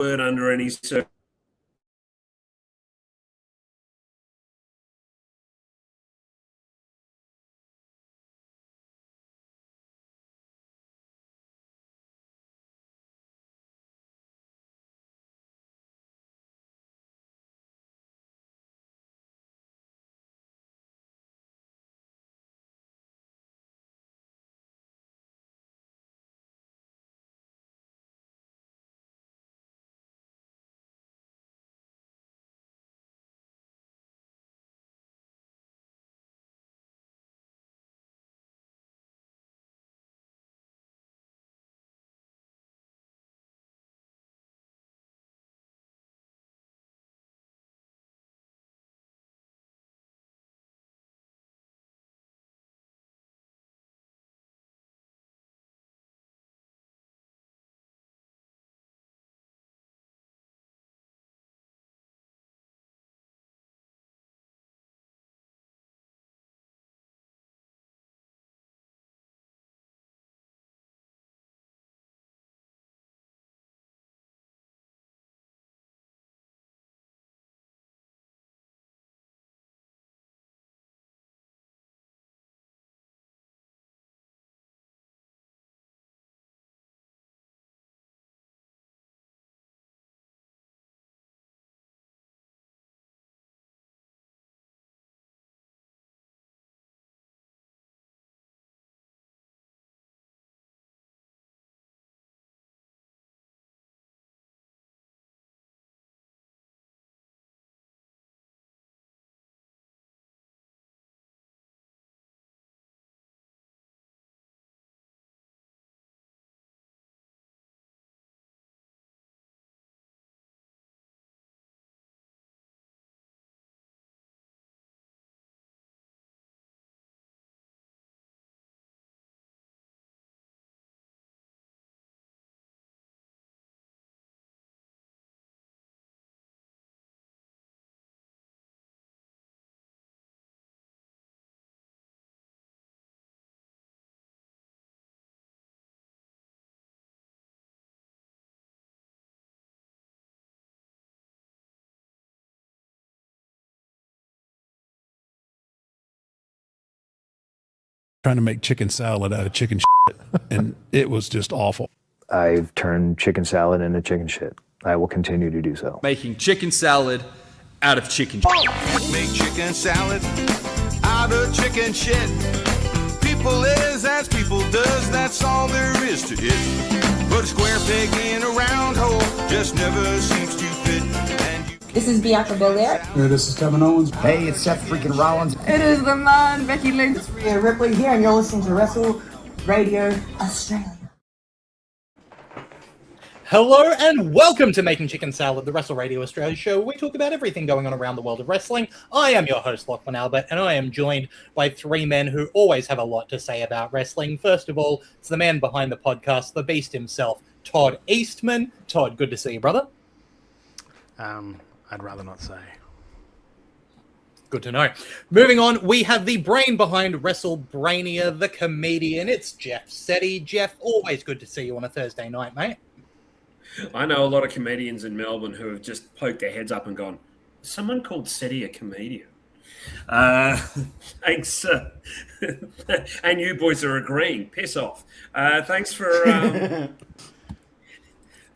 word under any circumstances. Trying to make chicken salad out of chicken shit, and it was just awful. I've turned chicken salad into chicken shit. I will continue to do so. Making chicken salad out of chicken shit. Make chicken salad out of chicken shit. People is as people does, that's all there is to it. Put a square peg in a round hole, just never seems to fit. This is Bianca Belair. Hey, this is Kevin Owens. Hey, it's Seth freaking Rollins. It is the man, Becky Lynch. It's Rhea Ripley here, and you're listening to Wrestle Radio Australia. Hello and welcome to Making Chicken Salad, the Wrestle Radio Australia show. We talk about everything going on around the world of wrestling. I am your host, Lachlan Albert, and I am joined by three men who always have a lot to say about wrestling. First of all, it's the man behind the podcast, the beast himself, Todd Eastman. Todd, good to see you, brother. I'd rather not say. Good to know. Moving on, we have the brain behind WrestleBrania, the comedian. It's Jeff Setti. Jeff, always good to see you on a Thursday night, mate. I know a lot of comedians in Melbourne who have just poked their heads up and gone, someone called Setti a comedian. Thanks. And you boys are agreeing. Piss off. Thanks for...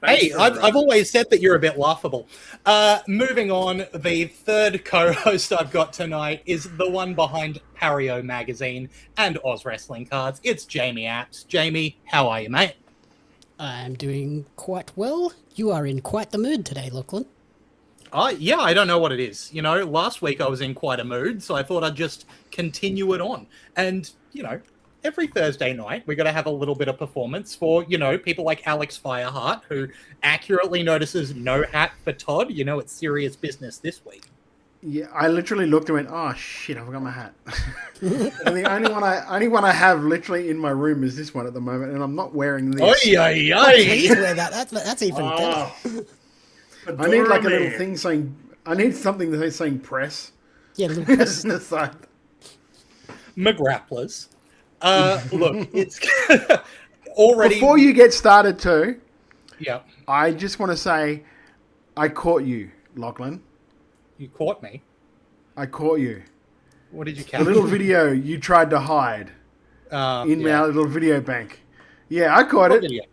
Hey, I've always said that you're a bit laughable. Moving on, the third co-host I've got tonight is the one behind Pario Magazine and Oz Wrestling Cards. It's Jamie Apps. Jamie, how are you, mate? I'm doing quite well. You are in quite the mood today, Lachlan. Yeah, I don't know what it is. You know, last week I was in quite a mood, so I thought I'd just continue it on. And, you know, every Thursday night, we're going to have a little bit of performance for, you know, people like Alex Fireheart, who accurately notices no hat for Todd. You know, it's serious business this week. Yeah, I literally looked and went, oh, shit, I forgot my hat. And the only one I have literally in my room is this one at the moment, and I'm not wearing this. Oy, oy, oy. That's even better. I need like a little thing saying, I need something saying press. Yeah, a little press. On the side. McGrapplers. Look, it's already... Before you get started too, yeah, I just want to say I caught you, Lachlan. You caught me. I caught you. What did you The catch? little video you tried to hide in yeah. our little video bank. Yeah, I caught What it. video?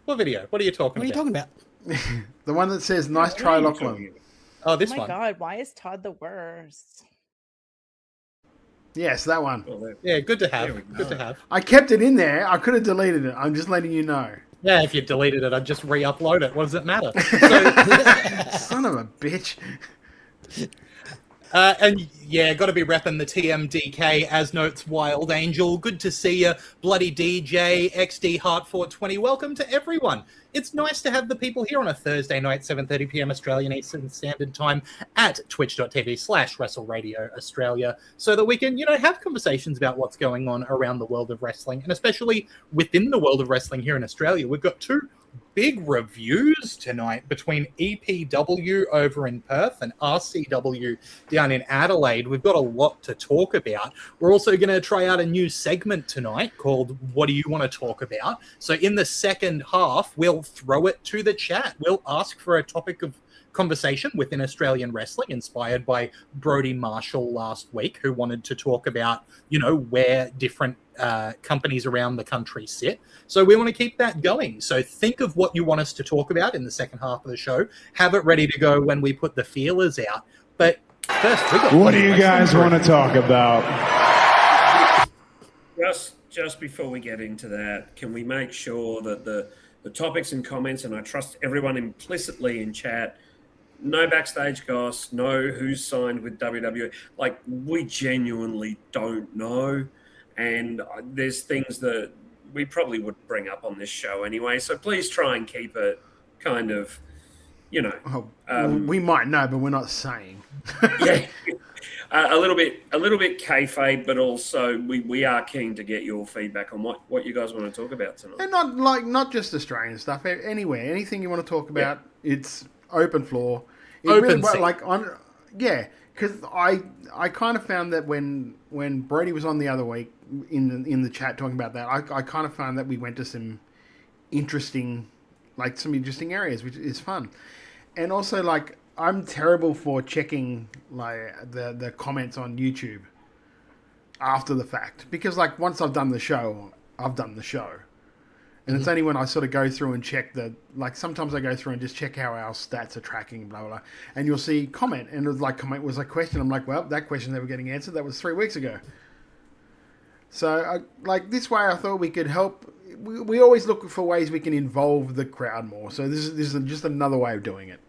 What video? What are you talking What are you about? talking about? The one that says, nice try, Lachlan. Oh, this Oh my one. god, why is Todd the worst? Yes, that one. Yeah, good to have. There we Good go. to have. I kept it in there. I could have deleted it. I'm just letting you know. Yeah, if you deleted it, I'd just re-upload it. What does it matter? So, Son of a bitch. and yeah, got to be repping the TMDK, as notes Wild Angel. Good to see you, Bloody DJ, XD Heart 420. Welcome to everyone. It's nice to have the people here on a Thursday night, 7:30 p.m. Australian Eastern Standard Time at twitch.tv/WrestleRadio Australia, so that we can, have conversations about what's going on around the world of wrestling, and especially within the world of wrestling here in Australia. We've got two big reviews tonight between EPW over in Perth and RCW down in Adelaide. We've got a lot to talk about. We're also going to try out a new segment tonight called What Do You Want to Talk About? So in the second half, we'll throw it to the chat. We'll ask for a topic of conversation within Australian wrestling, inspired by Brodie Marshall last week, who wanted to talk about, where different companies around the country sit. So we want to keep that going. So think of what you want us to talk about in the second half of the show. Have it ready to go when we put the feelers out. But first, what do you guys want to talk about? Just before we get into that, can we make sure that the topics and comments, and I trust everyone implicitly in chat, no backstage goss, no who's signed with WWE. Like, we genuinely don't know. And there's things that we probably would bring up on this show anyway. So please try and keep it kind of, we might know, but we're not saying. yeah, a little bit kayfabe, but also we are keen to get your feedback on what you guys want to talk about tonight. And not just Australian stuff. Anywhere, anything you want to talk about, it's open floor. Because I kind of found that when Brodie was on the other week in the chat talking about that, I kind of found that we went to some interesting areas, which is fun. And also, I'm terrible for checking the comments on YouTube after the fact, because once I've done the show, I've done the show. And it's only when I sort of go through and check sometimes I go through and just check how our stats are tracking, blah, blah, blah. And you'll see comment, and it was comment was a question. I'm like, well, that question they were getting answered, that was 3 weeks ago. So, this way I thought we could help. We always look for ways we can involve the crowd more. So this is just another way of doing it.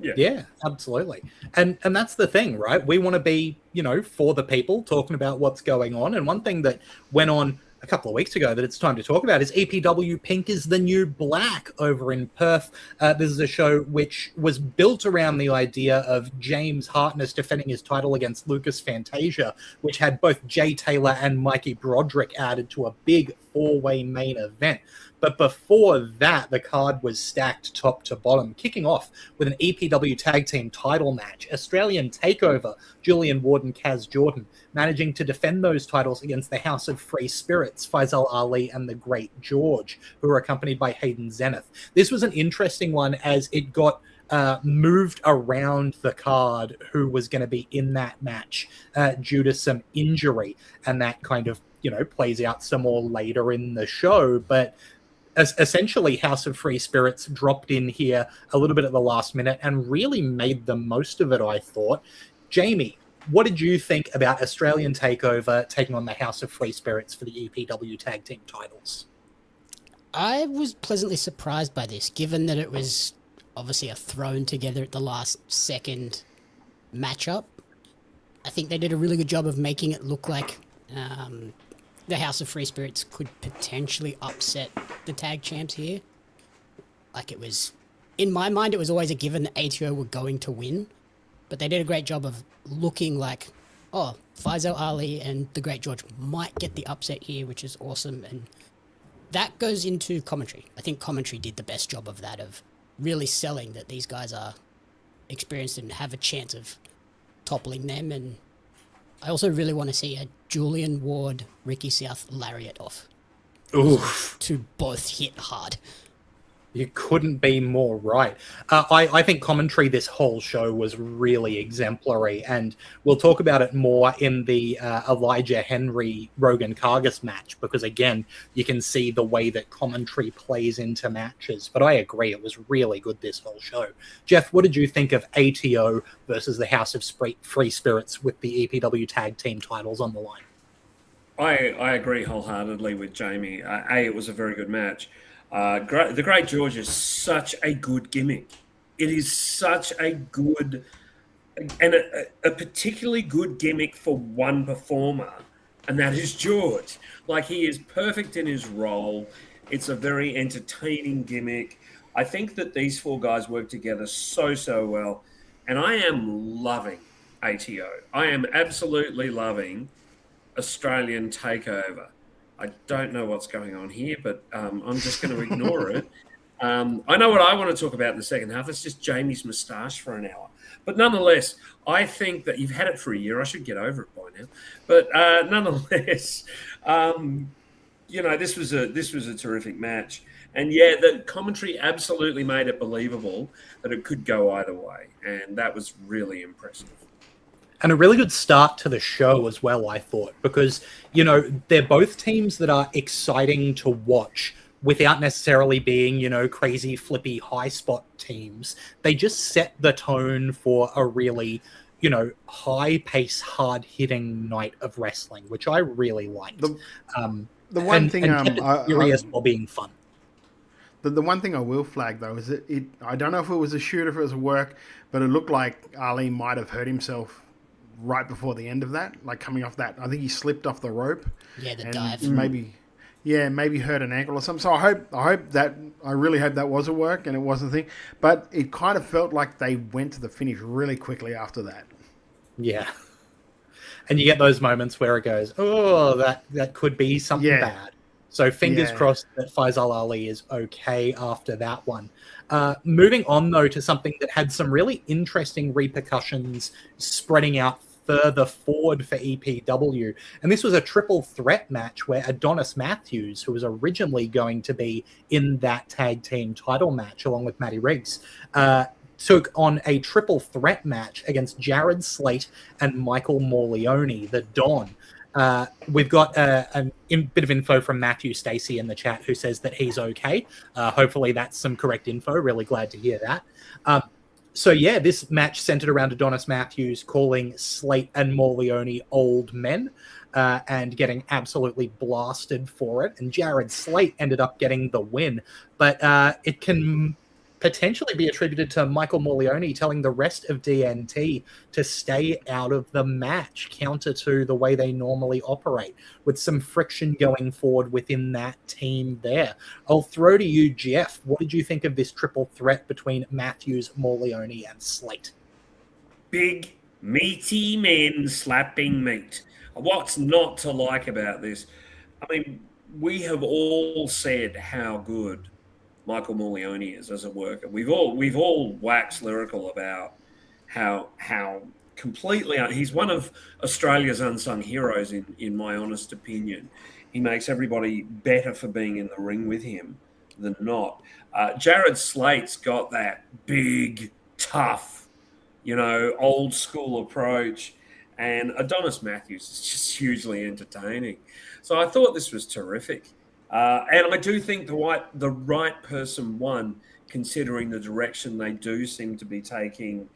Yeah, absolutely. And that's the thing, right? We want to be, for the people, talking about what's going on. And one thing that went on a couple of weeks ago that it's time to talk about is EPW Pink is the new Black over in Perth. This is a show which was built around the idea of James Hartness defending his title against Lucas Fantasia, which had both Jay Taylor and Mikey Broderick added to a big four-way main event. But before that, the card was stacked top to bottom, kicking off with an EPW Tag Team title match. Australian Takeover, Julian Ward and Kaz Jordan, managing to defend those titles against the House of Free Spirits, Faisal Ali and the Great George, who were accompanied by Hayden Zenith. This was an interesting one as it got moved around the card who was going to be in that match due to some injury, and that kind of, plays out some more later in the show. But essentially, House of Free Spirits dropped in here a little bit at the last minute and really made the most of it, I thought. Jamie, what did you think about Australian Takeover taking on the House of Free Spirits for the EPW Tag Team titles? I was pleasantly surprised by this, given that it was obviously a thrown together at the last second matchup. I think they did a really good job of making it look like the House of Free Spirits could potentially upset the tag champs here. It was, in my mind, it was always a given that ATO were going to win, but they did a great job of looking like, Faisal Ali and the Great George might get the upset here, which is awesome. And that goes into commentary. I think commentary did the best job of that, of really selling that these guys are experienced and have a chance of toppling them. And I also really want to see a Julian Ward, Ricky South lariat off. Oof. To both hit hard. You couldn't be more right. I think commentary this whole show was really exemplary, and we'll talk about it more in the Elijah Henry Rogan Kargas match, because again, you can see the way that commentary plays into matches. But I agree, it was really good this whole show. Jeff, what did you think of ATO versus the House of Free Spirits with the EPW tag team titles on the line? I agree wholeheartedly with Jamie. It was a very good match. The Great George is such a good gimmick. It is such a good and a particularly good gimmick for one performer, and that is George. Like, he is perfect in his role. It's a very entertaining gimmick. I think that these four guys work together so well, and I am loving ATO. I am absolutely loving Australian Takeover. I don't know what's going on here, but I'm just going to ignore it. I know what I want to talk about in the second half. It's just Jamie's moustache for an hour. But nonetheless, I think that you've had it for a year. I should get over it by now. But nonetheless, this was a terrific match. And yeah, the commentary absolutely made it believable that it could go either way. And that was really impressive. And a really good start to the show as well, I thought, because, they're both teams that are exciting to watch without necessarily being, crazy, flippy, high spot teams. They just set the tone for a really, high pace, hard hitting night of wrestling, which I really liked. The one thing curious while being fun. The one thing I will flag though is that I don't know if it was a shoot, if it was a work, but it looked like Ali might have hurt himself right before the end of that, like coming off that. I think he slipped off the rope. Yeah, the dive. Maybe hurt an ankle or something. So I really hope that was a work and it wasn't a thing. But it kind of felt like they went to the finish really quickly after that. Yeah. And you get those moments where it goes, oh, that could be something bad. So fingers crossed that Faisal Ali is okay after that one. Moving on, though, to something that had some really interesting repercussions spreading out further forward for EPW. And this was a triple threat match where Adonis Matthews, who was originally going to be in that tag team title match along with Matty Riggs, took on a triple threat match against Jared Slate and Michael Morleone, the Don. We've got a bit of info from Matthew Stacey in the chat who says that he's okay. Hopefully that's some correct info. Really glad to hear that. This match centered around Adonis Matthews calling Slate and Morleone old men and getting absolutely blasted for it. And Jared Slate ended up getting the win. But it can potentially be attributed to Michael Morleone telling the rest of DNT to stay out of the match, counter to the way they normally operate, with some friction going forward within that team there. I'll throw to you, Jeff. What did you think of this triple threat between Matthews, Morleone, and Slate? Big, meaty men slapping meat. What's not to like about this? I mean, we have all said how good Michael Morleone is as a worker. We've all waxed lyrical about how completely he's one of Australia's unsung heroes in my honest opinion. He makes everybody better for being in the ring with him than not. Jared Slate's got that big, tough, old school approach, and Adonis Matthews is just hugely entertaining. So I thought this was terrific. And I do think the right person won, considering the direction they do seem to be taking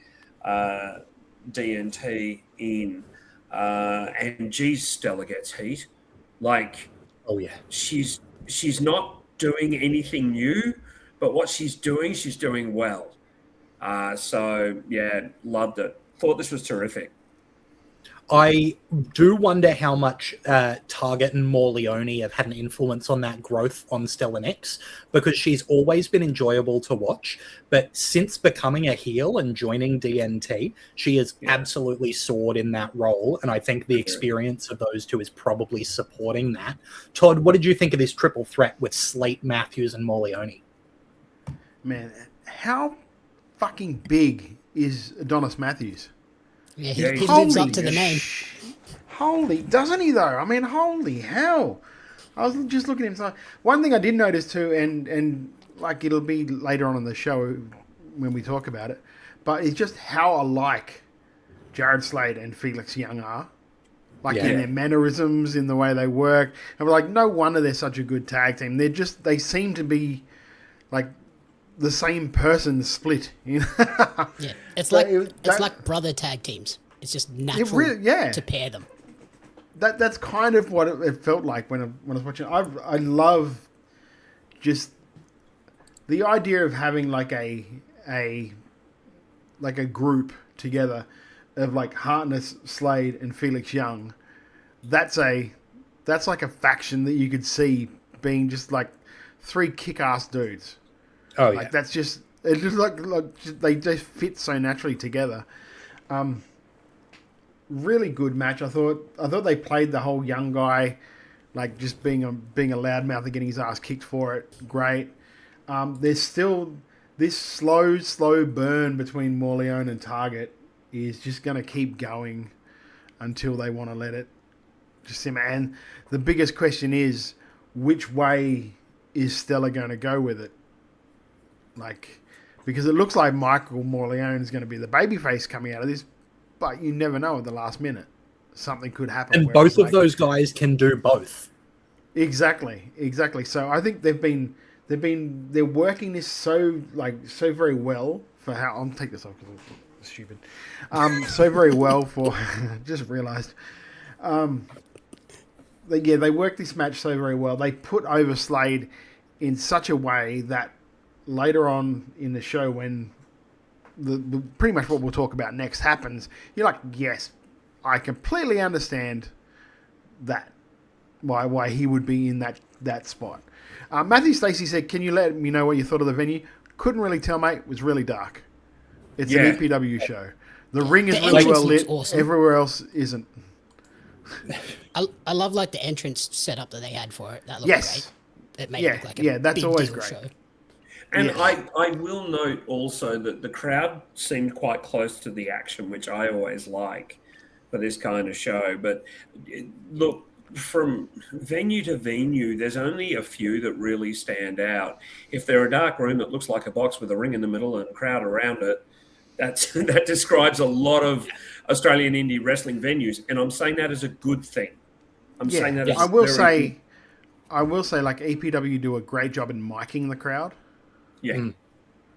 DNT in. And geez, Stella gets heat. Like, oh yeah, she's not doing anything new, but what she's doing well. So yeah, loved it. Thought this was terrific. I do wonder how much Target and Morleone have had an influence on that growth on Stellan X, because she's always been enjoyable to watch. But since becoming a heel and joining DNT, she has absolutely soared in that role. And I think the experience of those two is probably supporting that. Todd, what did you think of this triple threat with Slate, Matthews, and Morleone? Man, how fucking big is Adonis Matthews? Yeah, he lives up to the name. Holy, doesn't he though? I mean, holy hell. I was just looking at him. One thing I did notice too, and like it'll be later on in the show when we talk about it, but it's just how alike Jared Slade and Felix Young are. Like in their mannerisms, in the way they work. And we're like, no wonder they're such a good tag team. They seem to be like the same person split. You know? Yeah, it's like brother tag teams. It's just natural to pair them. That's kind of what it felt like when I was watching. I love just the idea of having like a group together of like Hartness, Slade, and Felix Young. That's like a faction that you could see being just like three kick-ass dudes. Oh like that's just it's just like they just fit so naturally together. Really good match. I thought they played the whole young guy like just being a loudmouth and getting his ass kicked for it. Great. There's still this slow burn between Morleone and Target is just going to keep going until they want to let it just simmer. And the biggest question is, which way is Stella going to go with it? Like, because it looks like Michael Morleone is going to be the babyface coming out of this, but you never know at the last minute. Something could happen. And both of those guys can do both. Exactly. So I think they're working this so very well for how I'll take this off because it's stupid. So very well for just realised. They work this match so very well. They put over Slade in such a way that later on in the show, when the pretty much what we'll talk about next happens, you're like, yes, I completely understand that why he would be in that spot. Matthew Stacey said, "Can you let me know what you thought of the venue?" Couldn't really tell, mate. It was really dark. It's an EPW show. The ring is really well lit. Awesome. Everywhere else isn't. I love like the entrance setup that they had for it. That looked great. It made it look like a that's big always deal great. show. And I will note also that the crowd seemed quite close to the action, which I always like for this kind of show. But look, from venue to venue, there's only a few that really stand out. If they're a dark room that looks like a box with a ring in the middle and a crowd around it, that describes a lot of Australian indie wrestling venues, and I'm saying that as a good thing. Saying that. I will say, like EPW do a great job in miking the crowd. Yeah,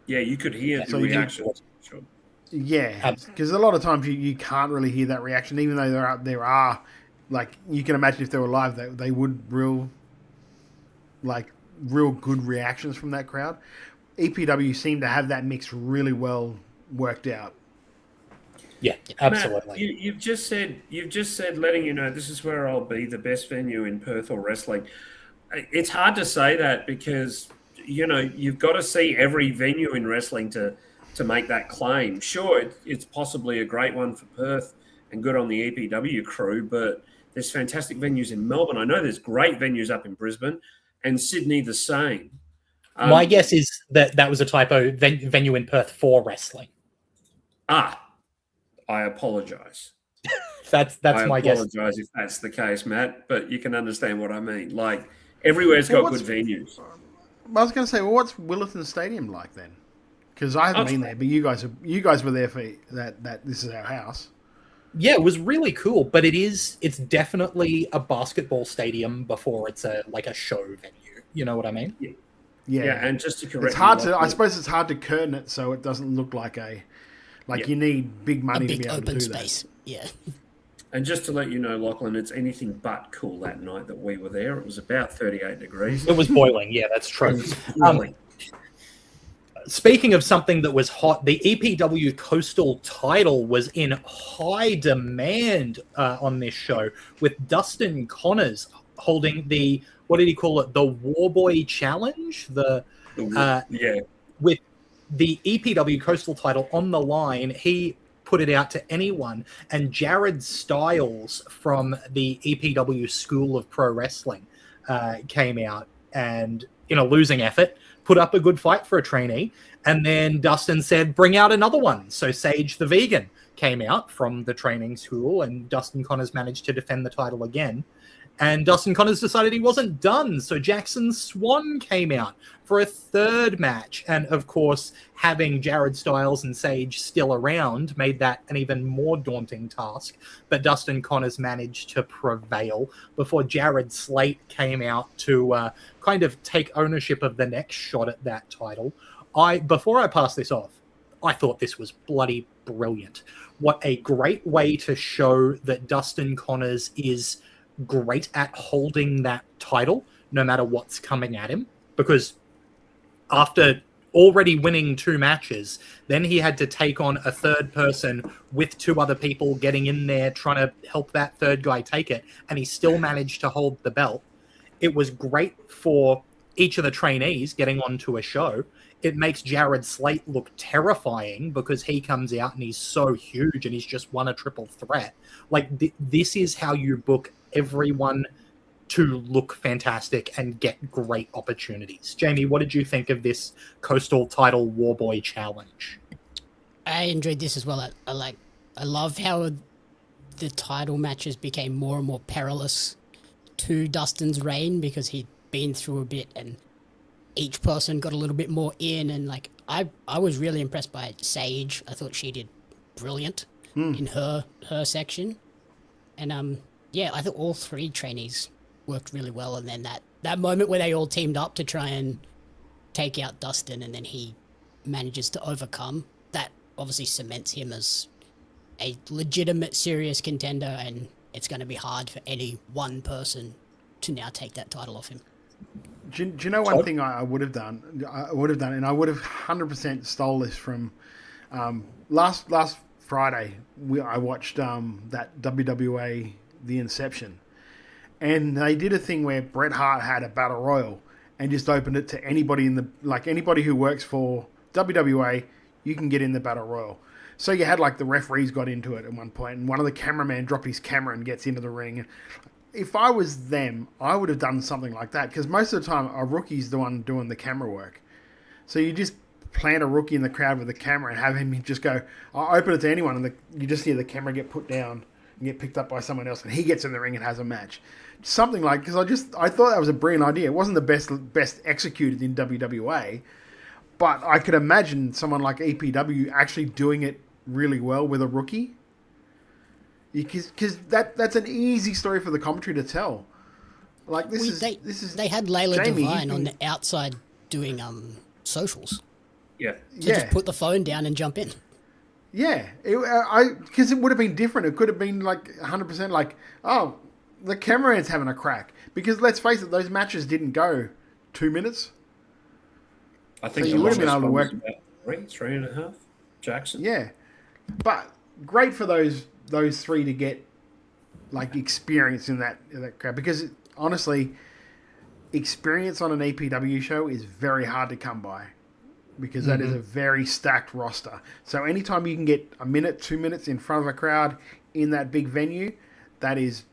you could hear the reactions. Sure. Yeah, because a lot of times you can't really hear that reaction, even though there are like you can imagine if they were live, they would real good reactions from that crowd. EPW seem to have that mix really well worked out. Yeah, absolutely. Matt, you've just said, letting you know this is where I'll be, the best venue in Perth or wrestling. It's hard to say that because you've got to see every venue in wrestling to make that claim. Sure, it's possibly a great one for Perth and good on the EPW crew, but there's fantastic venues in Melbourne. I know there's great venues up in Brisbane and Sydney the same. My guess is that was a typo. Venue in Perth for wrestling. I apologise. That's my guess. I apologise if that's the case, Matt, but you can understand what I mean. Like, everywhere's got good venues. I was going to say, well, what's Willetton Stadium like then? Because I haven't been there, but you guys were there for that. This is our house. Yeah, it was really cool, but it's definitely a basketball stadium before it's a show venue. You know what I mean? Yeah, and just to correct, I suppose it's hard to curtain it so it doesn't look like you need big money to be able to do space. That. Yeah. And just to let you know, Lachlan, it's anything but cool that night that we were there. It was about 38 degrees. It was boiling. Yeah, that's true. Speaking of something that was hot, the EPW Coastal title was in high demand on this show, with Dustin Connors holding the, what did he call it? The Warboy Challenge? With the EPW Coastal title on the line, he put it out to anyone. And Jared Styles from the EPW School of Pro Wrestling came out and, in a losing effort, put up a good fight for a trainee. And then Dustin said, bring out another one. So Sage the Vegan came out from the training school, and Dustin Connors managed to defend the title again. And Dustin Connors decided he wasn't done, so Jackson Swan came out for a third match. And of course, having Jared Styles and Sage still around made that an even more daunting task. But Dustin Connors managed to prevail before Jared Slate came out to kind of take ownership of the next shot at that title. Before I pass this off, I thought this was bloody brilliant. What a great way to show that Dustin Connors is great at holding that title no matter what's coming at him, because after already winning 2 matches, then he had to take on a third person with 2 other people getting in there trying to help that third guy take it, and he still managed to hold the belt. It was great for each of the trainees getting onto a show. It makes Jared Slate look terrifying because he comes out and he's so huge and he's just won a triple threat. Like, this is how you book everyone to look fantastic and get great opportunities. Jamie, what did you think of this Coastal Title Warboy Challenge? I enjoyed this as well. I love how the title matches became more and more perilous to Dustin's reign because he'd been through a bit and each person got a little bit more in. And like I was really impressed by Sage. I thought she did brilliant in her section. And yeah, I thought all 3 trainees worked really well. And then that moment where they all teamed up to try and take out Dustin and then he manages to overcome, that obviously cements him as a legitimate serious contender, and it's going to be hard for any one person to now take that title off him. Do you know one thing I would have done? And I would have 100% stole this from last Friday. I watched that WWA The Inception, and they did a thing where Bret Hart had a battle royal and just opened it to anybody anybody who works for WWA. You can get in the battle royal. So you had the referees got into it at one point, and one of the cameramen dropped his camera and gets into the ring. If I was them, I would have done something like that, because most of the time a rookie's the one doing the camera work. So you just plant a rookie in the crowd with a camera and have him just go, I'll open it to anyone, and you just hear the camera get put down and get picked up by someone else, and he gets in the ring and has a match. Something because I thought that was a brilliant idea. It wasn't the best executed in WWA, but I could imagine someone like EPW actually doing it really well with a rookie. Because that's an easy story for the commentary to tell. They had Layla Jamie, Devine on the outside doing socials. Yeah. So just put the phone down and jump in. Yeah, because it would have been different. It could have been 100% the cameraman's having a crack. Because let's face it, those matches didn't go 2 minutes. I think so you would have been able to work about 3.5. Jackson. Yeah, but great for those 3 to get experience in that crowd, because honestly, experience on an EPW show is very hard to come by, because that is a very stacked roster. So anytime you can get a minute, 2 minutes in front of a crowd in that big venue, that's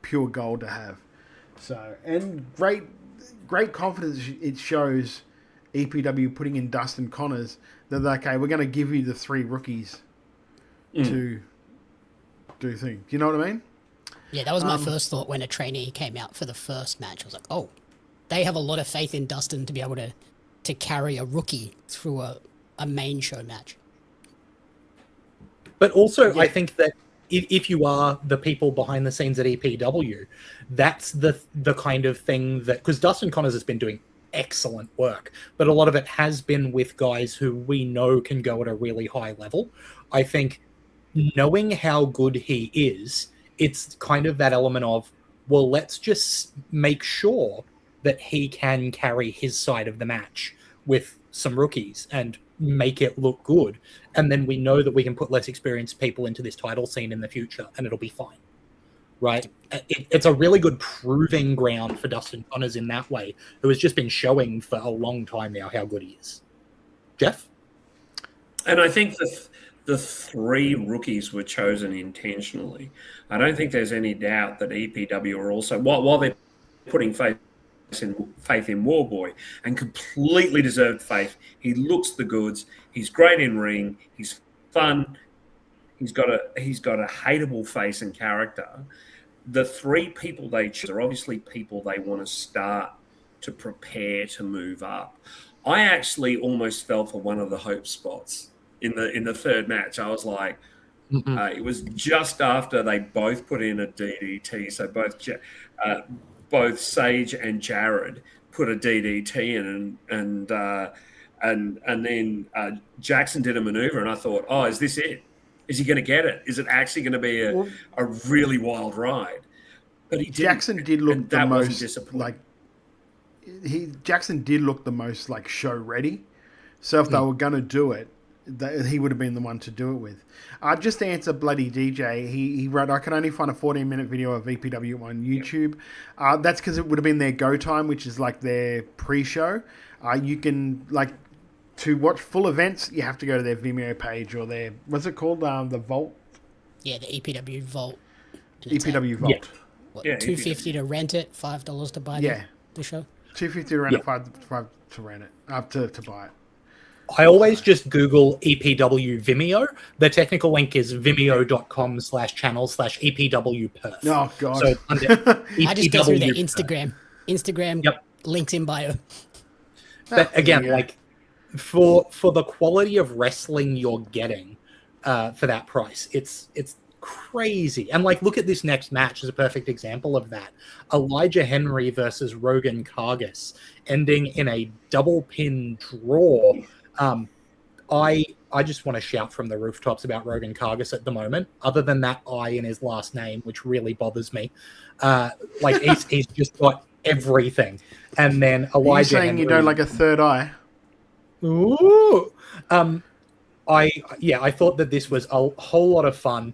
pure gold to have. So, and great confidence it shows EPW putting in Dustin Connors that, okay, we're going to give you the 3 rookies to do things. Do you know what I mean? Yeah, that was my first thought when a trainee came out for the first match. I was like, oh, they have a lot of faith in Dustin to be able to carry a rookie through a main show match. But also, I think that if you are the people behind the scenes at EPW, that's the kind of thing that... Because Dustin Connors has been doing excellent work, but a lot of it has been with guys who we know can go at a really high level. I think knowing how good he is, it's kind of that element of, well, let's just make sure that he can carry his side of the match with some rookies and make it look good. And then we know that we can put less experienced people into this title scene in the future and it'll be fine. Right? It's a really good proving ground for Dustin Connors in that way, who has just been showing for a long time now how good he is. Jeff? And I think the 3 rookies were chosen intentionally. I don't think there's any doubt that EPW are also, while they're putting faith in Warboy, and completely deserved faith. He looks the goods. He's great in ring. He's fun. He's got a hateable face and character. the three people they choose are obviously people they want to start to prepare to move up. I actually almost fell for one of the hope spots in the third match. I was like, it was just after they both put in a DDT, so both Sage and Jared put a DDT in, and then Jackson did a maneuver, and I thought, oh, is this it? Is he going to get it? Is it actually going to be a really wild ride? But he didn't. Jackson did look the most disappointing. Jackson did look the most like show ready. So if they were going to do it, he would have been the one to do it with. Just to answer Bloody DJ, he wrote, I can only find a 14-minute video of EPW on YouTube. That's because it would have been their go time, which is like their pre-show. You can, like, to watch full events, you have to go to their Vimeo page or their, what's it called? The Vault? Yeah, the EPW Vault. EPW Vault. Yeah. What, $2.50 to rent it, $5 to buy the show? $2.50 to rent it, $5 to rent it, to buy it. I always just Google EPW Vimeo. The technical link is vimeo.com/channel/EPW Perth. Oh, God. So under I just go through their Instagram. Instagram links in bio. But again, like for the quality of wrestling you're getting for that price, it's crazy. And like, look at this next match as a perfect example of that. Elijah Henry versus Rogan Kargas, ending in a double pin draw. I just want to shout from the rooftops about Rogan Kargas at the moment, other than that I in his last name, which really bothers me. Like he's just got everything. And then Elijah Are you saying Henry, you don't like a third eye? Ooh. I thought that this was a whole lot of fun.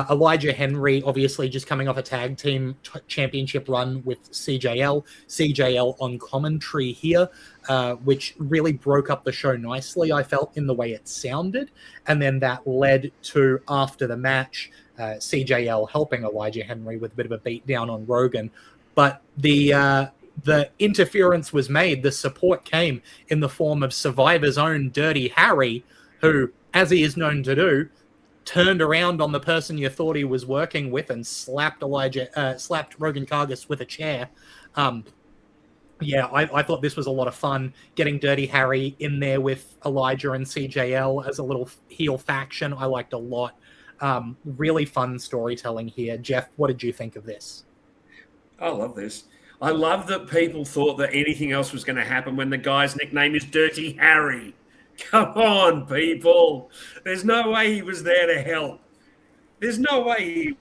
Elijah Henry, obviously, just coming off a tag team championship run with CJL. CJL on commentary here, which really broke up the show nicely, I felt, in the way it sounded. And then that led to, after the match, CJL helping Elijah Henry with a bit of a beatdown on Rogan. But the interference was made. The support came in the form of Survivor's own Dirty Harry, who, as he is known to do, turned around on the person you thought he was working with and slapped Rogan Kargas with a chair. I thought this was a lot of fun, getting Dirty Harry in there with Elijah and CJL as a little heel faction. I liked a lot. Really fun storytelling here. Jeff, what did you think of this? I love this. I love that people thought that anything else was going to happen when the guy's nickname is Dirty Harry. Come on, people. There's no way he was there to help. There's no way he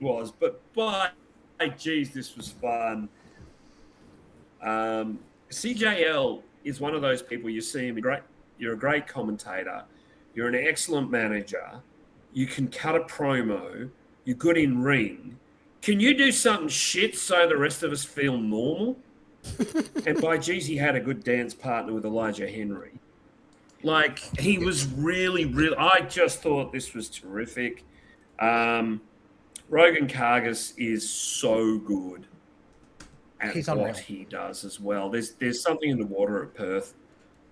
was. But geez, this was fun. CJL is one of those people, you see him, you're a great commentator. You're an excellent manager. You can cut a promo. You're good in ring. Can you do something shit so the rest of us feel normal? And by geez, he had a good dance partner with Elijah Henry. Like, he was really, I just thought this was terrific. Rogan Kargas is so good at what he does as well. There's something in the water at Perth.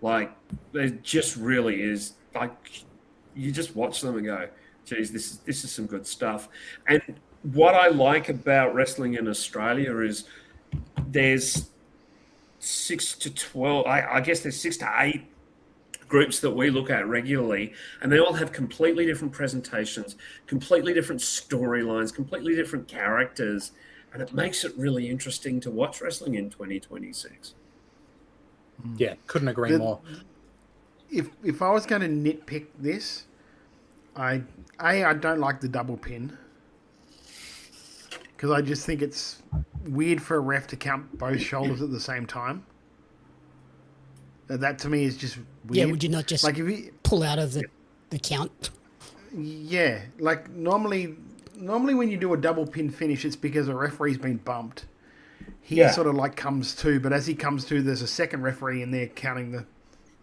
Like, there just really is. Like, you just watch them and go, geez, this is some good stuff. And what I like about wrestling in Australia is there's 6 to 12, I guess there's 6 to 8 groups that we look at regularly, and they all have completely different presentations, completely different storylines, completely different characters, and it makes it really interesting to watch wrestling in 2026. Yeah, couldn't agree more. If I was going to nitpick this, I don't like the double pin, because I just think it's weird for a ref to count both shoulders at the same time. That to me is just weird. Yeah, would you not just pull out of the count? Yeah, like normally when you do a double pin finish, it's because a referee's been bumped. He sort of like comes to, but as he comes to, there's a second referee in there counting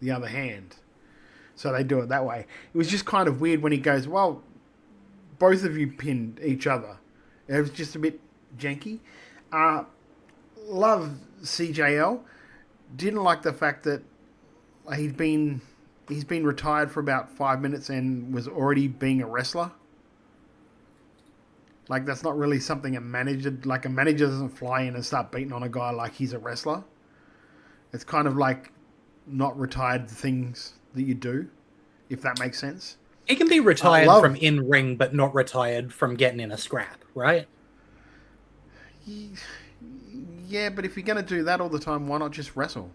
the other hand. So they do it that way. It was just kind of weird when he goes, well, both of you pinned each other. It was just a bit janky. Love CJL. Didn't like the fact that he's been retired for about 5 minutes and was already being a wrestler. Like, that's not really something a manager doesn't fly in and start beating on a guy like he's a wrestler. It's kind of like not retired things that you do, if that makes sense. He can be retired from in-ring, but not retired from getting in a scrap, right? Yeah, but if you're going to do that all the time, why not just wrestle?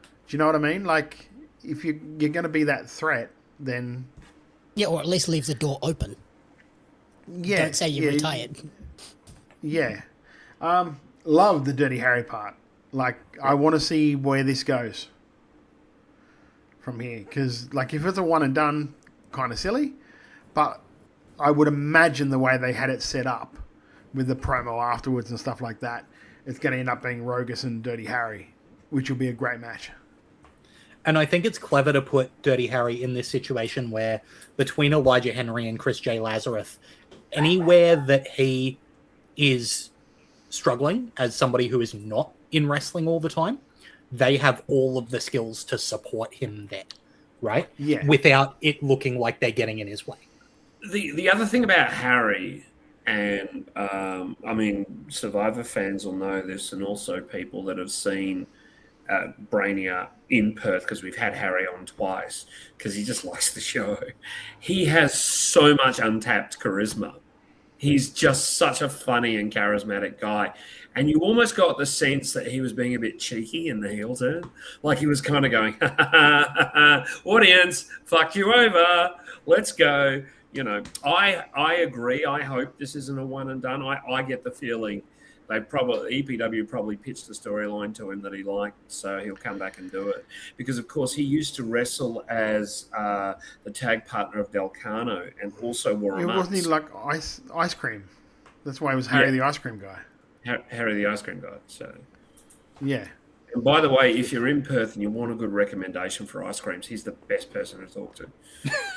Do you know what I mean? Like, if you're going to be that threat, then... Yeah, or at least leave the door open. Yeah. Don't say you're retired. Yeah. Love the Dirty Harry part. Like, I want to see where this goes from here. Because, like, if it's a one and done, kind of silly. But I would imagine the way they had it set up with the promo afterwards and stuff like that, it's going to end up being Rogus and Dirty Harry, which will be a great match. And I think it's clever to put Dirty Harry in this situation where between Elijah Henry and Chris J. Lazarus, anywhere that he is struggling as somebody who is not in wrestling all the time, they have all of the skills to support him there, right? Yeah. Without it looking like they're getting in his way. The other thing about Harry, and I mean, Survivor fans will know this, and also people that have seen Brainier in Perth, because we've had Harry on twice, because he just likes the show. He has so much untapped charisma. He's just such a funny and charismatic guy. And you almost got the sense that he was being a bit cheeky in the heel turn. Like he was kind of going, ha, ha, ha, ha, audience, fucked you over. Let's go. You know, I agree. I hope this isn't a one and done. I get the feeling EPW probably pitched the storyline to him that he liked, so he'll come back and do it. Because, of course, he used to wrestle as the tag partner of Del Cano and also wore a mask. Wasn't he like ice cream? That's why he was Harry the ice cream guy. Harry the ice cream guy. So yeah. And by the way, if you're in Perth and you want a good recommendation for ice creams, he's the best person to talk to.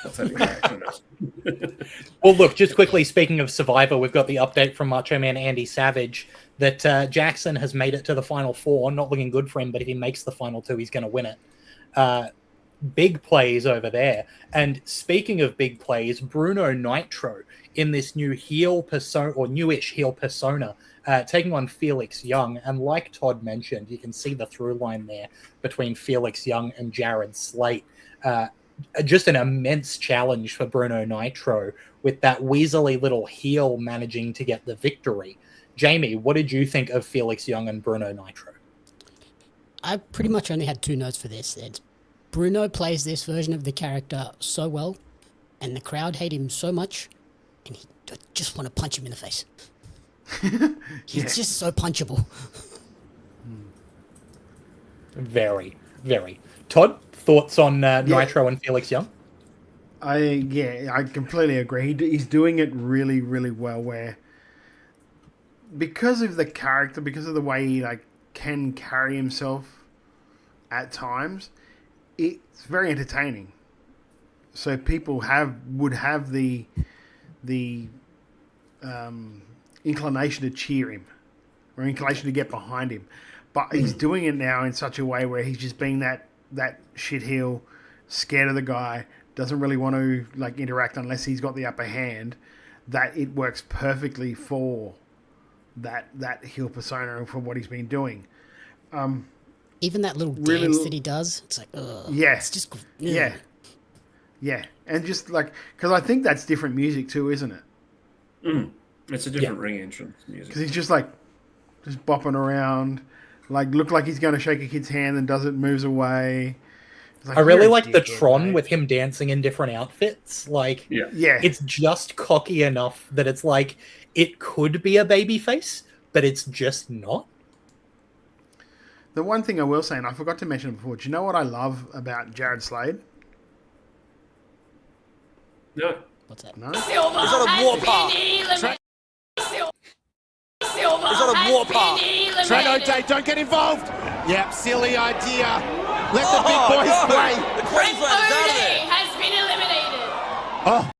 I'll tell you that. Well, look, just quickly, speaking of Survivor, we've got the update from Macho Man Andy Savage that Jackson has made it to the Final Four. Not looking good for him, but if he makes the Final Two, he's going to win it. Big plays over there. And speaking of big plays, Bruno Nitro in this new heel persona, or newish heel persona, taking on Felix Young. And like Todd mentioned, you can see the through line there between Felix Young and Jared Slate. Just an immense challenge for Bruno Nitro, with that weaselly little heel managing to get the victory. Jamie, what did you think of Felix Young and Bruno Nitro? I pretty much only had two notes for this. Bruno plays this version of the character so well, and the crowd hate him so much, and he just want to punch him in the face. He's just so punchable. Very, very. Todd, thoughts on Nitro and Felix Young? I completely agree. He's doing it really, really well. Where because of the character, because of the way he can carry himself at times, it's very entertaining. So people would have the inclination to cheer him, or inclination to get behind him. But he's doing it now in such a way where he's just being that shit heel, scared of the guy, doesn't really want to interact unless he's got the upper hand, that it works perfectly for that heel persona and for what he's been doing. Even that little dance that he does, it's like, ugh. Yeah. It's just, yeah. Yeah. And just because I think that's different music too, isn't it? It's a different ring entrance music. Because he's just just bopping around, look like he's going to shake a kid's hand and does it, moves away. I really like the Tron with him dancing in different outfits. It's just cocky enough that it's it could be a baby face, but it's just not. The one thing I will say, and I forgot to mention it before, do you know what I love about Jared Slade? No. What's that? No? He's on a warpath. He's on a warpath. Trent O'Day, don't get involved. Yep, silly idea. Let the big boys play. The Queensland has been eliminated. Oh.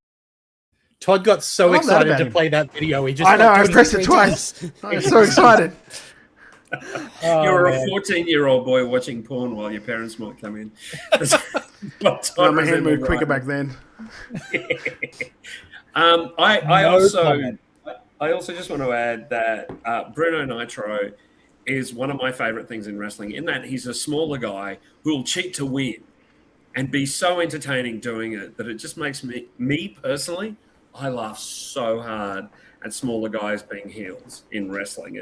Todd got so excited to play that video. He just I know, I pressed it twice. I was so excited. You're a 14-year-old boy watching porn while your parents might come in. My hand moved quicker back then. I I also just want to add that Bruno Nitro is one of my favorite things in wrestling, in that he's a smaller guy who will cheat to win and be so entertaining doing it that it just makes me personally, I laugh so hard at smaller guys being heels in wrestling.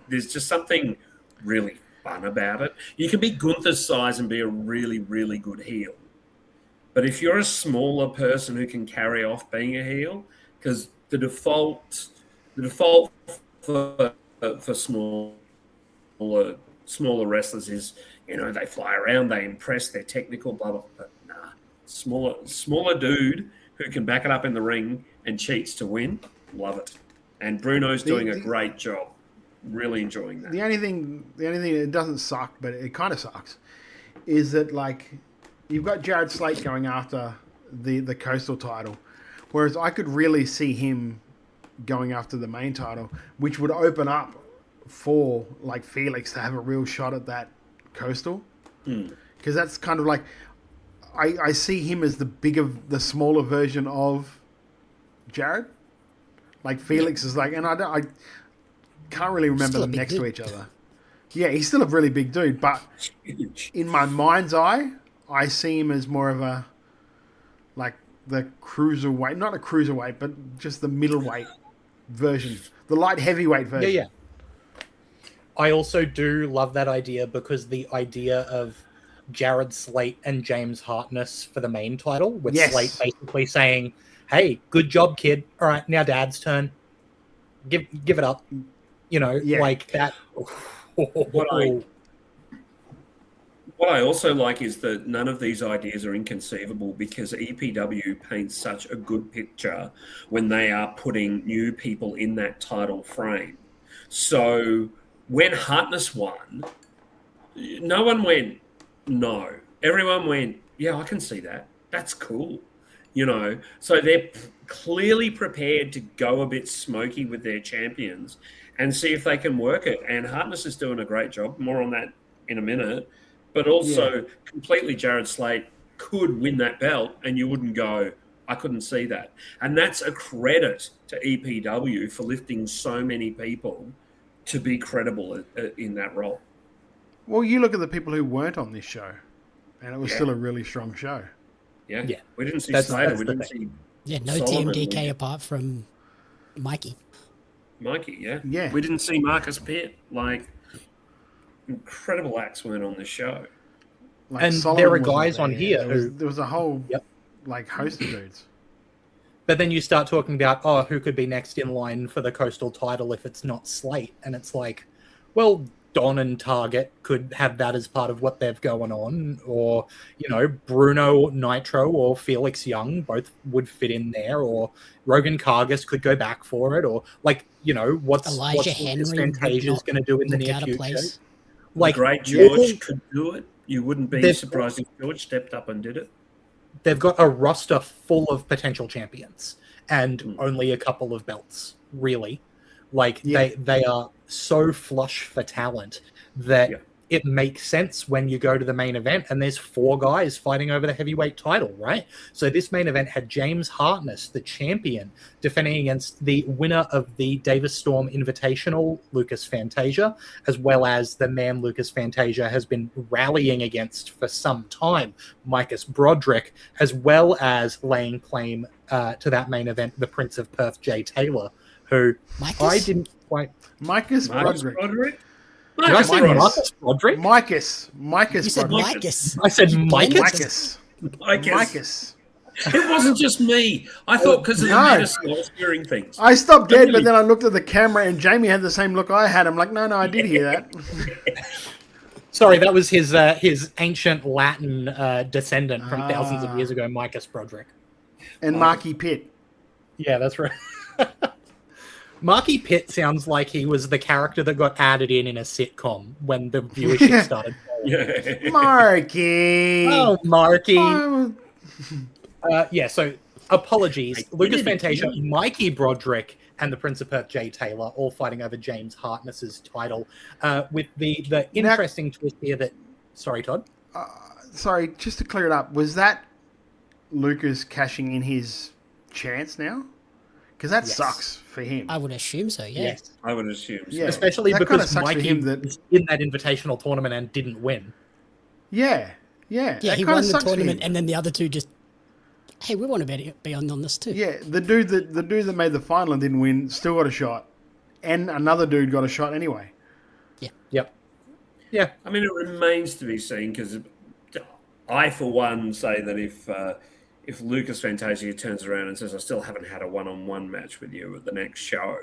There's just something really fun about it. You can be Gunther's size and be a really, really good heel. But if you're a smaller person who can carry off being a heel, because the default for smaller wrestlers is, they fly around, they impress, they're technical, blah, blah, but nah. Smaller dude who can back it up in the ring and cheats to win, love it. And Bruno's doing a great job. Really enjoying that. The only thing that doesn't suck, but it kind of sucks, is that, like, you've got Jared Slate going after the Coastal title, whereas I could really see him going after the main title, which would open up for, like, Felix to have a real shot at that Coastal. Because that's kind of like, I see him as the smaller version of Jared. Like, Felix is like, and I can't really remember them next to each other. Yeah, he's still a really big dude, but in my mind's eye, I see him as more of a, like, the cruiserweight, not a cruiserweight, but just the middleweight version, the light heavyweight version. Yeah. I also do love that idea, because the idea of Jared Slate and James Hartness for the main title, with Slate basically saying, "Hey, good job, kid. All right, now Dad's turn. Give it up." Like that. What I also like is that none of these ideas are inconceivable, because EPW paints such a good picture when they are putting new people in that title frame. So when Hartness won, no one went, no. Everyone went, yeah, I can see that. That's cool. So they're clearly prepared to go a bit smoky with their champions and see if they can work it. And Hartness is doing a great job. More on that in a minute. But also, completely Jared Slate could win that belt, and you wouldn't go, I couldn't see that. And that's a credit to EPW for lifting so many people to be credible in that role. Well, you look at the people who weren't on this show, and it was still a really strong show. Yeah. We didn't see Slater. We didn't see no Solomon. TMDK apart from Mikey. Yeah. We didn't see Marcus Pitt. Like, incredible acts weren't on the show. Like, and Solomon there are wasn't guys there. on here There was a whole like host of dudes. But then you start talking about, who could be next in line for the Coastal title if it's not Slate, and it's like, well, Don and Target could have that as part of what they've going on, or Bruno Nitro or Felix Young both would fit in there, or Rogan Kargas could go back for it, or what's Henry Fantasia's going to do in the near future. Like, Great George could do it. You wouldn't be surprised if George stepped up and did it. They've got a roster full of potential champions and only a couple of belts, really. Like, they are so flush for talent that it makes sense when you go to the main event and there's 4 guys fighting over the heavyweight title, right? So this main event had James Hartness, the champion, defending against the winner of the Davis Storm Invitational, Lucas Fantasia, as well as the man Lucas Fantasia has been rallying against for some time, Micus Broderick, as well as laying claim to that main event, the Prince of Perth, Jay Taylor, who I didn't quite... Micus Broderick? Did I say Marcus Broderick? Micus. You said Micus. I said Micus. Micus. It wasn't just me. I thought because of the medicine I was hearing things. I stopped dead, but then I looked at the camera and Jamie had the same look I had. I'm like, no, I did hear that. Sorry, that was his ancient Latin descendant from thousands of years ago, Micus Broderick. And Marky Pitt. Yeah, that's right. Marky Pitt sounds like he was the character that got added in a sitcom when the viewership started. Marky! Oh, Marky! So apologies. Lucas Fantasia, Mikey Broderick, and the Prince of Perth, Jay Taylor, all fighting over James Hartness's title. With the interesting twist here that... Sorry, Todd? Sorry, just to clear it up, was that Lucas cashing in his chance now? Because that Yes. sucks for him. I would assume so. Yeah. Yes. I would assume so. Yeah. Especially That kinda because sucks for Mikey him that- was in that invitational tournament and didn't win. Yeah. Yeah, that he kinda won the sucks for tournament, him. and then the other two just, hey, we want to be on this too. Yeah, the dude that made the final and didn't win still got a shot, and another dude got a shot anyway. Yep. Yeah. I mean, it remains to be seen because I, for one, say that if Lucas Fantasia turns around and says, I still haven't had a one-on-one match with you at the next show,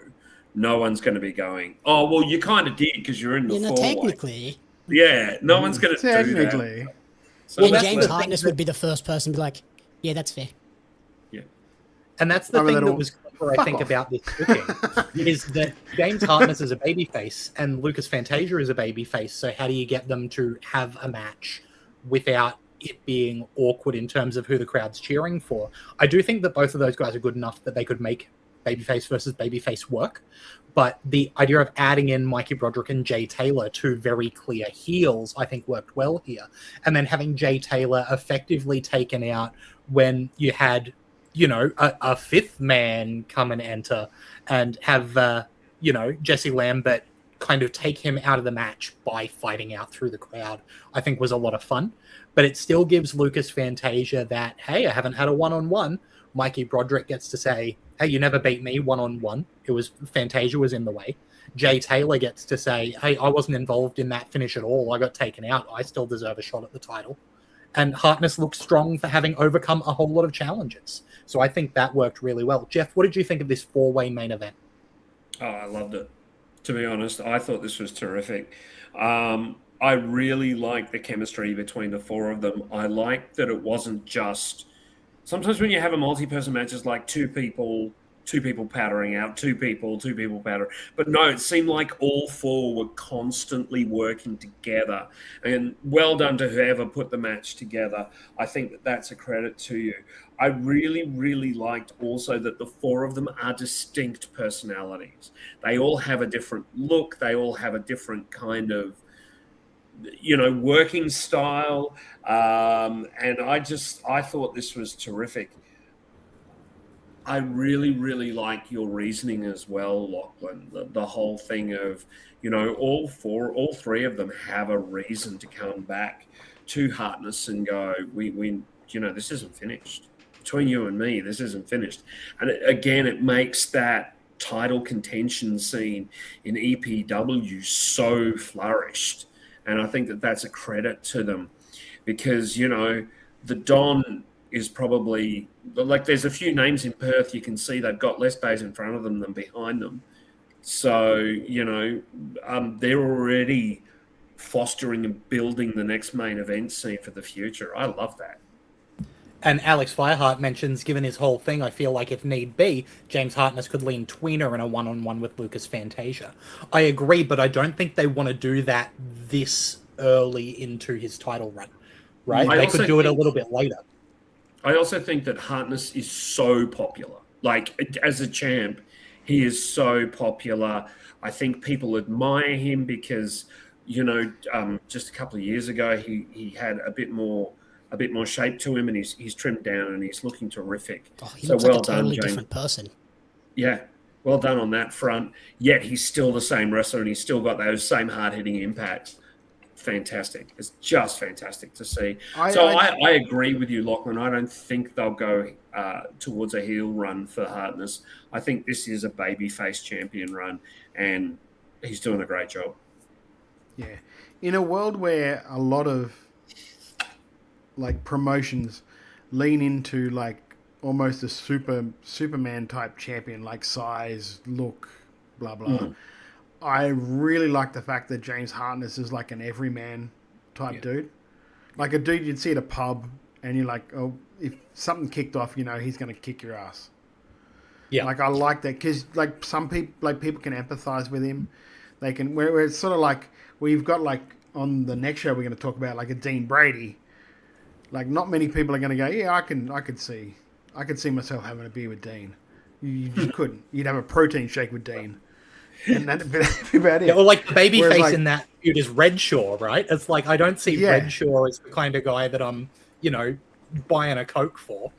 no one's going to be going, oh, well, you kind of did because you're in the four-way. Technically. Yeah, no one's going to do that. Technically. So And that's James the- Hartness would be the first person to be like, yeah, that's fair. And that's the Remember thing that that was clever, I Fuck think, off. about this booking, is that James Hartness is a babyface and Lucas Fantasia is a babyface. So how do you get them to have a match without it being awkward in terms of who the crowd's cheering for? I do think that both of those guys are good enough that they could make babyface versus babyface work. But the idea of adding in Mikey Broderick and Jay Taylor, two very clear heels, I think worked well here. And then having Jay Taylor effectively taken out when you had, a fifth man come and enter and have, Jesse Lambert kind of take him out of the match by fighting out through the crowd, I think was a lot of fun. But it still gives Lucas Fantasia that, hey, I haven't had a one-on-one. Mikey Broderick gets to say, hey, you never beat me one-on-one. It was Fantasia was in the way. Jay Taylor gets to say, hey, I wasn't involved in that finish at all. I got taken out. I still deserve a shot at the title. And Hartness looks strong for having overcome a whole lot of challenges. So I think that worked really well. Jeff, what did you think of this four-way main event? Oh, I loved it. To be honest, I thought this was terrific. I really liked the chemistry between the four of them. I liked that it wasn't just... Sometimes when you have a multi-person match, it's like two people powdering out, two people powdering. But no, it seemed like all four were constantly working together. And well done to whoever put the match together. I think that that's a credit to you. I really, really liked also that the four of them are distinct personalities. They all have a different look. They all have a different kind of, working style. And I thought this was terrific. I really, really like your reasoning as well, Lachlan. The whole thing of, all three of them have a reason to come back to Hartness and go, we this isn't finished. Between you and me, this isn't finished. And it makes that title contention scene in EPW so flourished. And I think that that's a credit to them because, the Don is probably like there's a few names in Perth you can see they've got less days in front of them than behind them. So, they're already fostering and building the next main event scene for the future. I love that. And Alex Fireheart mentions, given his whole thing, I feel like if need be, James Hartness could lean tweener in a one-on-one with Lucas Fantasia. I agree, but I don't think they want to do that this early into his title run, right? They could do it a little bit later. I also think that Hartness is so popular. Like, as a champ, he is so popular. I think people admire him because, just a couple of years ago, he had a bit more shape to him, and he's trimmed down and he's looking terrific. Oh, he so looks well like a totally done, James. different person. Yeah, well done on that front. Yet he's still the same wrestler, and he's still got those same hard-hitting impacts. Fantastic! It's just fantastic to see. I agree with you, Lachlan. I don't think they'll go towards a heel run for Hartness. I think this is a babyface champion run, and he's doing a great job. Yeah, in a world where a lot of promotions lean into almost a Superman type champion, like size, look, blah blah. I really like the fact that James Hartness is like an everyman type dude, like a dude you'd see at a pub, and you're like, oh, if something kicked off, he's going to kick your ass. Yeah, I like that because some people people can empathize with him. They can where it's sort of we've got on the next show we're going to talk about a Dean Brady. Not many people are going to go, yeah, I could see myself having a beer with Dean. You just couldn't. You'd have a protein shake with Dean. And that'd be about it. Yeah, or the babyface in that feud is Redshaw, right? It's I don't see Redshaw as the kind of guy that I'm, buying a Coke for.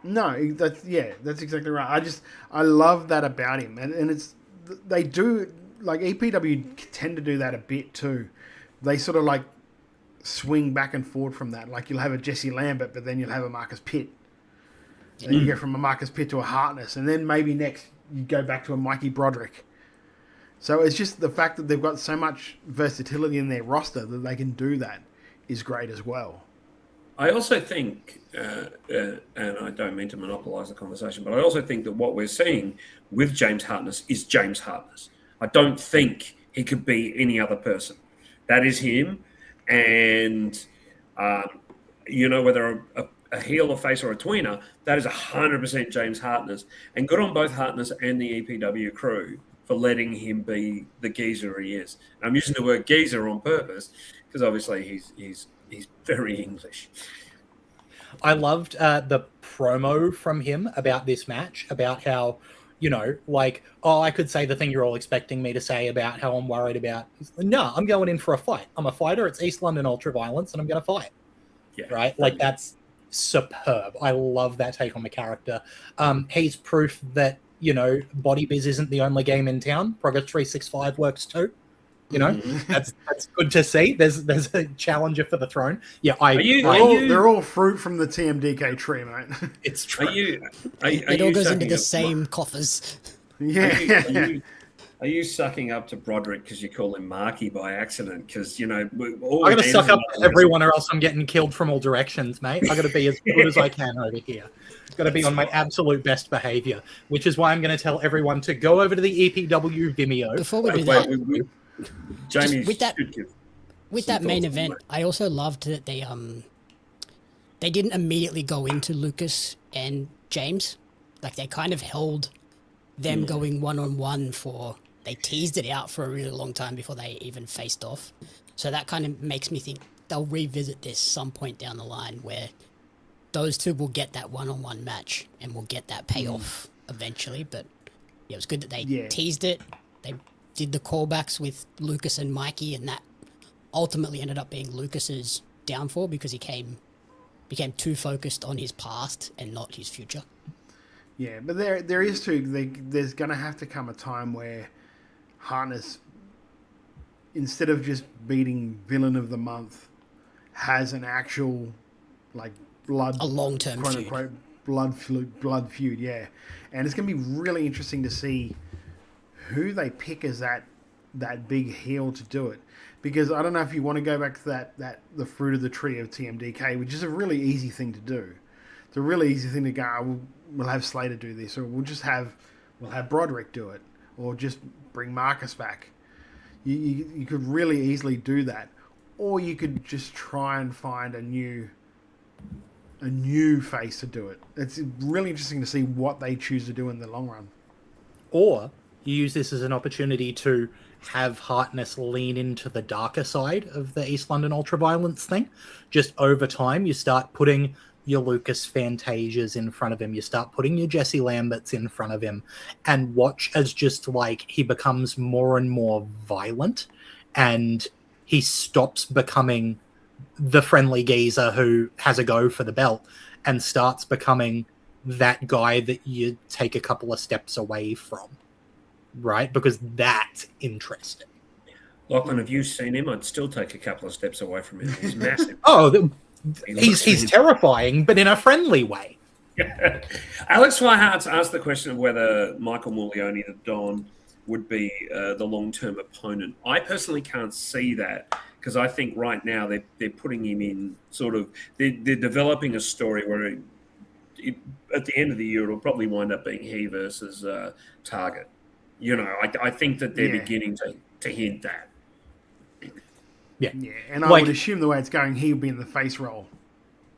No, that's exactly right. I love that about him, and they do, like, EPW tend to do that a bit too. They sort of like swing back and forward from that. Like, you'll have a Jesse Lambert, but then you'll have a Marcus Pitt. Then you go from a Marcus Pitt to a Hartness, and then maybe next you go back to a Mikey Broderick. So it's just the fact that they've got so much versatility in their roster that they can do that is great as well. I also think, and I don't mean to monopolise the conversation, but I also think that what we're seeing with James Hartness is James Hartness. I don't think he could be any other person. That is him. And, whether a heel, a face, or a tweener, that is 100% James Hartness. And good on both Hartness and the EPW crew for letting him be the geezer he is. And I'm using the word geezer on purpose because obviously he's very English. I loved the promo from him about this match, about how, I could say the thing you're all expecting me to say about how I'm worried about. No, I'm going in for a fight. I'm a fighter. It's East London Ultra Violence, and I'm going to fight. Yeah. Right? Like, that's superb. I love that take on the character. He's proof that, Body Biz isn't the only game in town. Progress 365 works too. That's good to see. There's a challenger for the throne. Yeah, they're all fruit from the TMDK tree, mate. It's true. It all goes into the same coffers. Yeah. Are you sucking up to Broderick because you call him Marky by accident? Because, I'm going to suck up to everyone, or else I'm getting killed from all directions, mate. I've got to be as good as I can over here. I've got to be on my absolute best behavior, which is why I'm going to tell everyone to go over to the EPW Vimeo. Before we do that, Jamie, with that main event, I also loved that they didn't immediately go into Lucas and James. Like, they kind of held them going one-on-one they teased it out for a really long time before they even faced off. So that kind of makes me think they'll revisit this some point down the line where those two will get that one-on-one match and will get that payoff eventually. But yeah, it was good that they teased it. They did the callbacks with Lucas and Mikey, and that ultimately ended up being Lucas's downfall because he became too focused on his past and not his future. Yeah, but there is too. There's going to have to come a time where Harness, instead of just beating Villain of the Month, has an actual, like, a long-term quote unquote blood feud. Yeah, and it's going to be really interesting to see who they pick as that big heel to do it. Because I don't know if you want to go back to that the fruit of the tree of TMDK, which is a really easy thing to do. It's a really easy thing to go, we'll have Slater do this, or we'll have Broderick do it, or just bring Marcus back. You could really easily do that. Or you could just try and find a new face to do it. It's really interesting to see what they choose to do in the long run. Or you use this as an opportunity to have Hartness lean into the darker side of the East London Ultraviolence thing. Just over time, you start putting your Lucas Fantasias in front of him. You start putting your Jesse Lamberts in front of him, and watch as just like he becomes more and more violent, and he stops becoming the friendly geezer who has a go for the belt and starts becoming that guy that you take a couple of steps away from, right? Because that's interesting. Lachlan, have you seen him? I'd still take a couple of steps away from him. He's massive. He's terrifying, but in a friendly way. Alex Flyhart's asked the question of whether Michael Morleone, the Don, would be the long-term opponent. I personally can't see that because I think right now they're putting him in sort of they're developing a story where at the end of the year it'll probably wind up being he versus Target. I think that they're beginning to hint that. Yeah, and I would assume the way it's going, he would be in the face role.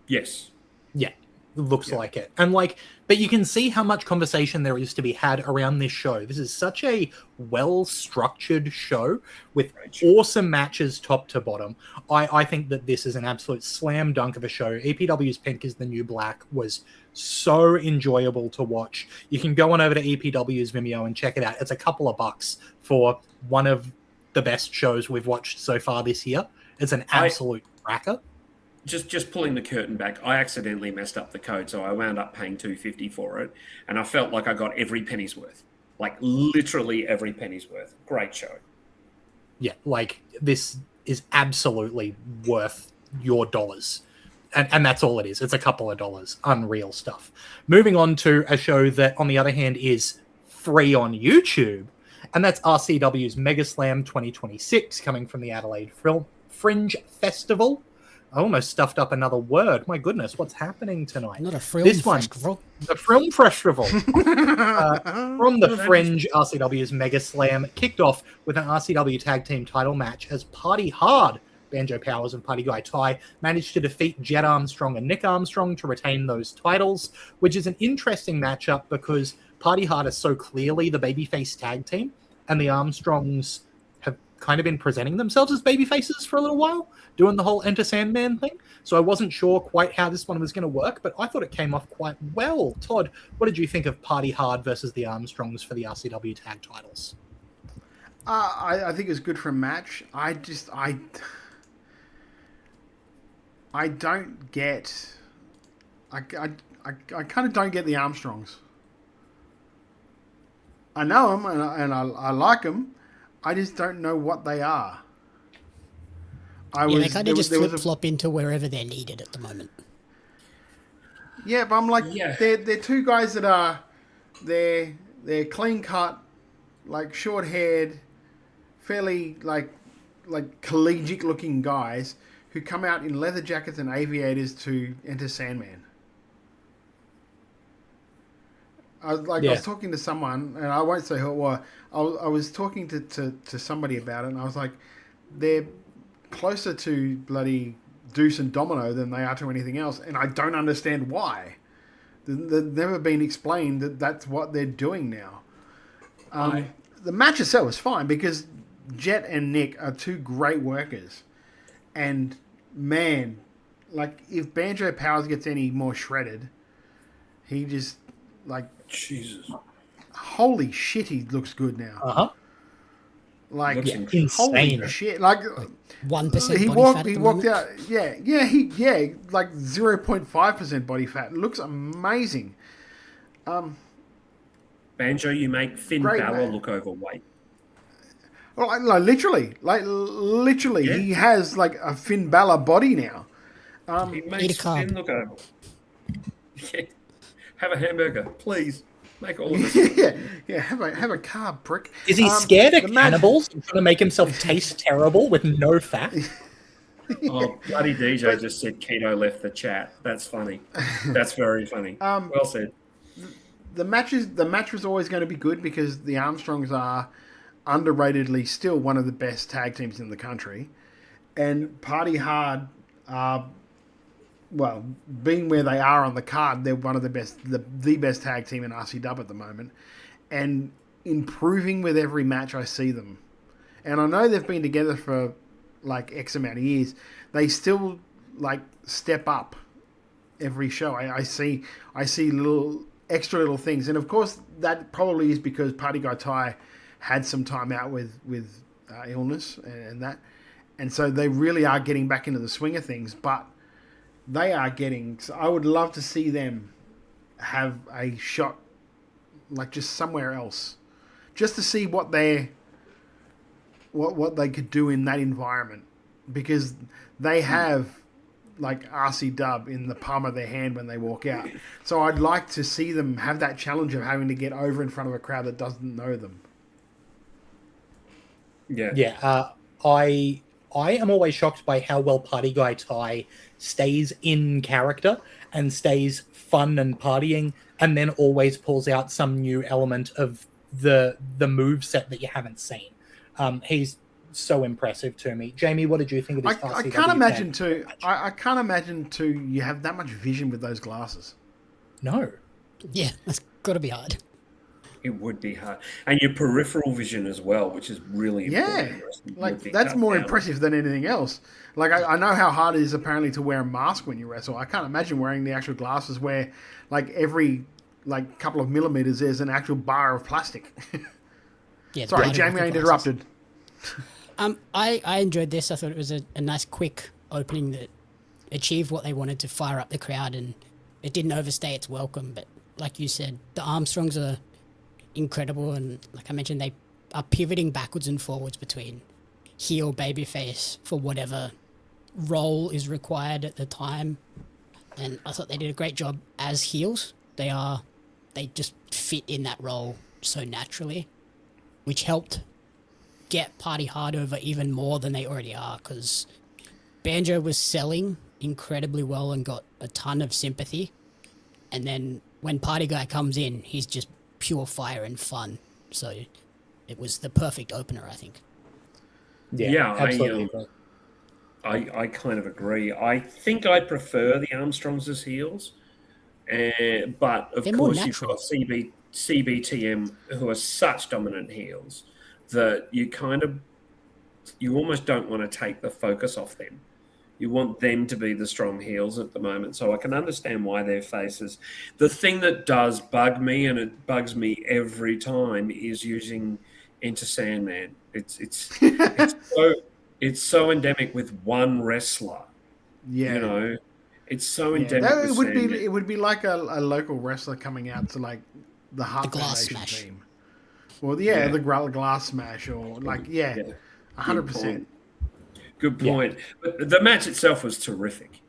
Yes. Yeah, looks like it. And but you can see how much conversation there is to be had around this show. This is such a well-structured show with awesome matches top to bottom. I think that this is an absolute slam dunk of a show. EPW's Pink is the New Black was so enjoyable to watch. You can go on over to EPW's Vimeo and check it out. It's a couple of bucks for one of the best shows we've watched so far this year. It's an absolute cracker. just pulling the curtain back, I accidentally messed up the code, so I wound up paying $2.50 for it, and I felt like I got every penny's worth, like literally every penny's worth. Great show. Yeah, like this is absolutely worth your dollars. And that's all it is. It's a couple of dollars. Unreal stuff. Moving on to a show that, on the other hand, is free on YouTube, and that's RCW's Megaslam 2026, coming from the Adelaide Fringe Festival. I almost stuffed up another word. My goodness, what's happening tonight? Not a film festival. The Film Festival. From the Fringe, RCW's Megaslam kicked off with an RCW Tag Team title match as Party Hard, Banjo Powers and Party Guy Ty, managed to defeat Jet Armstrong and Nick Armstrong to retain those titles, which is an interesting matchup because Party Hard is so clearly the babyface tag team, and the Armstrongs have kind of been presenting themselves as babyfaces for a little while, doing the whole Enter Sandman thing. So I wasn't sure quite how this one was going to work, but I thought it came off quite well. Todd, what did you think of Party Hard versus the Armstrongs for the RCW tag titles? I think it's good for a match. I don't get... I kind of don't get the Armstrongs. I know them and I like them. I just don't know what they are. They kind of just flip-flop into wherever they're needed at the moment. Yeah, but I'm like, they're two guys that are... They're clean-cut, like short-haired, fairly like collegiate-looking guys who come out in leather jackets and aviators to Enter Sandman. I was talking to someone, and I won't say who it was. I was talking to somebody about it, and I was like, they're closer to bloody Deuce and Domino than they are to anything else, and I don't understand why. They've never been explained that that's what they're doing now. The match itself is fine because Jet and Nick are two great workers. And, man, like, if Banjo Powers gets any more shredded, he just, like... Jesus. Holy shit, he looks good now. Uh-huh. Like, insane. Holy shit. Like 1% he body fat. He walked out. Yeah, like 0.5% body fat. Looks amazing. Banjo, you make Finn Balor look overweight. Well, literally, yeah. he has like a Finn Balor body now. He makes Finn look over. Have a hamburger, please. Make all of this. Yeah. Have a carb, prick. Is he scared of cannibals and trying to make himself taste terrible with no fat? Oh, bloody DJ just said keto left the chat. That's funny. That's very funny. Well said. The match was always going to be good because the Armstrongs are underratedly still one of the best tag teams in the country, and Party Hard are, well, being where they are on the card, they're one of the best, the best tag team in RCW at the moment, and improving with every match I see them. And I know they've been together for like X amount of years. They still like step up every show. I see little extra little things, and of course that probably is because Party Guy Ty had some time out with illness and that, and so they really are getting back into the swing of things. But they are getting. So I would love to see them have a shot, like just somewhere else, just to see what they could do in that environment, because they have like RC Dub in the palm of their hand when they walk out. So I'd like to see them have that challenge of having to get over in front of a crowd that doesn't know them. Yeah. I am always shocked by how well Party Guy Ty stays in character and stays fun and partying, and then always pulls out some new element of the move set that you haven't seen. He's so impressive to me. Jamie, what did you think of this? I can't imagine too. I can't imagine too. You have that much vision with those glasses. No. Yeah, that's got to be hard. It would be hard, and your peripheral vision as well, which is really important. Like that's more impressive than anything else. Like I know how hard it is apparently to wear a mask when you wrestle. I can't imagine wearing the actual glasses where, like every like couple of millimeters, there's an actual bar of plastic. Yeah. Sorry, Jamie, I interrupted. I enjoyed this. I thought it was a nice, quick opening that achieve what they wanted to fire up the crowd, and it didn't overstay its welcome. But like you said, the Armstrongs are incredible, and like I mentioned, they are pivoting backwards and forwards between heel, babyface for whatever role is required at the time. And I thought they did a great job as heels. They just fit in that role so naturally, which helped get Party Hard over even more than they already are, because Banjo was selling incredibly well and got a ton of sympathy. And then when Party Guy comes in, he's just pure fire and fun. So it was the perfect opener, I think. Yeah, absolutely. I kind of agree. I think I prefer the Armstrongs as heels. But of They're more course, you've natural. got CBTM, who are such dominant heels that you almost don't want to take the focus off them. You want them to be the strong heels at the moment. So I can understand why they're faces. The thing that does bug me, and it bugs me every time, is using Enter Sandman. It's so endemic with one wrestler. Yeah. You know, it's so endemic. It would be like a local wrestler coming out to like the Heart Glass Foundation Smash. team. Well, the Glass Smash, or like 100%. Good point. But the match itself was terrific.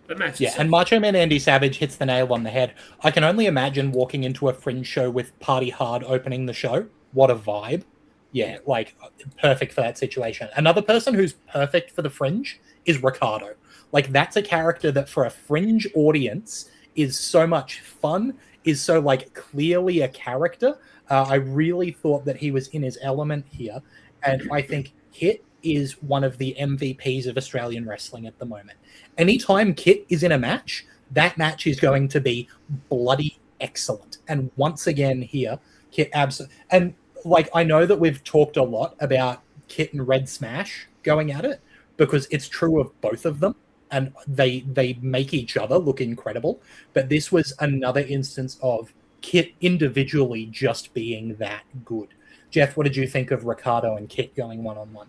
The match itself. And Macho Man Andy Savage hits the nail on the head. I can only imagine walking into a Fringe show with Party Hard opening the show. What a vibe. Yeah, like perfect for that situation. Another person who's perfect for the Fringe is Ricardo. Like, that's a character that for a Fringe audience is so much fun, is so like clearly a character. I really thought that he was in his element here. And I think Kit is one of the MVPs of Australian wrestling at the moment. Anytime Kit is in a match, that match is going to be bloody excellent. And once again here, Kit absolutely... And like, I know that we've talked a lot about Kit and Red Smash going at it, because it's true of both of them, and they make each other look incredible. But this was another instance of Kit individually just being that good. Jeff, what did you think of Ricardo and Kit going one-on-one?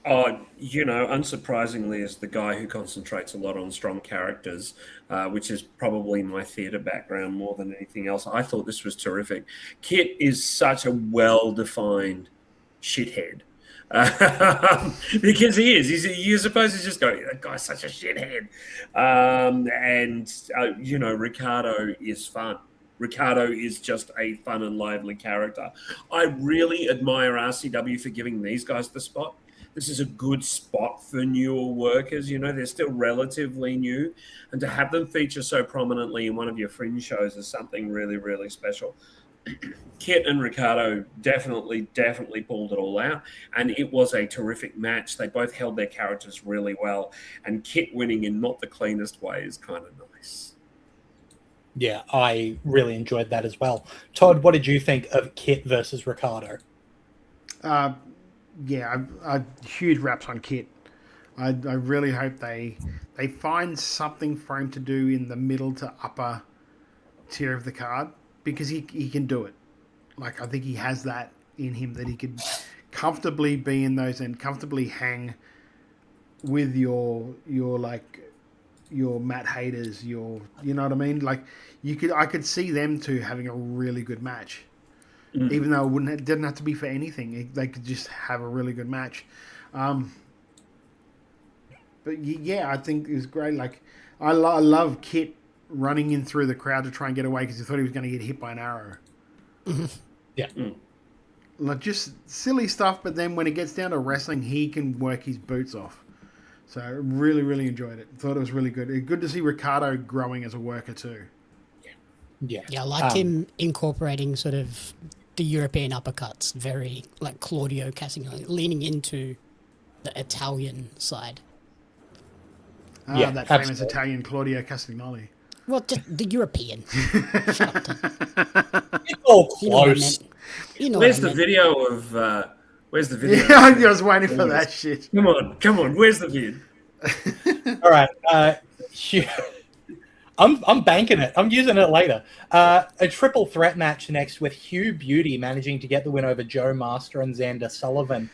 Unsurprisingly, as the guy who concentrates a lot on strong characters, which is probably my theatre background more than anything else, I thought this was terrific. Kit is such a well-defined shithead. Because he is. You're supposed to just go, that guy's such a shithead. Ricardo is fun. Ricardo is just a fun and lively character. I really admire RCW for giving these guys the spot. This is a good spot for newer workers. You know, they're still relatively new. And to have them feature so prominently in one of your Fringe shows is something really, really special. Kit and Ricardo definitely pulled it all out. And it was a terrific match. They both held their characters really well. And Kit winning in not the cleanest way is kind of nice. Yeah, I really enjoyed that as well. Todd, what did you think of Kit versus Ricardo? Huge raps on Kit. I really hope they find something for him to do in the middle to upper tier of the card, because he can do it. Like, I think he has that in him, that he could comfortably be in those and comfortably hang with your Matt Haters, you know what I mean? Like, I could see them two having a really good match. Even though it didn't have to be for anything. They could just have a really good match. But yeah, I think it was great. Like, I love Kit running in through the crowd to try and get away because he thought he was going to get hit by an arrow. Yeah. Like, just silly stuff, but then when it gets down to wrestling, he can work his boots off. So I really, really enjoyed it. Thought it was really good. Good to see Ricardo growing as a worker too. Yeah, I liked him incorporating sort of the European uppercuts, very like Claudio Castagnoli, leaning into the Italian side. That famous Italian Claudio Castagnoli. Well, just the European. It's all close. Where's the video of... Where's the video? Yeah, I was waiting for that shit. Come on. Where's the vid? All right. I'm banking it. I'm using it later. A triple threat match next with Hugh Beauty managing to get the win over Joe Master and Xander Sullivan.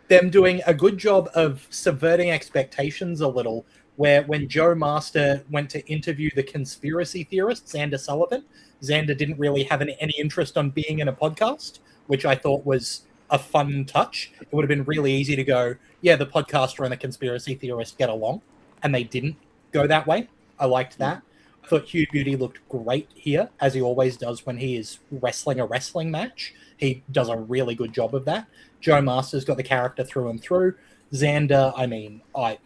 them doing a good job of subverting expectations a little, where when Joe Master went to interview the conspiracy theorist, Xander Sullivan, Xander didn't really have any interest on being in a podcast, which I thought was a fun touch. It would have been really easy to go, yeah, the podcaster and the conspiracy theorist get along, and they didn't go that way. I liked that. I thought Hugh Beauty looked great here, as he always does when he is wrestling a wrestling match. He does a really good job of that. Joe Master's got the character through and through. Xander, I mean, I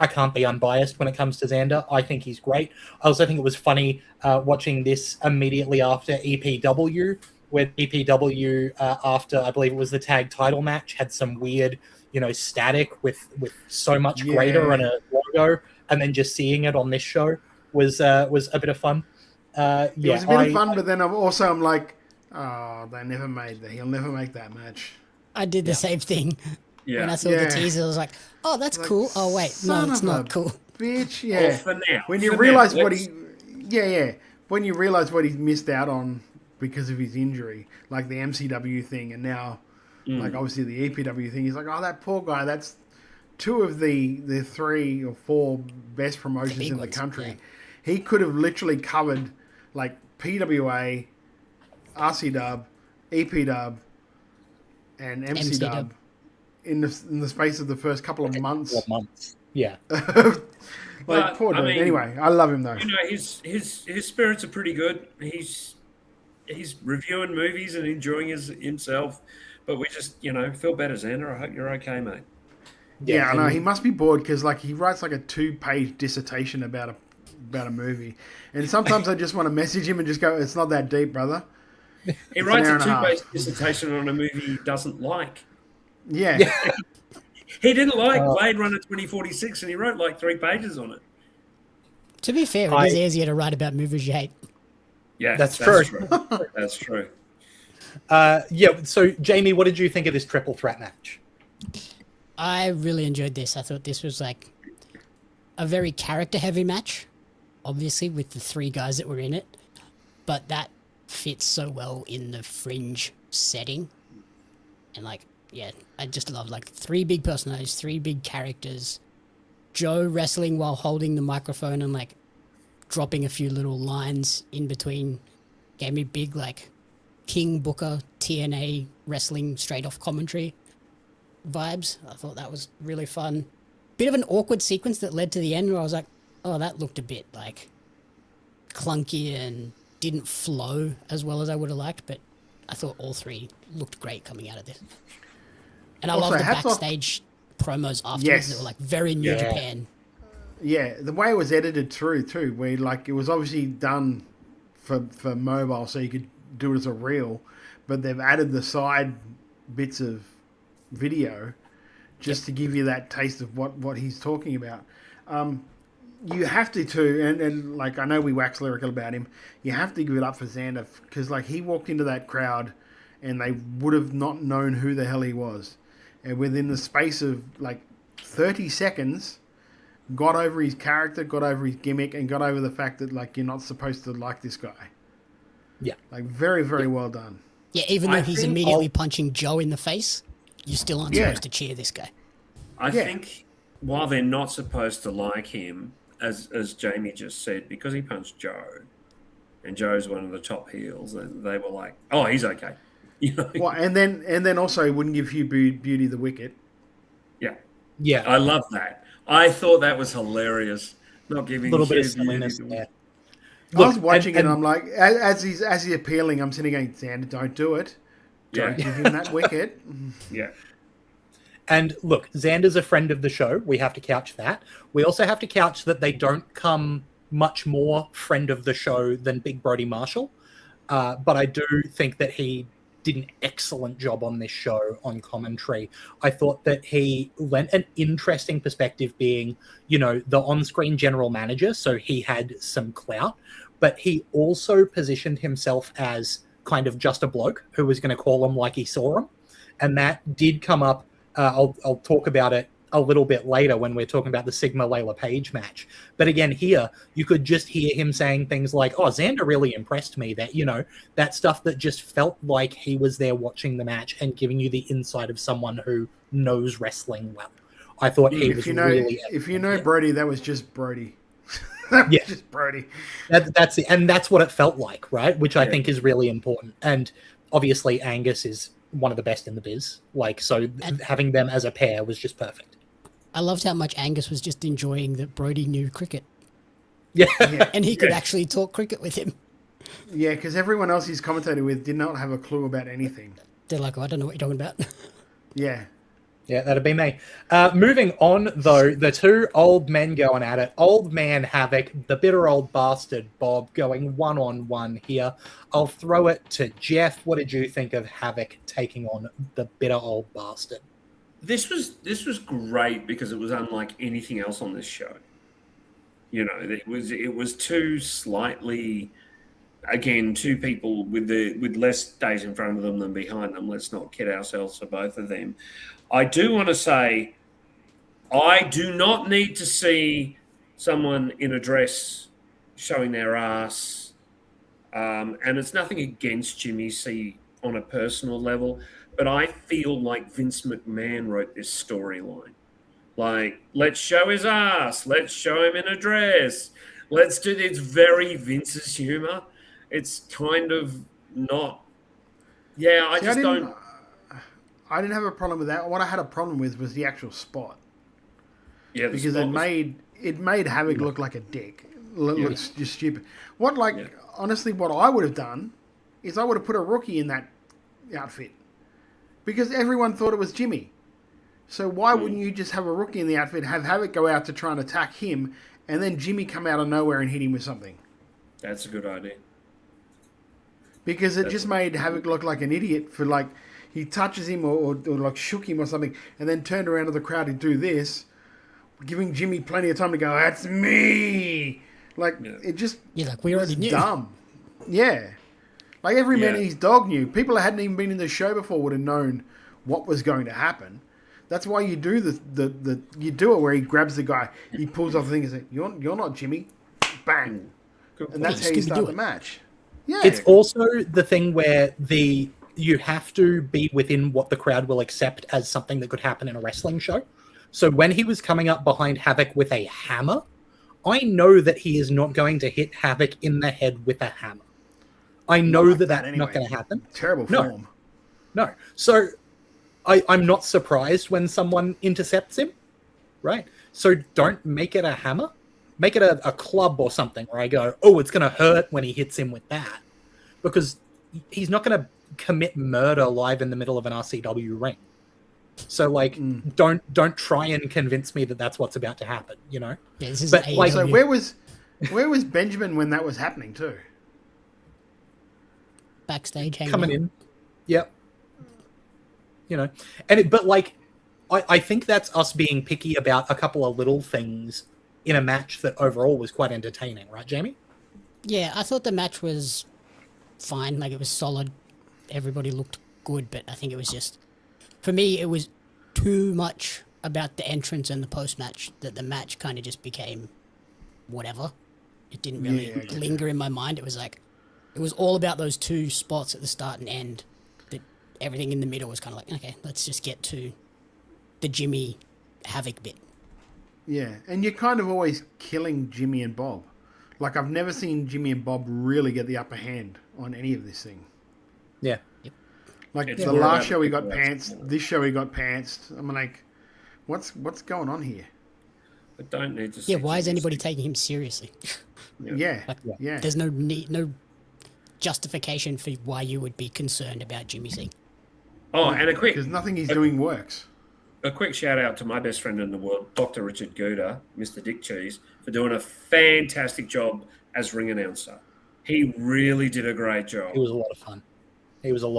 can't be unbiased when it comes to Xander. I think he's great. I also think it was funny watching this immediately after EPW, where EPW, after, I believe it was the tag title match, had some weird, static with so much greater and a logo, and then just seeing it on this show was a bit of fun. It was a bit of fun, but then I'm like, oh, he'll never make that match. I did the same thing. Yeah. When I saw the teaser, I was like, oh, that's cool. Oh, wait, no, it's not cool. Bitch, yeah. Well, for now. When you realize what he... When you realize what he's missed out on because of his injury, like the MCW thing, and now, like, obviously the EPW thing, he's like, oh, that poor guy, that's two of the 3 or 4 best promotions in the country. Yeah. He could have literally covered, like, PWA, RCW, EPW, and MCW in the space of the first couple of months. Yeah. Poor dude. Anyway, I love him though. His spirits are pretty good. He's reviewing movies and enjoying himself. But we just, feel better, Xander. I hope you're okay, mate. Yeah, I know. He must be bored because, he writes like a 2-page dissertation about a movie, and sometimes I just want to message him and just go, "It's not that deep, brother." He writes a 2-page dissertation on a movie he doesn't like. Yeah. He didn't like Blade Runner 2046, and he wrote like 3 pages on it. To be fair, it is easier to write about movies you hate. Yeah, that's true. That's true. So, Jamie, what did you think of this triple threat match? I really enjoyed this. I thought this was like a very character-heavy match, obviously, with the 3 guys that were in it. But that fits so well in the Fringe setting. And I just love 3 big personalities, 3 big characters. Joe wrestling while holding the microphone and dropping a few little lines in between gave me big King Booker TNA wrestling straight off commentary vibes. I thought that was really fun. Bit of an awkward sequence that led to the end where I was like, oh, that looked a bit clunky and didn't flow as well as I would have liked, but I thought all 3 looked great coming out of this. And I love the backstage promos afterwards that were very New Japan. Yeah, the way it was edited through too, where it was obviously done for mobile so you could do it as a reel, but they've added the side bits of video just to give you that taste of what he's talking about. You have to too, and I know we wax lyrical about him, you have to give it up for Xander because he walked into that crowd and they would have not known who the hell he was. And within the space of 30 seconds, got over his character, got over his gimmick, and got over the fact that you're not supposed to like this guy. Yeah. Very, very well done. Yeah, even though he's immediately punching Joe in the face, you still aren't supposed to cheer this guy. I think while they're not supposed to like him, as Jamie just said, because he punched Joe, and Joe's one of the top heels, and they were like, oh, he's okay. Well, and then also he wouldn't give Hugh Beauty the wicket. Yeah. I love that. I thought that was hilarious. Not giving a little bit of silliness there. I was watching it and I'm like, as he's appealing, I'm sitting going, Xander, don't do it. Don't give him that wicket. Yeah. And look, Xander's a friend of the show. We have to couch that. We also have to couch that they don't come much more friend of the show than Big Brodie Marshall. But I do think that he did an excellent job on this show on commentary. I thought that he lent an interesting perspective being, the on-screen general manager, so he had some clout, but he also positioned himself as kind of just a bloke who was going to call him like he saw him. And that did come up. I'll talk about it a little bit later when we're talking about the Sigma Layla Page match. But again, here, you could just hear him saying things like, oh, Xander really impressed me. That, that stuff that just felt like he was there watching the match and giving you the insight of someone who knows wrestling well. I thought he was really. If you know Brodie, that was just Brodie. That was just Brodie. That's it, and that's what it felt like, right? Which I think is really important. And obviously, Angus is one of the best in the biz. Like, so having them as a pair was just perfect. I loved how much Angus was just enjoying that Brodie knew cricket. Yeah. And he could actually talk cricket with him. Yeah, because everyone else he's commentated with did not have a clue about anything. They're like, oh, I don't know what you're talking about. Yeah. Yeah, that'd be me. Moving on, though, the two old men going at it. Old man Havoc, the bitter old bastard Bob, going one-on-one here. I'll throw it to Jeff. What did you think of Havoc taking on the bitter old bastard? This was great because it was unlike anything else on this show. You know, it was two slightly, again, two people with less days in front of them than behind them. Let's not kid ourselves for both of them. I do want to say, I do not need to see someone in a dress showing their ass, and it's nothing against Jimmy C on a personal level, but I feel like Vince McMahon wrote this storyline. Like, let's show his ass, let's show him in a dress, let's do this. It's very Vince's humor. It's kind of not. Yeah, I don't. I didn't have a problem with that. What I had a problem with was the actual spot. Yeah, because it made Havoc look like a dick. Looks just stupid. Honestly, what I would have done is I would have put a rookie in that outfit because everyone thought it was Jimmy. So why wouldn't you just have a rookie in the outfit, have Havoc go out to try and attack him, and then Jimmy come out of nowhere and hit him with something? That's a good idea. Because it just made Havoc look like an idiot for like. He touches him or like shook him or something and then turned around to the crowd to do this, giving Jimmy plenty of time to go, that's me! Like, it just we already knew. Dumb. Yeah. Like, every man and his dog knew. People that hadn't even been in the show before would have known what was going to happen. That's why you do you do it where he grabs the guy, he pulls off the thing and says, you're not Jimmy. Bang. And that's how you start the match. Yeah. It's also the thing where you have to be within what the crowd will accept as something that could happen in a wrestling show. So when he was coming up behind Havoc with a hammer, I know that he is not going to hit Havoc in the head with a hammer. I know that's not going to happen. Terrible form. No. So I'm not surprised when someone intercepts him, right? So don't make it a hammer. Make it a club or something where I go, oh, it's going to hurt when he hits him with that. Because he's not going to commit murder live in the middle of an RCW ring. So don't try and convince me that that's what's about to happen, you know? Yeah, this is so where was Benjamin when that was happening too? Backstage hanging coming out. in. Yep. You know. I think that's us being picky about a couple of little things in a match that overall was quite entertaining, right, Jamie? Yeah, I thought the match was fine. Like, it was solid. Everybody looked good, but I think it was just, for me, it was too much about the entrance and the post-match that the match kind of just became whatever. It didn't really linger in my mind. It was like, it was all about those two spots at the start and end, that everything in the middle was kind of like, okay, let's just get to the Jimmy Havoc bit. Yeah, and you're kind of always killing Jimmy and Bob. Like, I've never seen Jimmy and Bob really get the upper hand on any of this thing. Yeah. Like, the last show he got pantsed, this show he got pantsed. I'm like, what's going on here? I don't need to. Yeah, why is anybody taking him seriously? Yeah. There's no need, no justification for why you would be concerned about Jimmy C. Oh, and because nothing he's doing works. A quick shout out to my best friend in the world, Dr. Richard Gouda, Mr. Dick Cheese, for doing a fantastic job as ring announcer. He really did a great job. It was a lot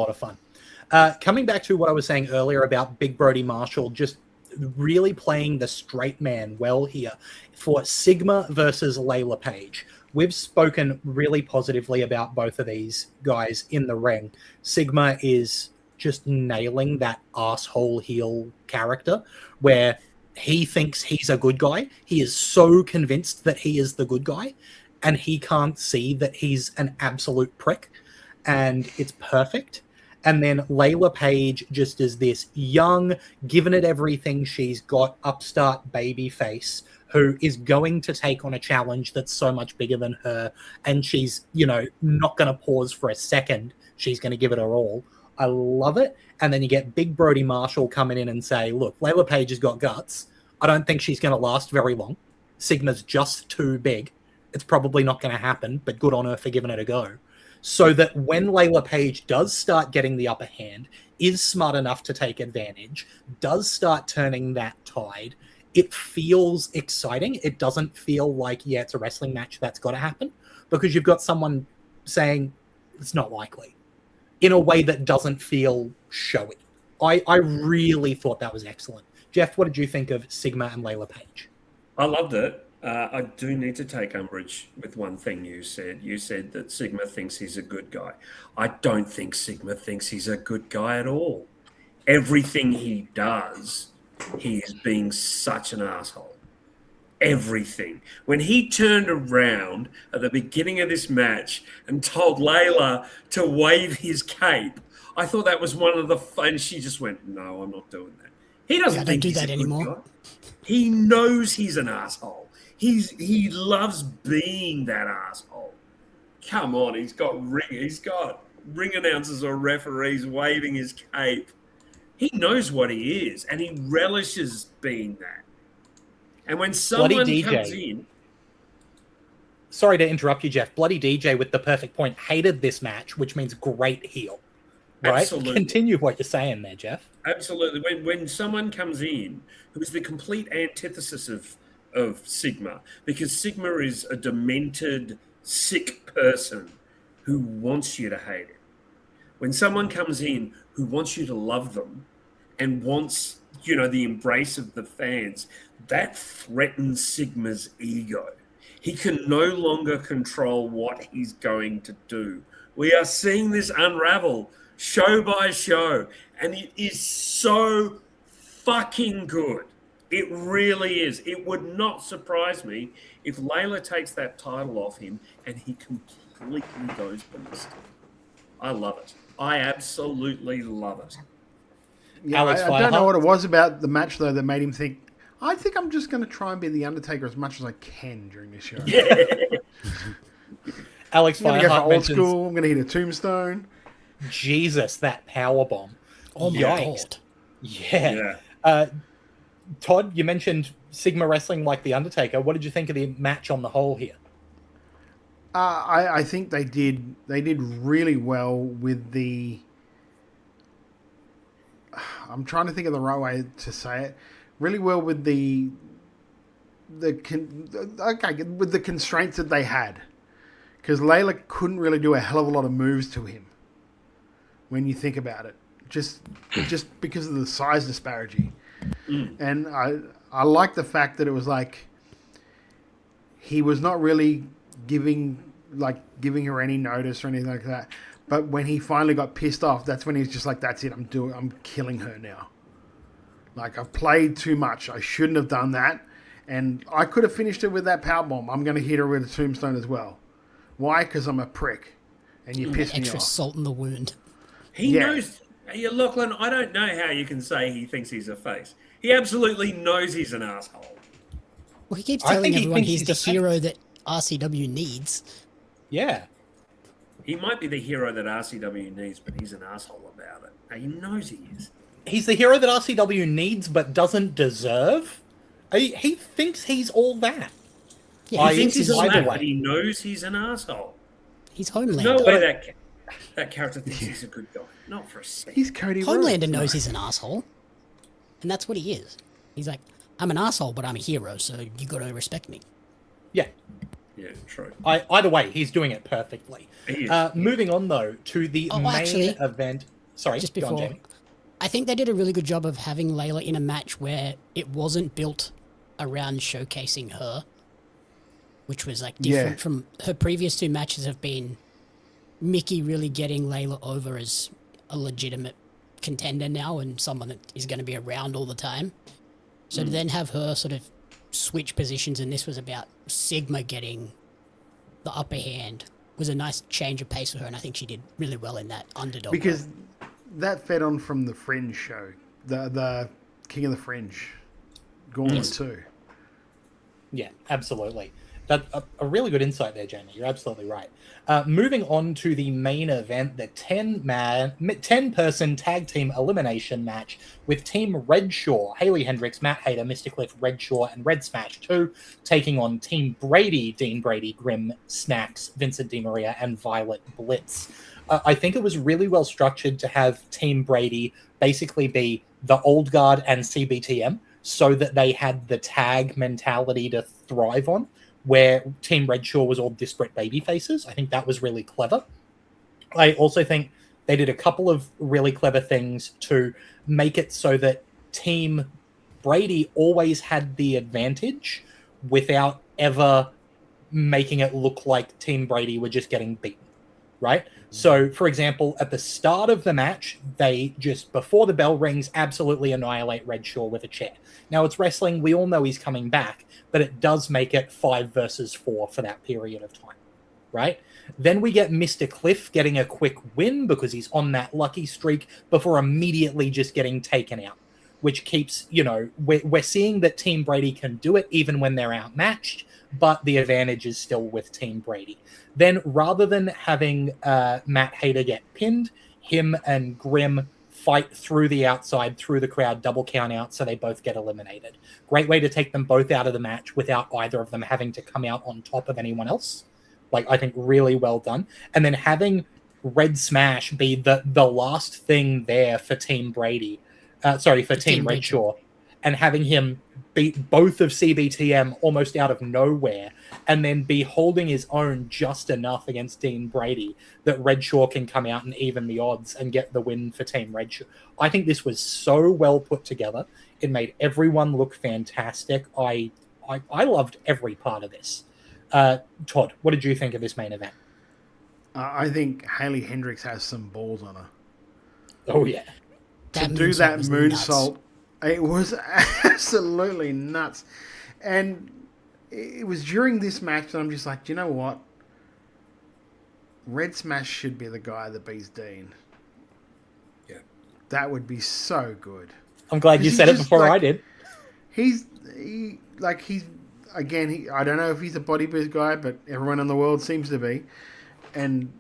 of fun. Coming back to what I was saying earlier about Big Brodie Marshall, just really playing the straight man well here for Sigma versus Layla Page. We've spoken really positively about both of these guys in the ring. Sigma is just nailing that asshole heel character where he thinks he's a good guy. He is so convinced that he is the good guy, and he can't see that he's an absolute prick, and it's perfect. And then Layla Page just as this young, giving it everything she's got, upstart baby face who is going to take on a challenge that's so much bigger than her. And she's, not going to pause for a second. She's going to give it her all. I love it. And then you get big Brodie Marshall coming in and say, look, Layla Page has got guts. I don't think she's going to last very long. Sigma's just too big. It's probably not going to happen, but good on her for giving it a go. So that when Layla Page does start getting the upper hand, is smart enough to take advantage, does start turning that tide, it feels exciting. It doesn't feel like, it's a wrestling match that's got to happen, because you've got someone saying it's not likely in a way that doesn't feel showy. I really thought that was excellent. Jeff, what did you think of Sigma and Layla Page? I loved it. I do need to take umbrage with one thing you said. You said that Sigma thinks he's a good guy. I don't think Sigma thinks he's a good guy at all. Everything he does, he is being such an asshole. Everything. When he turned around at the beginning of this match and told Layla to wave his cape, I thought that was one of the fun. She just went, "No, I'm not doing that." He doesn't think do he's that a good anymore. guy. He knows he's an asshole. He loves being that asshole. Come on, he's got ring announcers or referees waving his cape. He knows what he is, and he relishes being that. And when someone comes in, sorry to interrupt you, Jeff. Bloody DJ with the perfect point hated this match, which means great heel. Right? Absolutely. Continue what you're saying there, Jeff. Absolutely. When someone comes in who is the complete antithesis of Sigma, because Sigma is a demented, sick person who wants you to hate him. When someone comes in who wants you to love them and wants, the embrace of the fans, that threatens Sigma's ego. He can no longer control what he's going to do. We are seeing this unravel show by show, and it is so fucking good. It really is. It would not surprise me if Layla takes that title off him and he completely goes ballistic. I love it. I absolutely love it. Yeah, I don't know what it was about the match, though, that made him think, I think I'm just going to try and be the Undertaker as much as I can during this show. Yeah. Alex I'm going to go for Fireheart old mentions, school. I'm going to hit a tombstone. Jesus, that powerbomb. Oh my God. Yeah. Todd, you mentioned Sigma wrestling like The Undertaker. What did you think of the match on the whole here? I think they did really well with the... I'm trying to think of the right way to say it. Really well with with the constraints that they had. Because Layla couldn't really do a hell of a lot of moves to him when you think about it. Just because of the size disparity. And I like the fact that it was like he was not really giving her any notice or anything like that. But when he finally got pissed off, that's when he was just like, "That's it. I'm killing her now. Like, I've played too much. I shouldn't have done that, and I could have finished it with that powerbomb. I'm going to hit her with a tombstone as well. Why? Because I'm a prick, and you pissed me off. Extra salt in the wound. He knows. Hey, Lachlan, I don't know how you can say he thinks he's a face. He absolutely knows he's an asshole. Well, he keeps telling everyone he's the hero that RCW needs. Yeah. He might be the hero that RCW needs, but he's an asshole about it. Now, he knows he is. He's the hero that RCW needs but doesn't deserve? He thinks he's all that. Yeah, he thinks he's all that, but he knows he's an asshole. He's Homelander. No way that character thinks he's a good guy. Not for a second. He's Cody Homelander knows he's an asshole. And that's what he is. He's like, I'm an asshole, but I'm a hero, so you got to respect me. Yeah. Yeah, true. Either way, he's doing it perfectly. Moving on, though, to the main event. Sorry, just before. Jamie. I think they did a really good job of having Layla in a match where it wasn't built around showcasing her, which was like different from her previous two matches have been Mickey really getting Layla over as a legitimate contender now and someone that is going to be around all the time. So to then have her sort of switch positions, and this was about Sigma getting the upper hand, was a nice change of pace for her, and I think she did really well in that underdog. Because that fed on from the Fringe show, the King of the Fringe, Gauntlet too. Yeah, absolutely. That's a really good insight there, Jamie. You're absolutely right. Moving on to the main event, the 10-person tag team elimination match with Team Redshaw, Haley Hendricks, Matt Hayter, Mr. Cliff, Redshaw, and Red Smash 2, taking on Team Brady, Dean Brady, Grim, Snacks, Vincent DiMaria, and Violet Blitz. I think it was really well structured to have Team Brady basically be the old guard and CBTM so that they had the tag mentality to thrive on, where Team Redshaw was all disparate baby faces. I think that was really clever. I also think they did a couple of really clever things to make it so that Team Brady always had the advantage without ever making it look like Team Brady were just getting beaten, right? So, for example, at the start of the match, they just, before the bell rings, absolutely annihilate Redshaw with a chair. Now, it's wrestling. We all know he's coming back, but it does make it 5 versus 4 for that period of time, right? Then we get Mr. Cliff getting a quick win because he's on that lucky streak before immediately just getting taken out, which keeps, we're seeing that Team Brady can do it even when they're outmatched, but the advantage is still with Team Brady. Then, rather than having Matt Hayter get pinned, him and Grim fight through the outside, through the crowd, double count out, so they both get eliminated. Great way to take them both out of the match without either of them having to come out on top of anyone else. I think really well done. And then having Red Smash be the last thing there for Team Brady, for Team Redshaw, and having him beat both of CBTM almost out of nowhere, and then be holding his own just enough against Dean Brady that Redshaw can come out and even the odds and get the win for Team Redshaw. I think this was so well put together. It made everyone look fantastic. I loved every part of this. Todd, what did you think of this main event? I think Haley Hendricks has some balls on her. Oh, yeah. To do that moonsault, it was absolutely nuts. And it was during this match that I'm just like, you know what? Red Smash should be the guy that beats Dean. Yeah. That would be so good. I'm glad you said it before I did. I don't know if he's a bodybuilder guy, but everyone in the world seems to be. And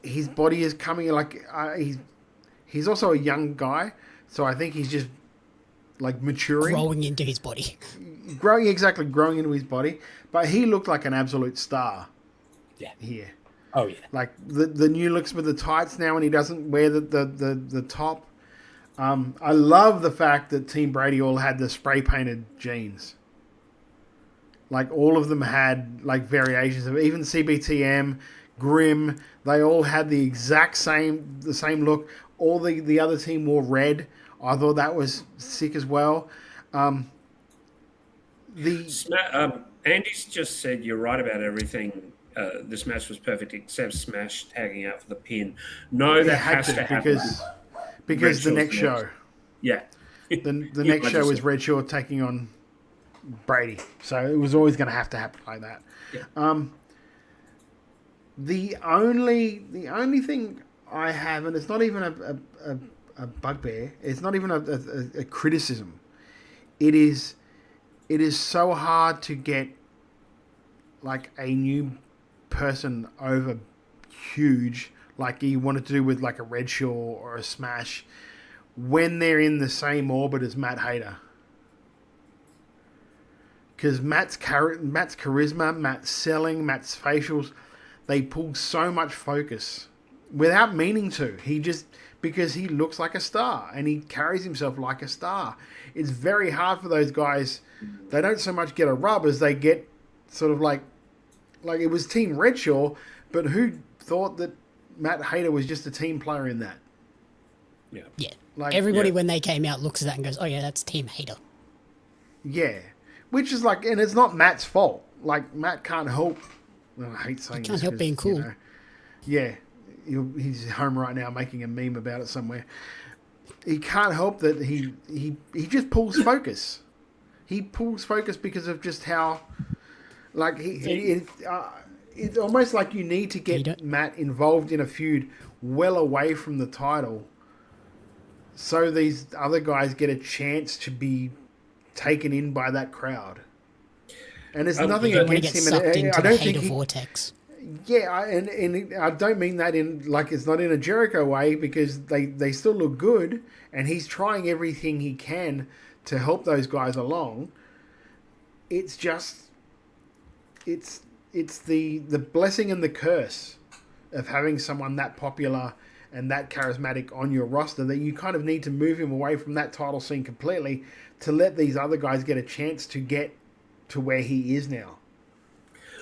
his body is coming he's also a young guy, so I think he's just maturing, growing into his body, growing into his body. But he looked like an absolute star. Yeah. Here. Oh yeah. Like the new looks with the tights now, and he doesn't wear the top. I love the fact that Team Brady all had the spray painted jeans. All of them had variations of, even CBTM, Grim. They all had the same look. All the other team wore red. I thought that was sick as well. Andy's just said you're right about everything. This match was perfect except Smash tagging out for the pin. No, that has to happen because the next show. Yeah. The next show is Redshaw taking on Brady, so it was always going to happen like that. Yeah. The only thing I have, and it's not even a bugbear, it's not even a criticism. It is so hard to get a new person over huge, like you wanted to do with a Redshaw or a Smash, when they're in the same orbit as Matt Hayter. Because Matt's charisma, Matt's selling, Matt's facials, they pull so much focus without meaning to. Because he looks like a star and he carries himself like a star. It's very hard for those guys. They don't so much get a rub as they get sort of like it was Team Redshaw, but who thought that Matt Hayter was just a team player in that? Yeah. Yeah. Everybody when they came out looks at that and goes, oh yeah, that's Team Hayter. Yeah. Which is and it's not Matt's fault. Matt can't help. I hate saying he can't help being cool. Yeah. He's home right now making a meme about it somewhere. He can't help that he just pulls focus. He pulls focus because of just how, it's almost like you need to get Matt involved in a feud well away from the title so these other guys get a chance to be taken in by that crowd. And there's nothing against him. And I don't think vortex. Yeah, and I don't mean that in like it's not in a Jericho way, because they still look good, and he's trying everything he can to help those guys along. It's just it's the blessing and the curse of having someone that popular and that charismatic on your roster that you kind of need to move him away from that title scene completely to let these other guys get a chance to get to where he is now.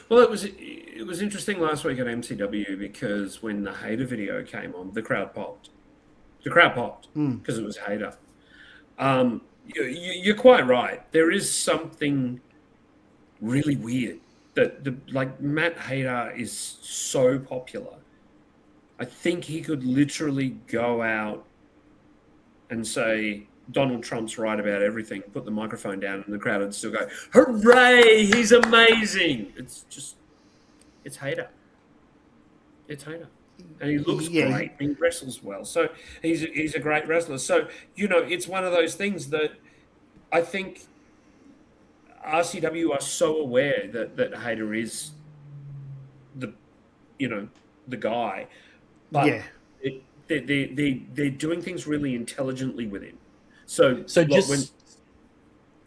Well, it was interesting last week at MCW because when the Hater video came on, the crowd popped. The crowd popped because it was Hater. You're quite right. There is something really weird that like Matt Hater is so popular. I think he could literally go out and say Donald Trump's right about everything, put the microphone down, and the crowd would still go, hooray, he's amazing. It's Hater. It's Hater. And he looks great. He wrestles well. So he's a great wrestler. So, it's one of those things that I think RCW are so aware that Hater is the guy. But they're doing things really intelligently with him. So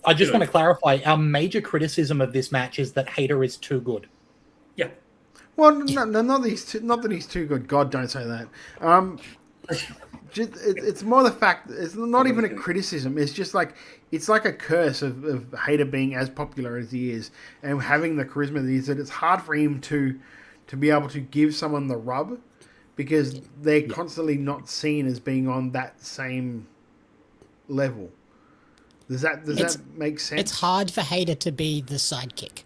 I just want to clarify, our major criticism of this match is that Hater is too good. Yeah. Well, no, not that he's too good. God, don't say that. It's more the fact it's not even a criticism. It's just like it's like a curse of Hater being as popular as he is and having the charisma that he is. That it's hard for him to be able to give someone the rub because they're constantly not seen as being on that same level. Does that make sense? It's hard for Hater to be the sidekick.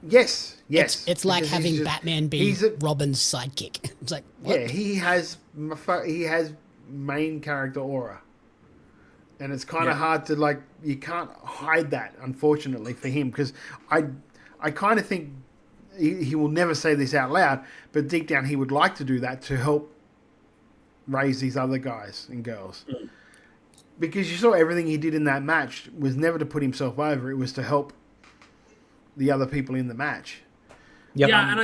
Yes. It's like having Batman be Robin's sidekick. It's like, what? Yeah, he has main character aura, and it's kind of hard to you can't hide that, unfortunately for him, because I kind of think he will never say this out loud, but deep down he would like to do that to help raise these other guys and girls. Because you saw everything he did in that match was never to put himself over; it was to help the other people in the match. Yep. Yeah, and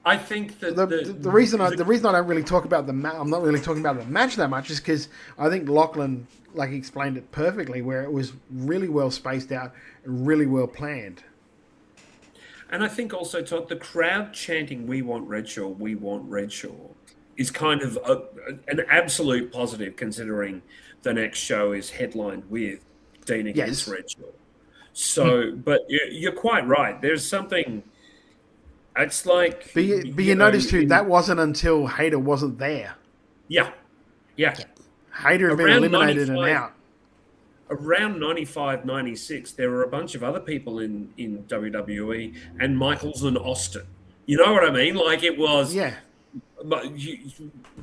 I think that the reason I don't really talk about I'm not really talking about the match that much is because I think Lachlan explained it perfectly, where it was really well spaced out and really well planned. And I think also, Todd, the crowd chanting "We want Redshaw, we want Redshaw" is kind of an absolute positive, considering the next show is headlined with Dean against Redshaw. So, but you're quite right. There's something. It's like. But you notice too that wasn't until Hater wasn't there. Yeah. Hater had been eliminated and out. Around 95, 96, there were a bunch of other people in WWE and Michaels and Austin. You know what I mean? Like it was. Yeah. But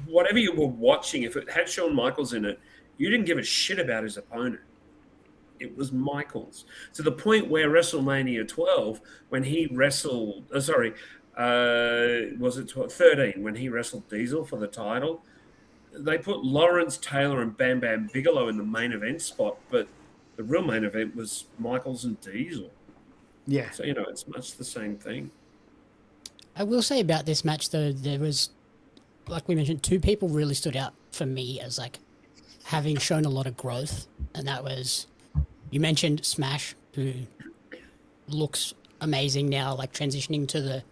whatever you were watching, if it had Shawn Michaels in it, you didn't give a shit about his opponent. It was Michaels, to the point where WrestleMania 12, when he wrestled, was it 13, when he wrestled Diesel for the title, they put Lawrence Taylor and Bam Bam Bigelow in the main event spot, but the real main event was Michaels and Diesel. Yeah. So, it's much the same thing. I will say about this match, though, there was, like we mentioned, two people really stood out for me as, having shown a lot of growth, and that was... You mentioned Smash, who looks amazing now, transitioning to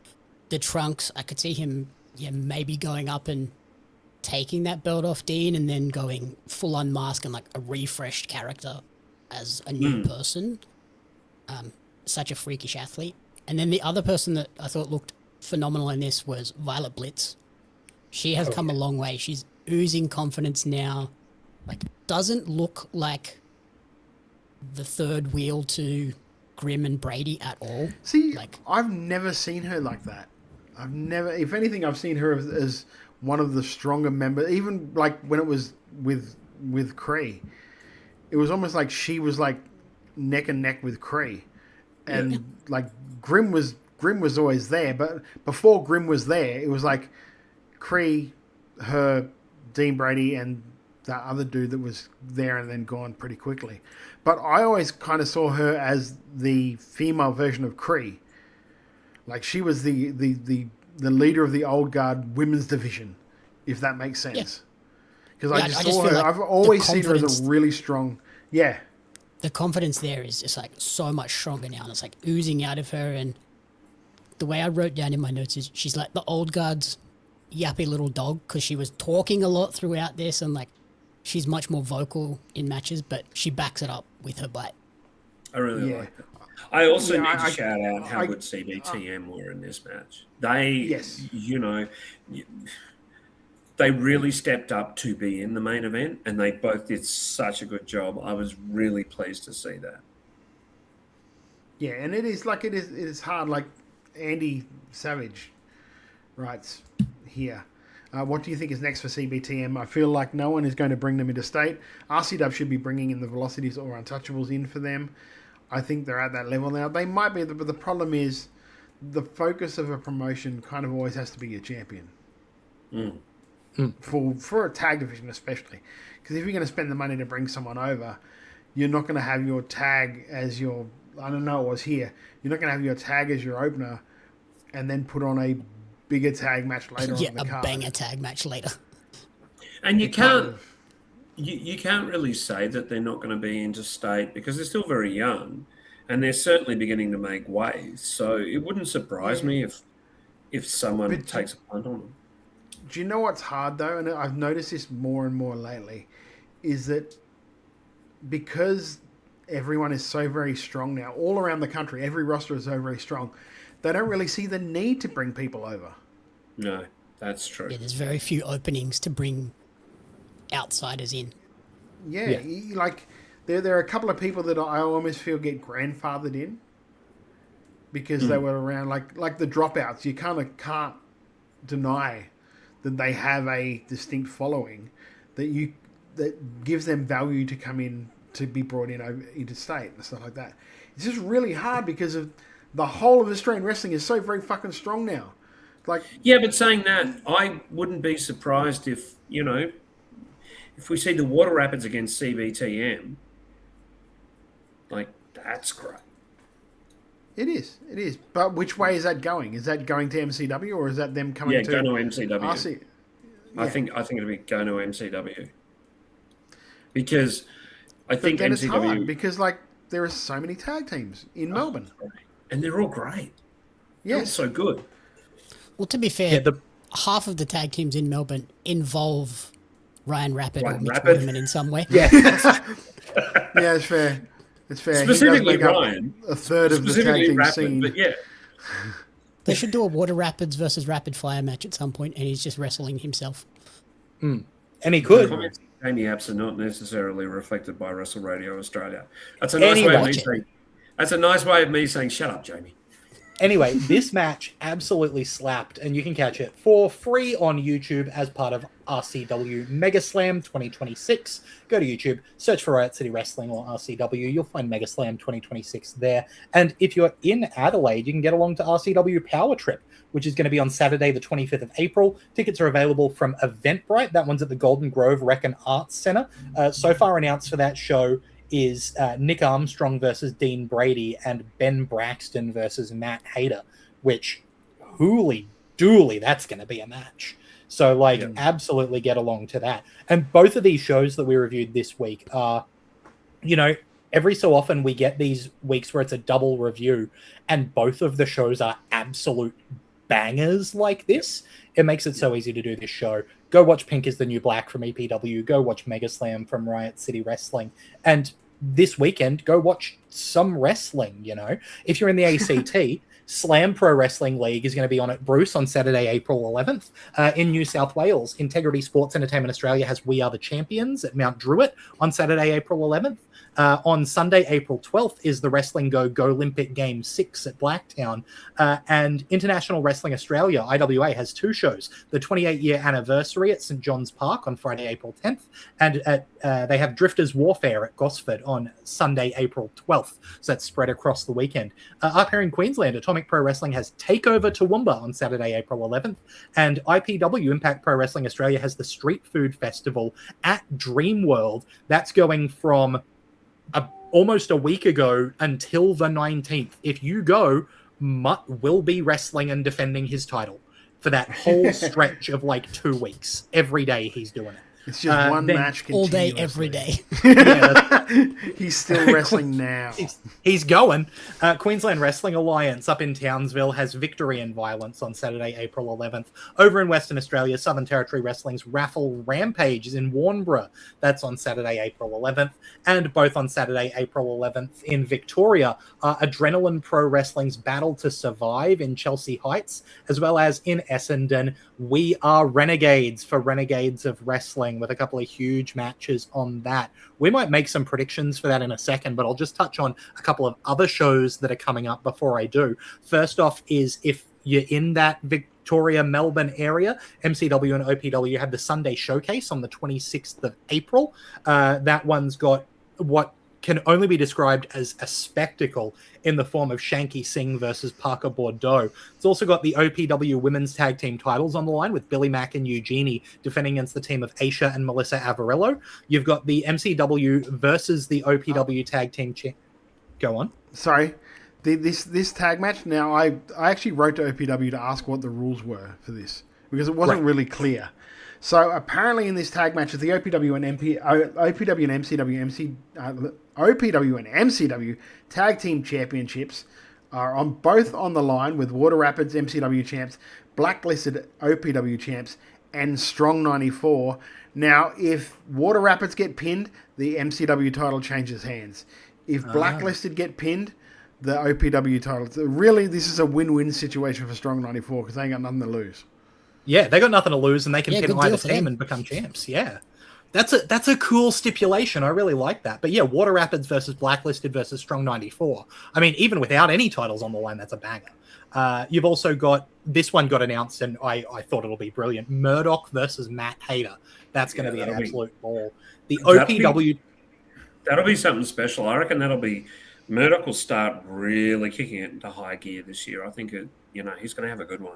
the trunks. I could see him maybe going up and taking that belt off Dean and then going full unmasked and a refreshed character as a new person. Such a freakish athlete. And then the other person that I thought looked phenomenal in this was Violet Blitz. She has come a long way. She's oozing confidence now. Doesn't look like the third wheel to Grimm and Brady at all. See, I've never seen her like that. If anything, I've seen her as one of the stronger members. Even when it was with Cree, it was almost like she was neck and neck with Cree, and Grimm was always there. But before Grimm was there, it was Cree, her, Dean Brady, and that other dude that was there and then gone pretty quickly. But I always kind of saw her as the female version of Cree. Like she was the leader of the old guard women's division, if that makes sense. Because I just saw her. Like I've always seen her as a really strong. Yeah. The confidence there is just like so much stronger now, and it's like oozing out of her. And the way I wrote down in my notes is she's like the old guard's yappy little dog, because she was talking a lot throughout this, and like she's much more vocal in matches, but she backs it up with her bite. I really like that. I also need to shout out how good CBTM were in this match. They, they really stepped up to be in the main event, and they both did such a good job. I was really pleased to see that. Yeah, and it is hard. Like Andy Savage writes here. What do you think is next for CBTM? I feel like no one is going to bring them into state. RCW should be bringing in the Velocities or Untouchables in for them. I think they're at that level now. They might be, but the problem is the focus of a promotion kind of always has to be your champion. For a tag division especially. Because if you're going to spend the money to bring someone over, you're not going to have your tag as your... I don't know, it was here. You're not going to have your tag as your opener and then put on a bigger tag match later on in the card. Yeah, a banger tag match later. And you can't really say that they're not going to be interstate because they're still very young, and they're certainly beginning to make waves. So it wouldn't surprise me if someone takes a punt on them. Do you know what's hard though, and I've noticed this more and more lately, is that because everyone is so very strong now, all around the country, every roster is so very strong, they don't really see the need to bring people over. No, that's true. Yeah, there's very few openings to bring outsiders in. Yeah. Like there are a couple of people that I almost feel get grandfathered in because they were around, like the dropouts. You kind of can't deny that they have a distinct following that gives them value to come in to be brought in into state and stuff like that. It's just really hard because of the whole of Australian wrestling is so very fucking strong now. Like, yeah, but saying that, I wouldn't be surprised if we see the Water Rapids against CBTM. Like, that's great. It is. But which way is that going? Is that going to MCW or is that them coming to... Yeah, go to MCW. RC? Yeah. I think it'll be going to MCW. Because I think then MCW... it's hard because, like, there are so many tag teams in Melbourne. And they're all great. Yeah. They're so good. Well, to be fair, half of the tag teams in Melbourne involve Ryan Rapid or Mitch Waterman in some way. Yeah. Yeah, it's fair. It's fair. Specifically Ryan. A third of the tag team scene. But yeah. They should do a Water Rapids versus Rapid Fire match at some point, and he's just wrestling himself. And he could. The comments of Jamie Apps are not necessarily reflected by Wrestle Radio Australia. That's a nice way of me saying... That's a nice way of me saying, shut up, Jamie. Anyway, this match absolutely slapped, and you can catch it for free on YouTube as part of RCW Megaslam 2026. Go to YouTube, search for Riot City Wrestling or RCW. You'll find Megaslam 2026 there. And if you're in Adelaide, you can get along to RCW Power Trip, which is going to be on Saturday, the 25th of April. Tickets are available from Eventbrite. That one's at the Golden Grove Rec and Arts Centre. So far announced for that show is Nick Armstrong versus Dean Brady and Ben Braxton versus Matt Hayter, which, hooly dooly, that's going to be a match. So, absolutely get along to that. And both of these shows that we reviewed this week are, every so often we get these weeks where it's a double review, and both of the shows are absolute bangers like this. It makes it so easy to do this show. Go watch Pink is the New Black from EPW. Go watch Megaslam from Riot City Wrestling. And this weekend, go watch some wrestling, If you're in the ACT, Slam Pro Wrestling League is going to be on at Bruce on Saturday, April 11th. In New South Wales, Integrity Sports Entertainment Australia has We Are the Champions at Mount Druitt on Saturday, April 11th. On Sunday, April 12th, is the Wrestling Go Olympic Game 6 at Blacktown. And International Wrestling Australia, IWA, has 2 shows. The 28-year anniversary at St John's Park on Friday, April 10th. And they have Drifters Warfare at Gosford on Sunday, April 12th. So that's spread across the weekend. Up here in Queensland, Atomic Pro Wrestling has Takeover Toowoomba on Saturday, April 11th. And IPW, Impact Pro Wrestling Australia, has the Street Food Festival at Dreamworld. That's going from almost a week ago until the 19th. If you go, Mutt will be wrestling and defending his title for that whole stretch of like 2 weeks. Every day he's doing it. It's just one match all day, every day. He's still wrestling now. He's going. Queensland Wrestling Alliance up in Townsville has Victory and Violence on Saturday, April 11th. Over in Western Australia, Southern Territory Wrestling's Raffle Rampage is in Warnbro. That's on Saturday, April 11th. And both on Saturday, April 11th in Victoria, Adrenaline Pro Wrestling's Battle to Survive in Chelsea Heights, as well as in Essendon, We Are Renegades for Renegades of Wrestling, with a couple of huge matches on that. We might make some predictions for that in a second, but I'll just touch on a couple of other shows that are coming up before I do. First off is, if you're in that Victoria, Melbourne area, MCW and OPW have the Sunday Showcase on the 26th of April. That one's got what can only be described as a spectacle in the form of Shanky Singh versus Parker Bordeaux. It's also got the OPW Women's Tag Team titles on the line, with Billy Mack and Eugenie defending against the team of Aisha and Melissa Avarillo. You've got the MCW versus the OPW Tag Team Go on. Sorry. This tag match, now I actually wrote to OPW to ask what the rules were for this, because it wasn't really clear. So apparently in this tag match, the OPW and MCW Tag Team Championships are both on the line, with Water Rapids MCW champs, Blacklisted OPW champs, and Strong 94. Now, if Water Rapids get pinned, the MCW title changes hands. If Blacklisted get pinned, the OPW title. Really, this is a win-win situation for Strong 94, because they ain't got nothing to lose. Yeah, they got nothing to lose, and they can pin either team and become champs. Yeah, that's a cool stipulation. I really like that. But yeah, Water Rapids versus Blacklisted versus Strong 94. I mean, even without any titles on the line, that's a banger. You've also got, this one got announced, and I thought it'll be brilliant. Murdoch versus Matt Hayter. That's going to be an absolute ball. The OPW. That'll be something special. I reckon Murdoch will start really kicking it into high gear this year. I think he's going to have a good one.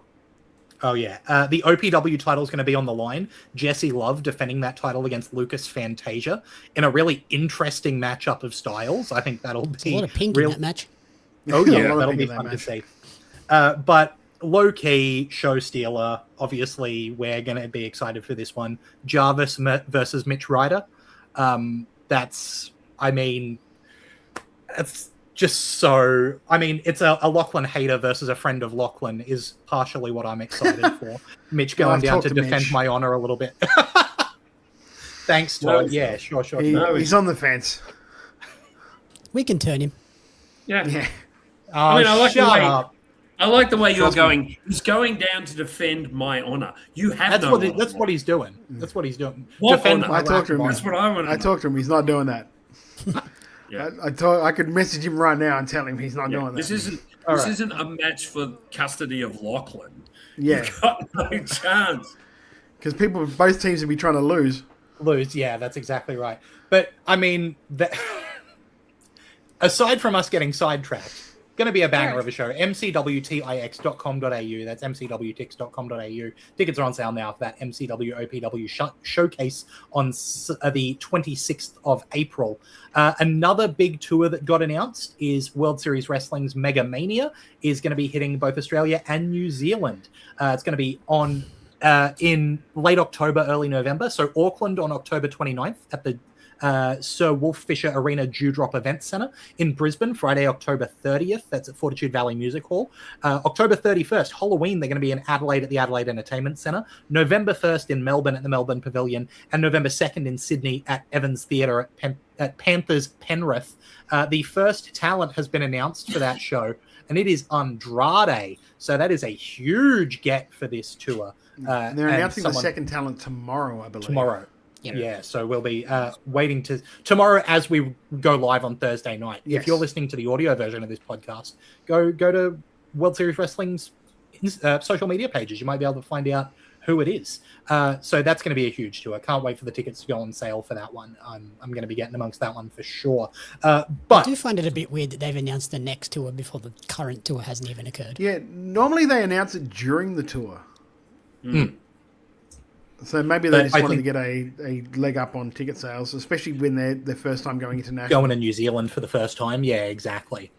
Oh, yeah. The OPW title is going to be on the line. Jesse Love defending that title against Lucas Fantasia in a really interesting matchup of styles. I think that'll be... a lot of pink in that match. Oh, yeah, that'll be fun to see. But low-key, show stealer. Obviously, we're going to be excited for this one. Jarvis versus Mitch Ryder. It's a Lachlan hater versus a friend of Lachlan is partially what I'm excited for. Mitch going down to defend my honor a little bit. Thanks, Todd. Yeah, sure. He's on the fence. We can turn him. Yeah. I like the way you're going. He's going down to defend my honor. You have that's what he's doing. That's what he's doing. I talked to him. That's what I want. I talked to him. He's not doing that. Yeah. I could message him right now and tell him he's not doing that. This isn't a match for custody of Lachlan. Yeah. You've got no chance. Because both teams will be trying to lose. Yeah, that's exactly right. But aside from us getting sidetracked, going to be a banger of a show. mcwtix.com.au. That's mcwtix.com.au. Tickets are on sale now for that MCW OPW showcase on the 26th of April. Another big tour that got announced is World Series Wrestling's Mega Mania is going to be hitting both Australia and New Zealand. It's going to be on in late October, early November. So Auckland on October 29th at the Sir Wolf Fisher Arena Dewdrop Event Centre. In Brisbane, Friday, October 30th. That's at Fortitude Valley Music Hall. October 31st, Halloween, they're going to be in Adelaide at the Adelaide Entertainment Centre. November 1st in Melbourne at the Melbourne Pavilion. And November 2nd in Sydney at Evans Theatre at Panthers Penrith. The first talent has been announced for that show, and it is Andrade. So that is a huge get for this tour. They're announcing the second talent tomorrow, I believe. Yeah, so we'll be waiting to tomorrow as we go live on Thursday night. Yes. If you're listening to the audio version of this podcast, go to World Series Wrestling's social media pages. You might be able to find out who it is. So that's going to be a huge tour. I can't wait for the tickets to go on sale for that one. I'm going to be getting amongst that one for sure. I But do find it a bit weird that they've announced the next tour before the current tour hasn't even occurred. Yeah, normally they announce it during the tour. So maybe they But just I wanted to think- get a leg up on ticket sales, especially when they're their first time going international. going to New Zealand for the first time, yeah, exactly.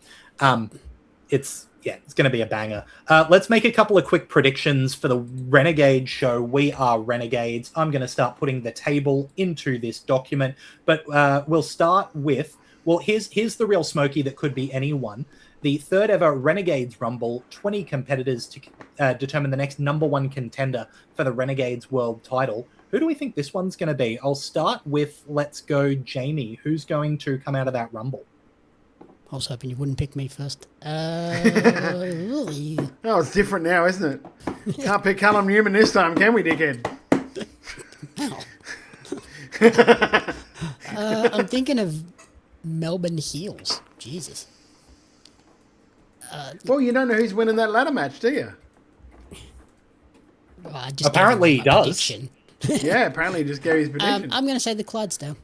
It's going to be a banger. Let's make a couple of quick predictions for the Renegade show. We are Renegades. I'm going to start putting the table into this document, but we'll start with, well, here's the real smoky that could be anyone. The third ever Renegades Rumble, 20 competitors to determine the next number one contender for the Renegades World title. Who do we think this one's going to be? I'll start with, let's go, Jamie. Who's going to come out of that Rumble? I was hoping you wouldn't pick me first. Really? Oh, it's different now, isn't it? Can't pick Callum Newman this time, can we, dickhead? I'm thinking of Melbourne Heels. Jesus. Well, you don't know who's winning that ladder match, do you? Well, I just Apparently gave you my he does. prediction. Yeah, apparently he just gave his prediction. I'm going to say the Clydesdale.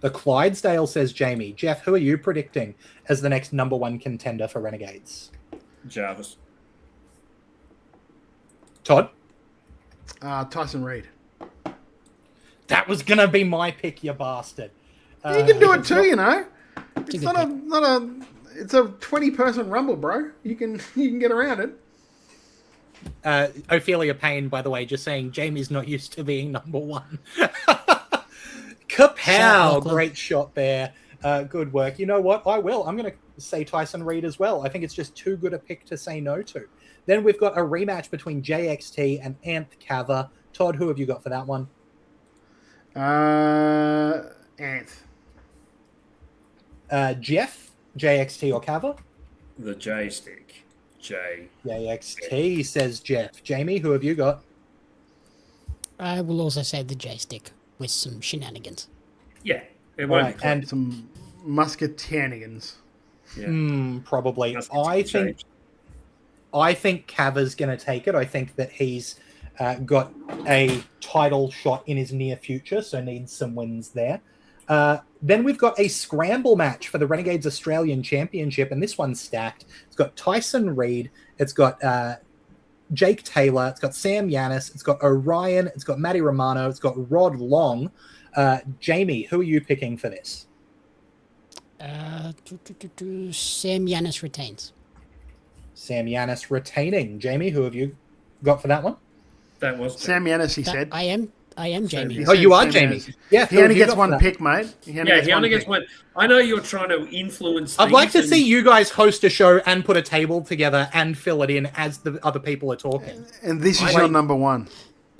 The Clydesdale, says Jamie. Jeff, who are you predicting as the next number one contender for Renegades? Jarvis. Todd? Tyson Reed. That was going to be my pick, you bastard. You can do it too, you know. It's It's a good not a. It's a 20-person rumble, bro. You can get around it. Ophelia Payne, by the way, just saying Jamie's not used to being number one. Kapow! Lachlan. Great shot there. Good work. You know what? I'm going to say Tyson Reed as well. I think it's just too good a pick to say no to. Then we've got a rematch between JXT and Anth Kava. Todd, who have you got for that one? Anth. Jeff, JXT or Kava? The J stick. J. JXT, says Jeff. Jamie, who have you got? I will also say the J-stick with some shenanigans. Yeah. It won't Right, be close. and Some musketanigans. Yeah. probably. Must I get think changed. I think Kava's going to take it. I think that he's got a title shot in his near future, so needs some wins there. Then we've got a scramble match for the Renegades Australian Championship, and this one's stacked. It's got Tyson Reed, it's got Jake Taylor, it's got Sam Yanis, it's got Orion, it's got Matty Romano, it's got Rod Long. Jamie, who are you picking for this? Sam Yanis retains. Sam Yanis retaining. Jamie, who have you got for that one? That was Sam Yanis, he said. I am Jamie. He Oh, said you are Sam Jamie. Yanis. Yeah, He who only have you gets got for one that? pick, mate. He only gets one. I know you're trying to influence. I'd like to things see and- you guys host a show and put a table together and fill it in as the other people are talking. And this is I your like- number one.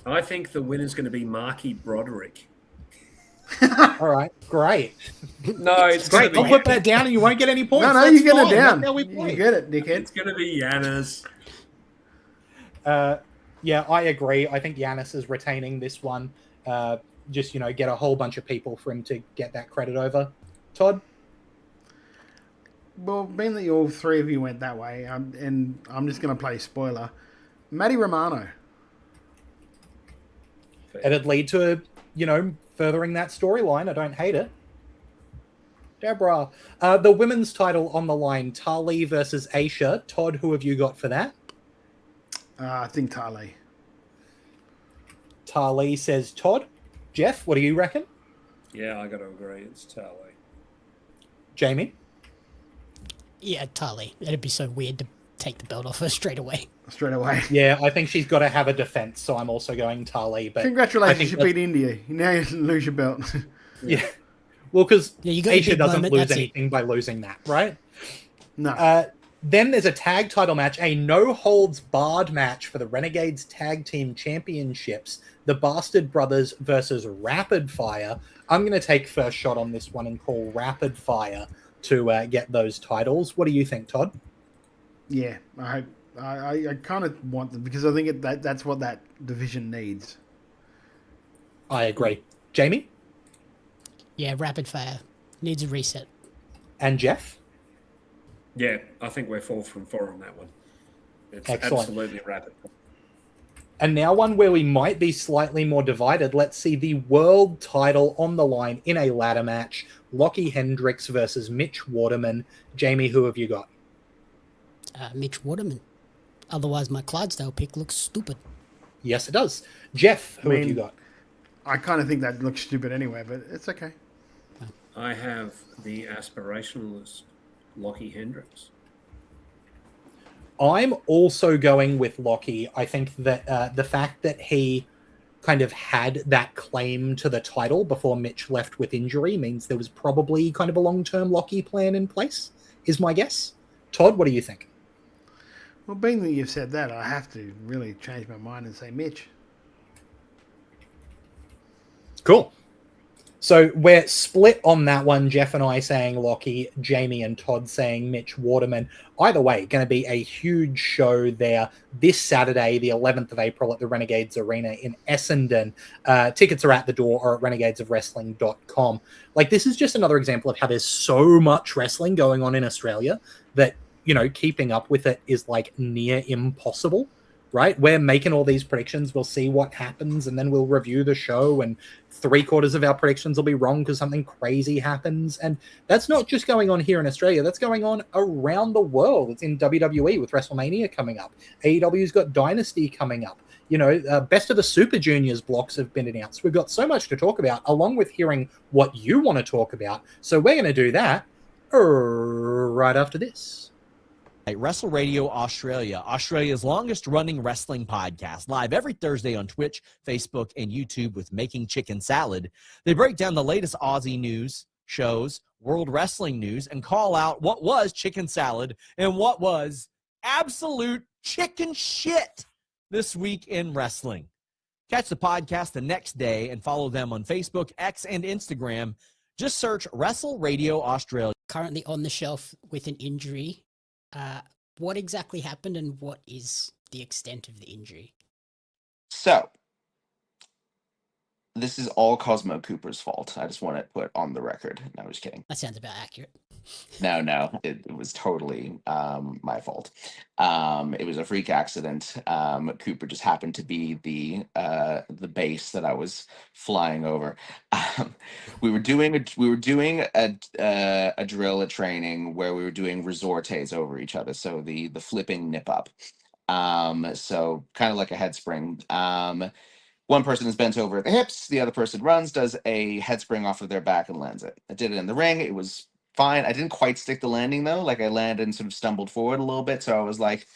I think the winner's going to be Marky Broderick. All right, great. No, it's Great. going I'll to put that down and you won't get any points. No, That's you get fine. it down. That's how we You play. get it, dickhead. It's going to be Yanis. Yeah, I agree. I think Yanis is retaining this one. Just, get a whole bunch of people for him to get that credit over. Todd? Well, being that all three of you went that way, and I'm just going to play spoiler, Matty Romano. It'd lead to, furthering that storyline. I don't hate it. Deborah. The women's title on the line, Tali versus Aisha. Todd, who have you got for that? I think Tali. Tali says Todd. Jeff, what do you reckon? Yeah, I got to agree. It's Tally. Jamie? Yeah, Tali. It'd be so weird to take the belt off her straight away. Straight away. Yeah, I think she's got to have a defense, so I'm also going Tali. But Congratulations, you beat India. Now you lose your belt. Yeah. Well, because you got a Aisha big doesn't moment, lose that's it. anything by losing that, right? No. Then there's a tag title match, a no-holds-barred match for the Renegades Tag Team Championships, the Bastard Brothers versus Rapid Fire. I'm going to take first shot on this one and call Rapid Fire to get those titles. What do you think, Todd? Yeah, I kind of want them because I think that's what that division needs. I agree. Jamie? Yeah, rapid fire. Needs a reset. And Jeff? Yeah, I think we're 4 from 4 on that one. It's Excellent. absolutely rapid. And now one where we might be slightly more divided. Let's see the world title on the line in a ladder match. Lockie Hendricks versus Mitch Waterman. Jamie, who have you got? Mitch Waterman. Otherwise, my Clydesdale pick looks stupid. Yes, it does. Jeff, who have you got? I kind of think that looks stupid anyway, but it's okay. I have the aspirationalist Lockie Hendricks. I'm also going with Lockie. I think that the fact that he kind of had that claim to the title before Mitch left with injury means there was probably kind of a long-term Lockie plan in place, is my guess. Todd, what do you think? Well, being that you've said that, I have to really change my mind and say Mitch. Cool. So we're split on that one. Jeff and I saying Lockie, Jamie and Todd saying Mitch Waterman. Either way, going to be a huge show there this Saturday, the 11th of April at the Renegades Arena in Essendon. Tickets are at the door or at renegadesofwrestling.com. Like, this is just another example of how there's so much wrestling going on in Australia that, you know, keeping up with it is like near impossible. Right? We're making all these predictions. We'll see what happens, and then we'll review the show, and 3/4 of our predictions will be wrong because something crazy happens. And that's not just going on here in Australia. That's going on around the world. It's in WWE with WrestleMania coming up. AEW's got Dynasty coming up. You know, Best of the Super Juniors blocks have been announced. We've got so much to talk about, along with hearing what you want to talk about. So we're going to do that right after this. Wrestle Radio Australia, Australia's longest running wrestling podcast, live every Thursday on Twitch, Facebook, and YouTube with Making Chicken Salad. They break down the latest Aussie news, shows, world wrestling news, and call out what was chicken salad and what was absolute chicken shit this week in wrestling. Catch the podcast the next day and follow them on Facebook, X, and Instagram. Just search Wrestle Radio Australia. Currently on the shelf with an injury. What exactly happened and what is the extent of the injury? So, this is all Cosmo Cooper's fault. I just want to put on the record. No, I'm just kidding. That sounds about accurate. No, it was totally my fault. It was a freak accident. Cooper just happened to be the base that I was flying over. We were doing a drill at training where we were doing resortes over each other. So the flipping nip up. So kind of like a head spring. One person is bent over at the hips. The other person runs, does a head spring off of their back and lands it. I did it in the ring. It was fine. I didn't quite stick the landing though. Like, I landed and sort of stumbled forward a little bit. So I was like,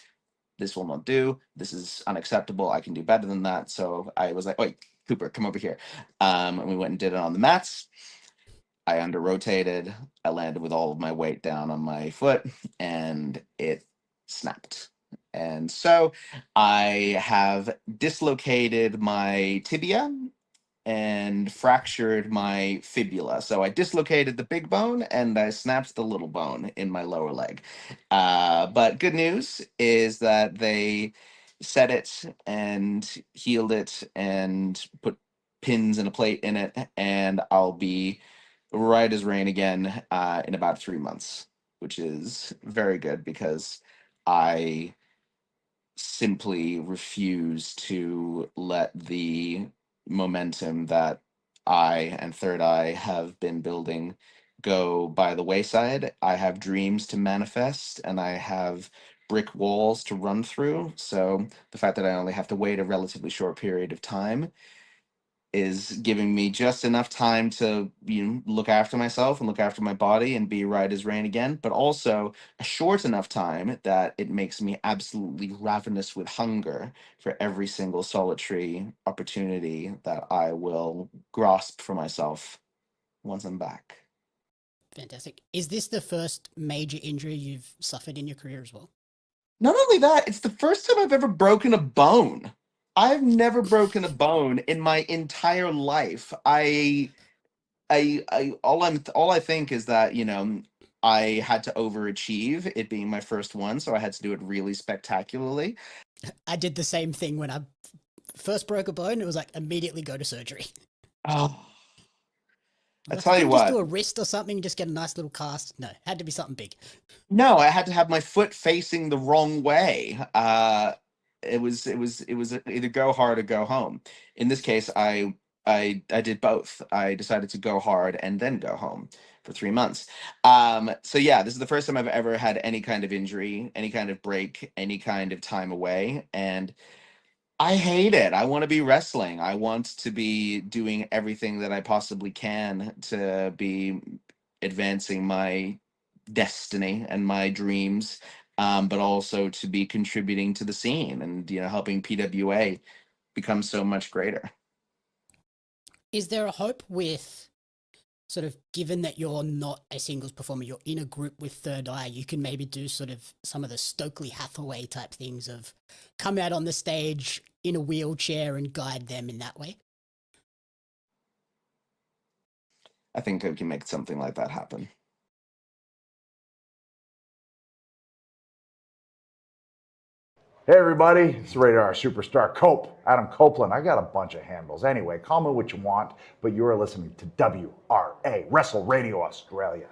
this will not do. This is unacceptable. I can do better than that. So I was like, wait, Cooper, come over here. And we went and did it on the mats. I under rotated. I landed with all of my weight down on my foot and it snapped. And so I have dislocated my tibia and fractured my fibula. So I dislocated the big bone and I snapped the little bone in my lower leg. But good news is that they set it and healed it and put pins and a plate in it. And I'll be right as rain again in about 3 months, which is very good because I simply refuse to let the momentum that I and Third Eye have been building go by the wayside. I have dreams to manifest and I have brick walls to run through. So the fact that I only have to wait a relatively short period of time is giving me just enough time to, you know, look after myself and look after my body and be right as rain again, but also a short enough time that it makes me absolutely ravenous with hunger for every single solitary opportunity that I will grasp for myself once I'm back. Fantastic. Is this the first major injury you've suffered in your career as well? Not only that, it's the first time I've ever broken a bone. I've never broken a bone in my entire life. All I think is that, you know, I had to overachieve, it being my first one, so I had to do it really spectacularly. I did the same thing when I first broke a bone. It was like immediately go to surgery. Oh, I Like, tell you just what. do a wrist or something, just get a nice little cast. No, had to be something big. No, I had to have my foot facing the wrong way. It was either go hard or go home. In this case, I did both. I decided to go hard and then go home for 3 months. So yeah, this is the first time I've ever had any kind of injury, any kind of break, any kind of time away, and I hate it. I want to be wrestling. I want to be doing everything that I possibly can to be advancing my destiny and my dreams, but also to be contributing to the scene and helping PWA become so much greater. Is there a hope with sort of, given that you're not a singles performer, you're in a group with Third Eye, you can maybe do sort of some of the Stokely Hathaway type things of come out on the stage in a wheelchair and guide them in that way? I think I can make something like that happen. Hey everybody, it's Radar Superstar Adam Copeland. I got a bunch of handles. Anyway, call me what you want, but you are listening to WRA, Wrestle Radio Australia.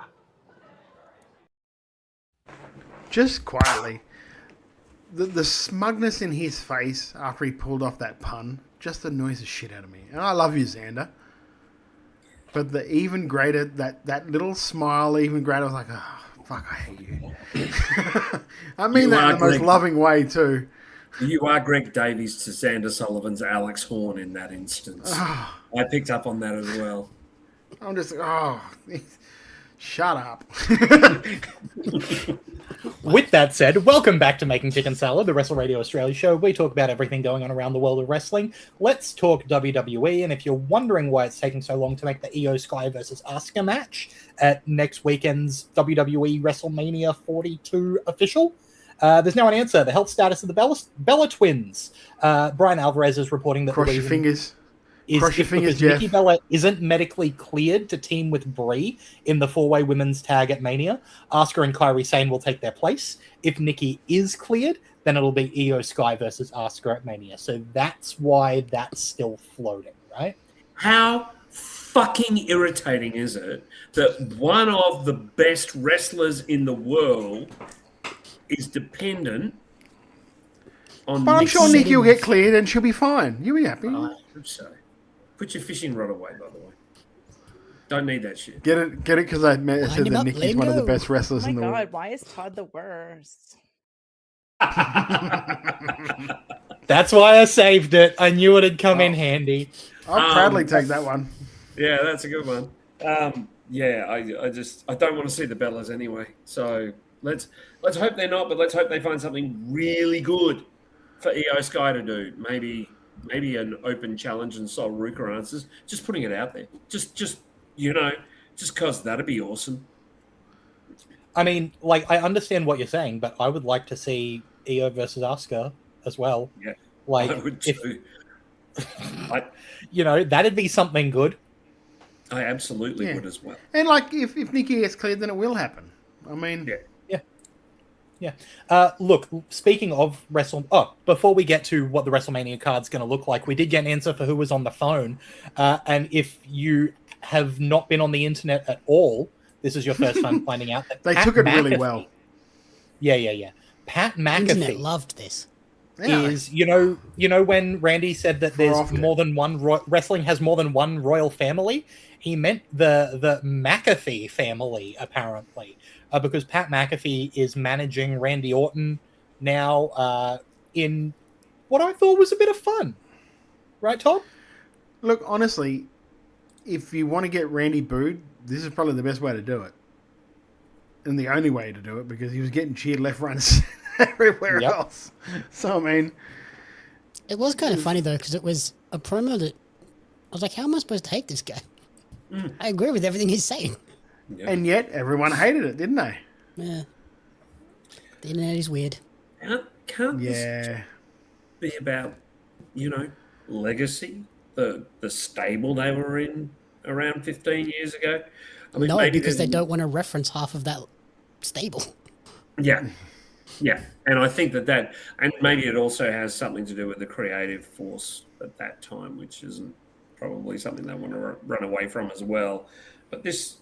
Just quietly, the smugness in his face after he pulled off that pun just annoys the shit out of me. And I love you, Xander. But the even greater, that little smile, even greater, I was like, oh, fuck, I hate you. I mean that in the most loving way, too. You are Greg Davies to Xander Sullivan's Alex Horn in that instance. I picked up on that as well. I'm just, shut up. With that said, welcome back to Making Chicken Salad, the Wrestle Radio Australia show. We talk about everything going on around the world of wrestling. Let's talk WWE, and if you're wondering why it's taking so long to make the Io Sky versus Asuka match at next weekend's WWE WrestleMania 42 official, there's now an answer. The health status of the Bella twins. Brian Alvarez is reporting that Cross the your reason fingers. is Cross your fingers, because Jeff. Nikki Bella isn't medically cleared to team with Brie in the four-way women's tag at Mania, Asuka and Kairi Sane will take their place. If Nikki is cleared, then it'll be Io Sky versus Asuka at Mania. So that's why that's still floating, right? How fucking irritating is it that one of the best wrestlers in the world is dependent on... But I'm sure Nikki will get cleared and she'll be fine. You'll be happy. I hope so. Put your fishing rod away, by the way. Don't need that shit. Get it? Because I said that Nikki's one of the best wrestlers in the world. Oh my god, why is Todd the worst? That's why I saved it. I knew it'd come in handy. I'll proudly take that one. Yeah, that's a good one. I don't want to see the Bellas anyway. So let's hope they're not, but let's hope they find something really good for Io Sky to do. Maybe an open challenge and Sol Ruka answers. Just putting it out there. Just because that'd be awesome. I mean, I understand what you're saying, but I would like to see Io versus Asuka as well. Yeah, I would too. That'd be something good. I absolutely would as well. And if Nikki gets cleared, then it will happen. I mean, Yeah. Look, speaking of before we get to what the WrestleMania card's going to look like, we did get an answer for who was on the phone. And if you have not been on the internet at all, this is your first time finding out that they Pat took it really McAfee, well. Yeah. Pat McAfee Internet loved this. is, when Randy said that there's more than one wrestling has more than one royal family, he meant the McAfee family, apparently. Because Pat McAfee is managing Randy Orton now in what I thought was a bit of fun. Right, Todd? Look, honestly, if you want to get Randy booed, this is probably the best way to do it. And the only way to do it, because he was getting cheered left, right, and center everywhere else. So, I mean... It was kind of funny, though, because it was a promo that... I was like, how am I supposed to hate this guy? I agree with everything he's saying. Yeah. And yet, everyone hated it, didn't they? Yeah. The internet is weird. Can't this be about, legacy? The stable they were in around 15 years ago? I mean, no, because they don't want to reference half of that stable. Yeah. Yeah. And I think that and maybe it also has something to do with the creative force at that time, which isn't probably something they want to run away from as well. But this,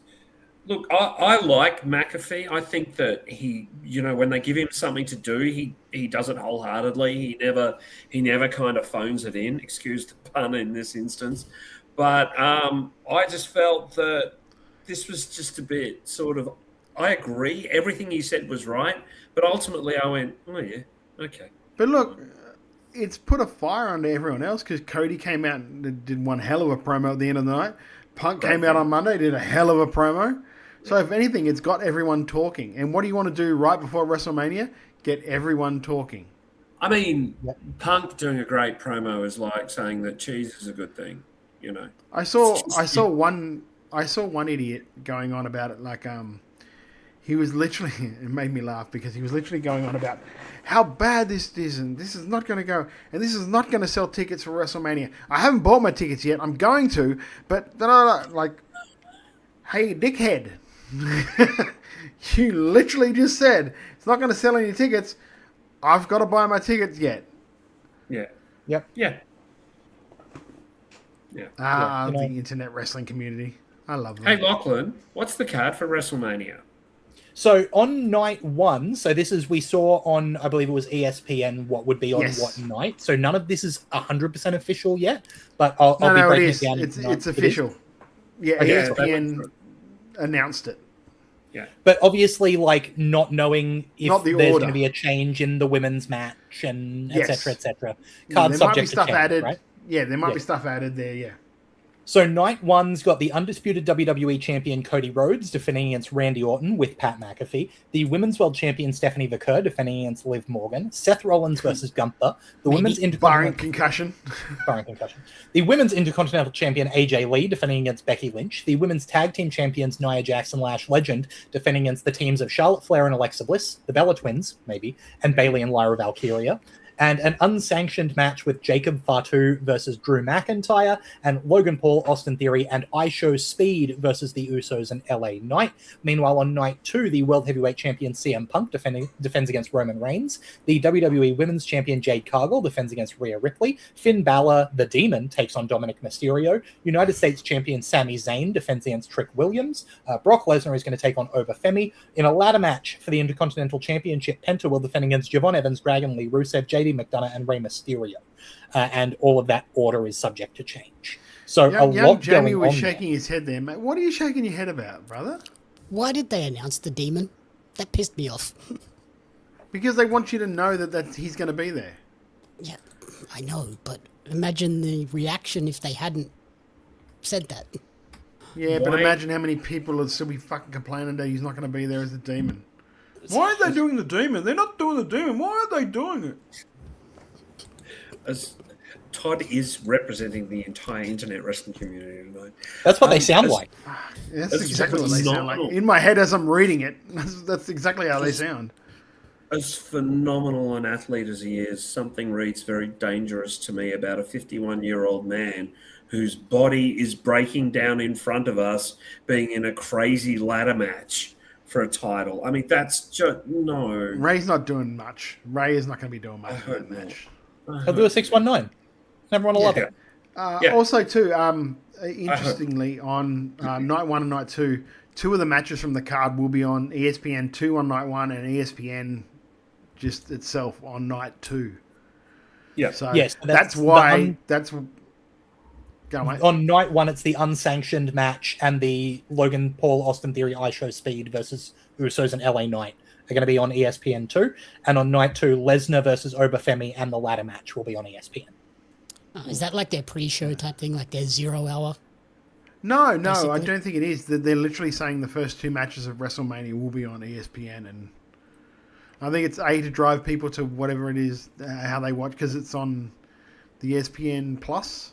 look, I like McAfee. I think that he, when they give him something to do, he does it wholeheartedly. He never kind of phones it in. Excuse the pun in this instance, but I just felt that this was just a bit sort of. I agree, everything he said was right, but ultimately I went, oh yeah, okay. But look, it's put a fire under everyone else because Cody came out and did one hell of a promo at the end of the night. Punk came out on Monday, did a hell of a promo. So if anything, it's got everyone talking. And what do you want to do right before WrestleMania? Get everyone talking. I mean, Punk doing a great promo is like saying that cheese is a good thing, I saw one idiot going on about it like he was literally, it made me laugh because he was literally going on about how bad this is and this is not going to go and this is not going to sell tickets for WrestleMania. I haven't bought my tickets yet. I'm going to, but like, hey, dickhead, you literally just said it's not going to sell any tickets. I've got to buy my tickets yet. Yeah. Yep. Yeah. Yeah. The internet wrestling community. I love them. Hey, Lachlan, what's the card for WrestleMania? So on night one, so this is, we saw on, I believe it was ESPN, what would be on what night. So none of this is 100% official yet, but I'll be breaking it down. It's official. Yeah, Okay. ESPN announced it. Yeah. But obviously, like, not knowing if Not the there's order. going to be a change in the women's match and et cetera, et cetera. Yeah, Card there might be subject to stuff change, added. right? Yeah, there might be stuff added there, yeah. So night one's got the undisputed WWE champion Cody Rhodes defending against Randy Orton with Pat McAfee, the women's world champion Stephanie Vaquer defending against Liv Morgan, Seth Rollins versus Gunther, the women's barring concussion. The women's intercontinental champion AJ Lee defending against Becky Lynch, the women's tag team champions Nia Jax and Lash Legend defending against the teams of Charlotte Flair and Alexa Bliss, the Bella Twins, maybe, and Bayley and Lyra Valkyria, and an unsanctioned match with Jacob Fatu versus Drew McIntyre, and Logan Paul, Austin Theory, and iShow Speed versus the Usos and LA Knight. Meanwhile, on night two, the World Heavyweight Champion CM Punk defends against Roman Reigns. The WWE Women's Champion Jade Cargill defends against Rhea Ripley. Finn Balor, the Demon, takes on Dominic Mysterio. United States Champion Sami Zayn defends against Trick Williams. Brock Lesnar is going to take on Oba Femi. In a ladder match for the Intercontinental Championship, Penta will defend against Javon Evans, Dragon Lee, Rusev, JD McDonough, and Rey Mysterio. And all of that order is subject to change. So young Jamie was shaking his head there, mate. What are you shaking your head about, brother? Why did they announce the Demon? That pissed me off. Because they want you to know that he's going to be there. Yeah, I know, but imagine the reaction if they hadn't said that. Yeah, but imagine how many people would still be fucking complaining that he's not going to be there as the Demon. Why are they doing the Demon? They're not doing the Demon. Why are they doing it? As Todd is representing the entire internet wrestling community tonight. That's what they sound like. That's exactly what they sound like. In my head as I'm reading it, that's exactly how they sound. As phenomenal an athlete as he is, something reads very dangerous to me about a 51-year-old man whose body is breaking down in front of us being in a crazy ladder match for a title. I mean, that's just, no. Ray's not doing much. Ray is not going to be doing much in that match. He'll do a 619. Everyone will love it. Also, too, interestingly, on night one and night two of the matches from the card will be on ESPN2 on night one and ESPN just itself on night two. Yeah. So yes, that's why that's. Go on, mate. On night one, it's the unsanctioned match and the Logan Paul Austin Theory iShow Speed versus Usos and LA Knight are going to be on ESPN2. And on night two, Lesnar versus Oba Femi and the ladder match will be on ESPN. Oh, is that like their pre-show type thing, like their 0 hour? No, basically? I don't think it is. They're literally saying the first two matches of WrestleMania will be on ESPN, and I think it's to drive people to whatever it is, how they watch, because it's on the ESPN Plus.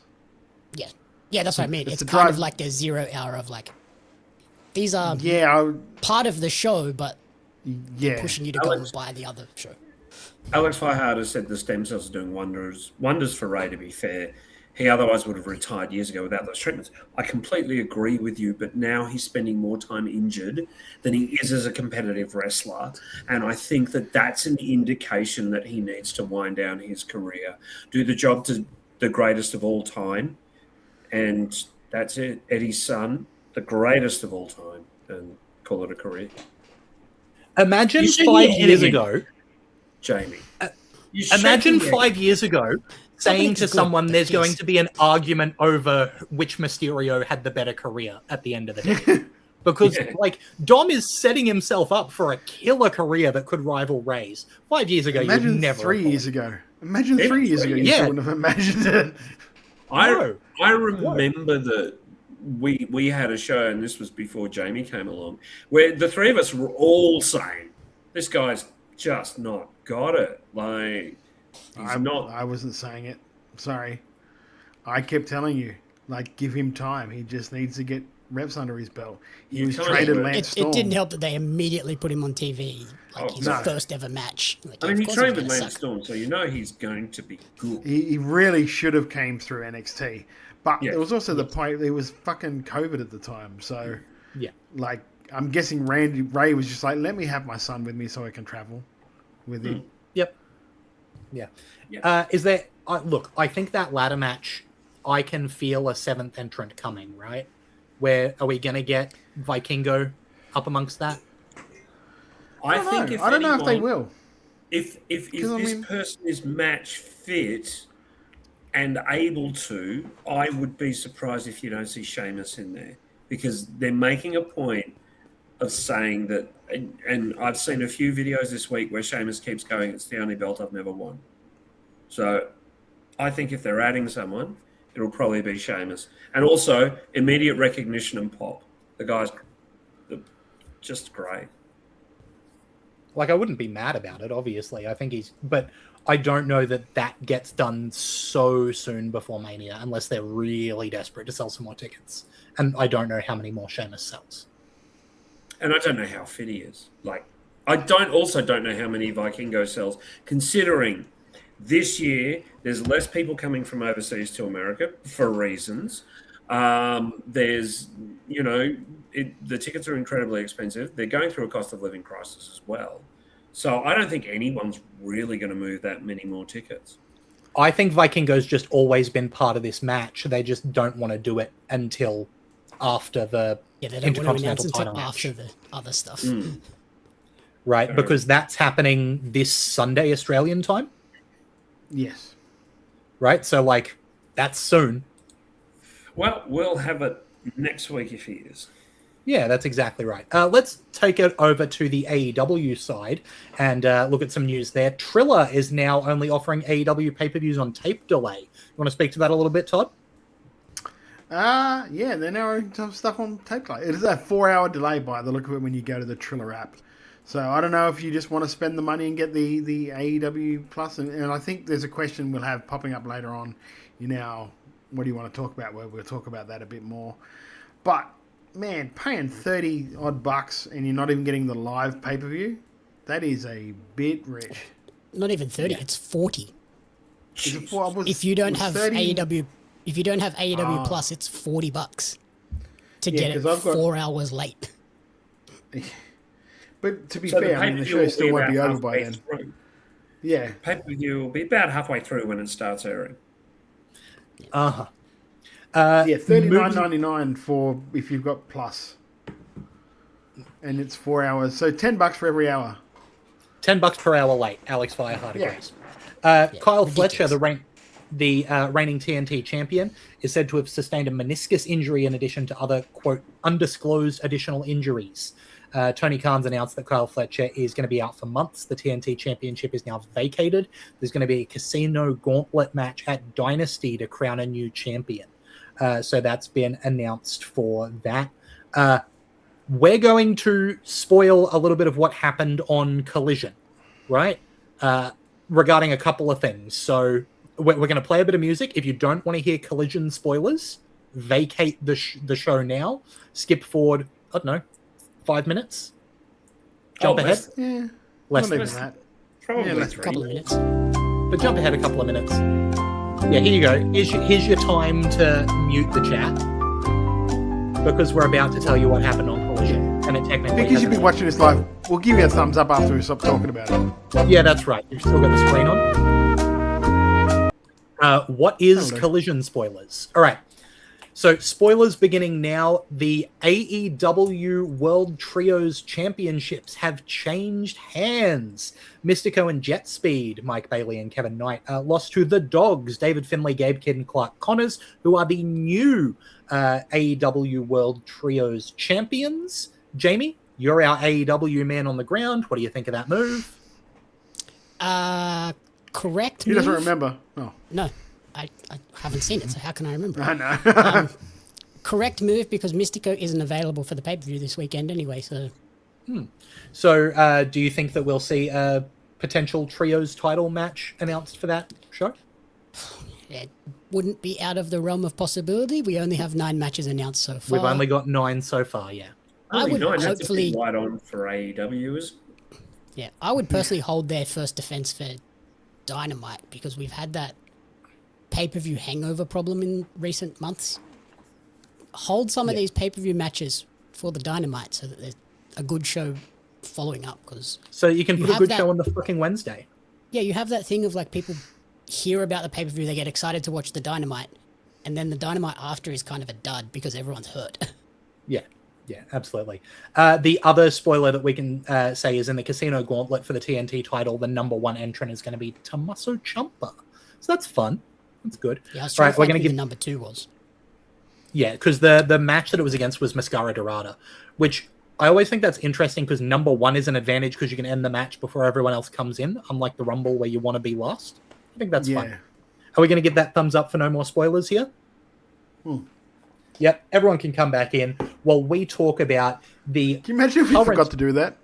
Yeah, that's what I mean. It's kind of like their 0 hour of like, these are part of the show, but pushing you to go and buy the other show. Alex Fihard has said the stem cells are doing wonders for Ray, to be fair. He otherwise would have retired years ago without those treatments. I completely agree with you, but now he's spending more time injured than he is as a competitive wrestler. And I think that that's an indication that he needs to wind down his career, do the job to the greatest of all time, and that's it. Eddie's son, the greatest of all time, and call it a career. Imagine 5 years ago, Jamie. Imagine 5 years ago saying to someone there's going to be an argument over which Mysterio had the better career at the end of the day. Because, like, Dom is setting himself up for a killer career that could rival Ray's. 5 years ago, Imagine you'd never 3 years ago. Imagine 3 years ago, you wouldn't have imagined it. I remember that we had a show, and this was before Jamie came along, where the three of us were all saying, this guy's just not got it. Like, I wasn't saying it. Sorry. I kept telling you, like, give him time. He just needs to get reps under his belt. He was traded Lance Storm. It didn't help that they immediately put him on TV, like his first ever match. Like, I mean, he trained with Lance Storm, so you know he's going to be good. He really should have came through NXT. But it was also the point, it was fucking COVID at the time. So, like, I'm guessing Ray was just like, let me have my son with me so I can travel with him. Yep. Yeah. Is there... look, I think that ladder match, I can feel a 7th entrant coming, right? Where are we going to get Vikingo up amongst that? I don't know if they will. If this person is match fit and able to, I would be surprised if you don't see Sheamus in there, because they're making a point of saying that, and I've seen a few videos this week where Sheamus keeps going, it's the only belt I've never won. So I think if they're adding someone, it'll probably be Sheamus. And also, immediate recognition and pop. The guy's just great. Like, I wouldn't be mad about it, obviously. I think but I don't know that gets done so soon before Mania, unless they're really desperate to sell some more tickets. And I don't know how many more Sheamus sells. And I don't know how fit he is. Like, I don't know how many Vikingo sells, considering this year there's less people coming from overseas to America for reasons. There's, the tickets are incredibly expensive. They're going through a cost of living crisis as well. So I don't think anyone's really going to move that many more tickets. I think Vikingo's just always been part of this match. They just don't want to do it until after the Intercontinental title match. After the other stuff. Right, because that's happening this Sunday Australian time. Yes. Right, so, like, that's soon. Well, we'll have it next week if he is. Yeah, that's exactly right. Let's take it over to the AEW side and look at some news there. Triller is now only offering AEW pay-per-views on tape delay. You want to speak to that a little bit, Todd? Yeah, they're now offering some stuff on tape delay. It is a 4-hour delay by the look of it when you go to the Triller app. So I don't know if you just want to spend the money and get the AEW Plus. And I think there's a question we'll have popping up later on what do you want to talk about? Well, we'll talk about that a bit more. But, man, paying $30 and you're not even getting the live pay-per-view, that is a bit rich. Not even 30, it's 40. Is it 4? If you don't have AEW Plus, it's $40 to get it 4 hours late. But to be fair, I mean, the show still won't be over by then. Yeah. Pay-per-view will be about halfway through when it starts airing. $39.99 for if you've got Plus. And it's 4 hours. So $10 for every hour. $10 per hour late. Alex Fireheart agrees. Kyle Fletcher, the reigning TNT champion, is said to have sustained a meniscus injury in addition to other, quote, undisclosed additional injuries. Tony Khan's announced that Kyle Fletcher is going to be out for months. The TNT Championship is now vacated. There's going to be a casino gauntlet match at Dynasty to crown a new champion. So that's been announced for that. We're going to spoil a little bit of what happened on Collision, right? Regarding a couple of things. So we're going to play a bit of music. If you don't want to hear Collision spoilers, vacate the show now. Skip forward, I don't know, 5 minutes. Jump ahead. Less than that. Probably a couple of minutes. But jump ahead a couple of minutes. Yeah, here you go. Here's your time to mute the chat. Because we're about to tell you what happened on Collision. And it technically because you've been watching this live, we'll give you a thumbs up after we stop talking about it. Yeah, that's right. You've still got the screen on. What is Collision spoilers? All right. So, spoilers beginning now. The AEW World Trios Championships have changed hands. Mystico and Jet Speed, Mike Bailey and Kevin Knight, lost to the Dogs, David Finlay, Gabe Kidd, and Clark Connors, who are the new AEW World Trios Champions. Jamie, you're our AEW man on the ground. What do you think of that move? Correct. He doesn't remember. Oh. No. I haven't seen it, so how can I remember? I know. Correct move, because Mystico isn't available for the pay-per-view this weekend anyway, so... So, do you think that we'll see a potential Trios title match announced for that show? It wouldn't be out of the realm of possibility. We only have 9 matches announced so far. We've only got 9 so far, yeah. I would hopefully... light on for AEWs. Yeah, I would personally hold their first defense for Dynamite, because we've had that pay-per-view hangover problem in recent months. Hold some of these pay-per-view matches for the Dynamite so that there's a good show following up. So you can put a good show on the fucking Wednesday. Yeah, you have that thing of like people hear about the pay-per-view, they get excited to watch the Dynamite, and then the Dynamite after is kind of a dud because everyone's hurt. Yeah, absolutely. The other spoiler that we can say is in the Casino Gauntlet for the TNT title, the number 1 entrant is going to be Tommaso Ciampa. So that's fun. That's good. Yeah, I was trying to find who the number 2 was. Yeah, because the match that it was against was Mascara Dorada, which I always think that's interesting because number 1 is an advantage because you can end the match before everyone else comes in, unlike the Rumble where you want to be last. I think that's fun. Are we going to give that thumbs up for no more spoilers here? Yep, everyone can come back in while we talk about the... Can you imagine if we forgot to do that?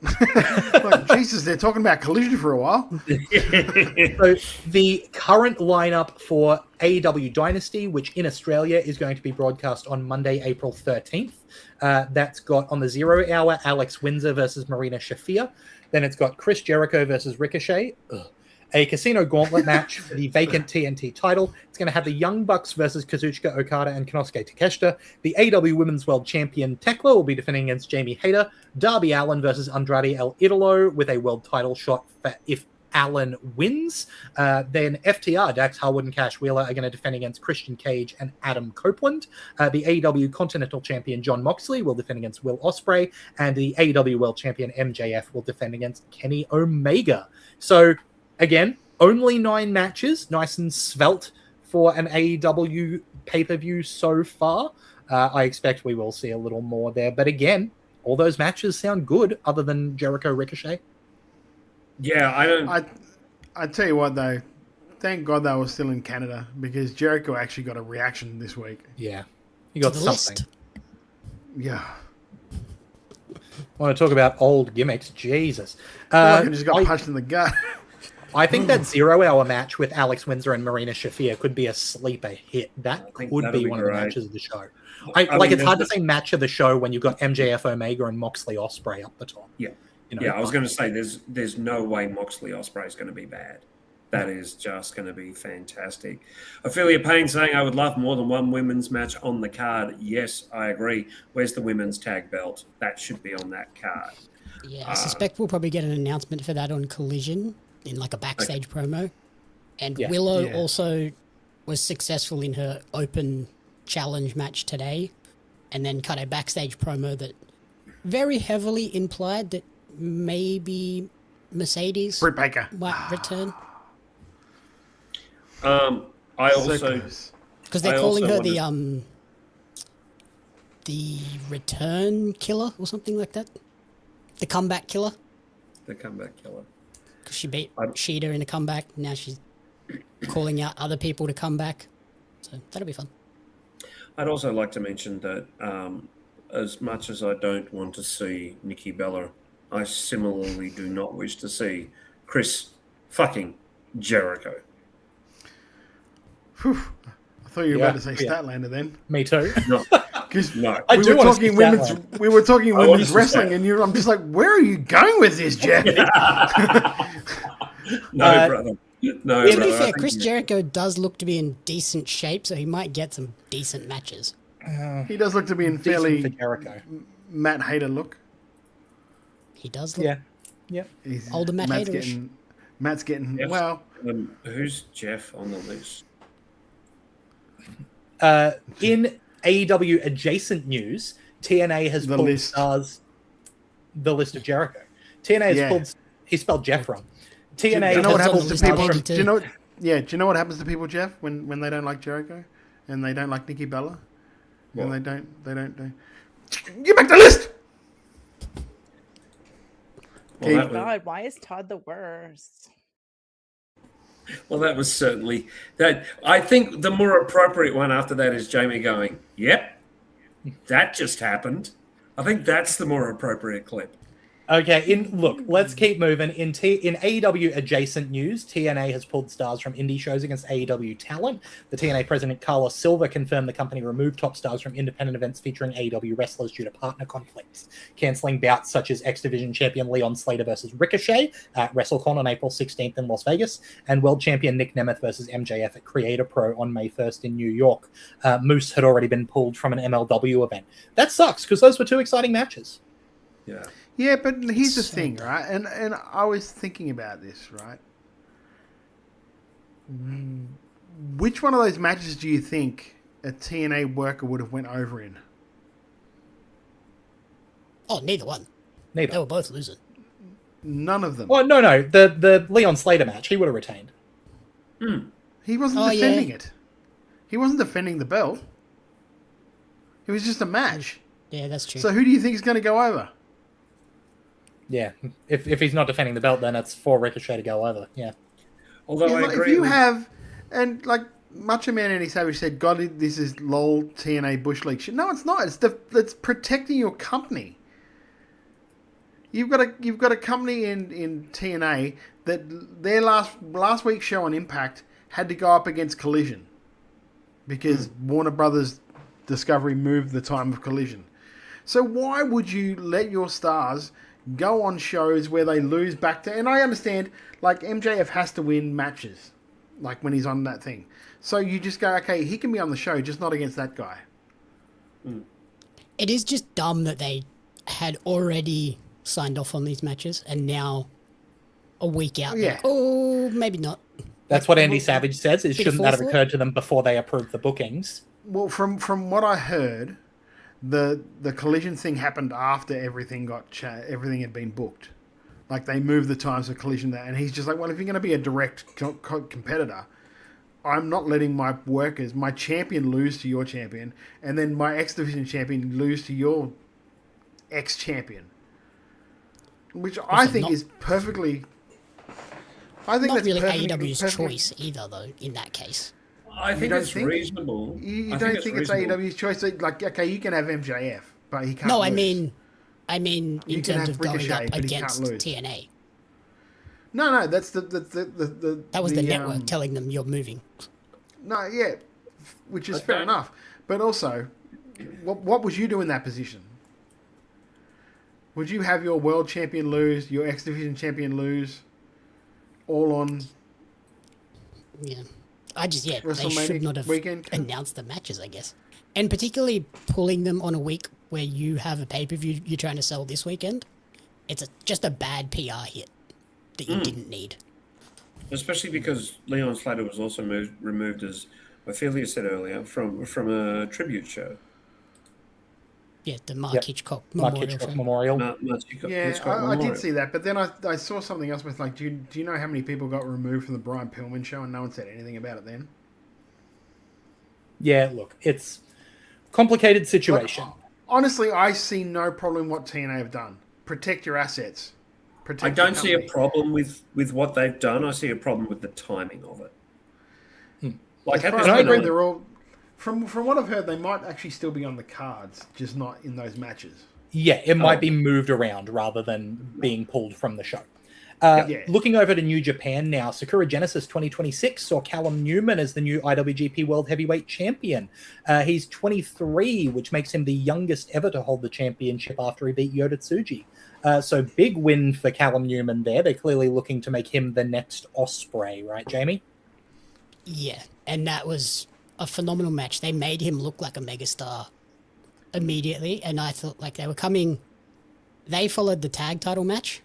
Like, Jesus, they're talking about Collision for a while. So the current lineup for AEW Dynasty, which in Australia is going to be broadcast on Monday, April 13th. That's got on the 0 hour Alex Windsor versus Marina Shafir. Then it's got Chris Jericho versus Ricochet. A Casino Gauntlet match for the vacant TNT title. It's going to have the Young Bucks versus Kazuchika Okada and Konosuke Takeshita. The AEW Women's World Champion Tekla will be defending against Jamie Hayter. Darby Allin versus Andrade El Idolo with a world title shot for if Allin wins. Then FTR, Dax Harwood and Cash Wheeler are going to defend against Christian Cage and Adam Copeland. The AEW Continental Champion John Moxley will defend against Will Ospreay. And the AEW World Champion MJF will defend against Kenny Omega. So... again, only 9 matches, nice and svelte for an AEW pay-per-view so far. I expect we will see a little more there. But again, all those matches sound good other than Jericho Ricochet. Yeah, I tell you what, though. Thank God they were still in Canada because Jericho actually got a reaction this week. Yeah. He got something. Yeah. Want to talk about old gimmicks? Jesus. I just got punched in the gut. I think that 0 hour match with Alex Windsor and Marina Shafir could be a sleeper hit. That could be one of the matches of the show. It's hard to say match of the show when you've got MJF Omega and Moxley Ospreay up the top. Yeah. You know, I was going to say there's no way Moxley Ospreay is going to be bad. That is just going to be fantastic. Ophelia Payne saying, I would love more than one women's match on the card. Yes, I agree. Where's the women's tag belt? That should be on that card. Yeah, I suspect we'll probably get an announcement for that on Collision in like a backstage promo. And Willow also was successful in her open challenge match today and then cut a backstage promo that very heavily implied that maybe Mercedes Britt Baker might return. I also... because they're calling her the return killer or something like that. The comeback killer. The comeback killer. Because she beat Sheeta in a comeback. Now she's calling out other people to come back. So that'll be fun. I'd also like to mention that as much as I don't want to see Nikki Bella, I similarly do not wish to see Chris fucking Jericho. Whew. I thought you were about to say Statlander then. Me too. No. No. We were talking women's wrestling, and I'm just like, where are you going with this, Jeff? No, brother. No, to be fair, Chris Jericho does look to be in decent shape, so he might get some decent matches. He does look to be in fairly Jericho. Matt Hayter look. He does look. Yeah. Older Matt Hayter. Matt's getting Yes. well. Who's Jeff on the list? In AEW adjacent news, TNA has pulled stars. The list of Jericho. TNA has pulled. He spelled Jeff wrong. TNA. Do you know what happens to people? From, do you know? Yeah. Do you know what happens to people, Jeff, when they don't like Jericho, and they don't like Nikki Bella, and they don't. Get back the list. Oh my God, why is Todd the worst? Well, that was certainly that. I think the more appropriate one after that is Jamie going, "Yep, that just happened." I think that's the more appropriate clip. Okay, look, let's keep moving. In AEW adjacent news, TNA has pulled stars from indie shows against AEW talent. The TNA president, Carlos Silva, confirmed the company removed top stars from independent events featuring AEW wrestlers due to partner conflicts, cancelling bouts such as X Division champion Leon Slater versus Ricochet at WrestleCon on April 16th in Las Vegas, and world champion Nick Nemeth versus MJF at Creator Pro on May 1st in New York. Moose had already been pulled from an MLW event. That sucks, because those were two exciting matches. Yeah. Yeah, but here's the thing, right? And I was thinking about this, right? Which one of those matches do you think a TNA worker would have went over in? Oh, neither one. Neither. They were both losing. None of them. Well, no. The Leon Slater match, he would have retained. He wasn't defending it. He wasn't defending the belt. It was just a match. Yeah, that's true. So who do you think is going to go over? Yeah, if he's not defending the belt, then it's for Ricochet to go over. Yeah. Although I agree. If you have, and like Macho Man Andy Savage said, God, this is lol TNA Bush League shit. No, it's not. It's protecting your company. You've got a company in TNA that their last week's show on Impact had to go up against Collision because Warner Brothers Discovery moved the time of Collision. So why would you let your stars go on shows where they lose back to... And I understand, like, MJF has to win matches, like, when he's on that thing. So you just go, okay, he can be on the show, just not against that guy. It is just dumb that they had already signed off on these matches, and now, a week out, Yeah. Maybe not. That's what Andy Savage says, is Bit of shouldn't that have forethought? occurred to them before they approved the bookings? Well, from what I heard, the Collision thing happened after everything everything had been booked. Like, they moved the times of Collision there, and he's just like, well, if you're going to be a direct competitor, I'm not letting my workers, my champion, lose to your champion, and then my X Division champion lose to your ex-champion. Which I think is perfectly... I think not that's really perfectly, AEW's choice either, though, in that case. I think it's reasonable. You don't think it's AEW's choice? Like, okay, you can have MJF, but he can't No, lose. I mean You in can terms have of going Ricochet, up but he can't against lose. TNA. No, that's the That was the network telling them you're moving. No, yeah, which is fair enough. But also, what would you do in that position? Would you have your world champion lose, your X Division champion lose, all on? Yeah, they WrestleMania should not have weekend? announced the matches, I guess, and particularly pulling them on a week where you have a pay-per-view you're trying to sell this weekend. It's just a bad PR hit that you didn't need. Especially because Leon Slater was also removed, as Ophelia said earlier, from a tribute show. Yeah, the Mark Hitchcock Memorial. I did see that, but then I saw something else with, like, do you know how many people got removed from the Brian Pillman show and no one said anything about it then? Yeah, look, it's a complicated situation. Honestly, I see no problem what TNA have done. Protect your assets. Protect I your don't see a company. problem with what they've done. I see a problem with the timing of it. Like, As far as I agree, they're all... From what I've heard, they might actually still be on the cards, just not in those matches. Yeah, it might be moved around rather than being pulled from the show. Looking over to New Japan now, Sakura Genesis 2026 saw Callum Newman as the new IWGP World Heavyweight Champion. He's 23, which makes him the youngest ever to hold the championship after he beat Yota Tsuji. So big win for Callum Newman there. They're clearly looking to make him the next Ospreay, right, Jamie? Yeah, and that was a phenomenal match. They made him look like a megastar immediately, and I thought, like, they followed the tag title match,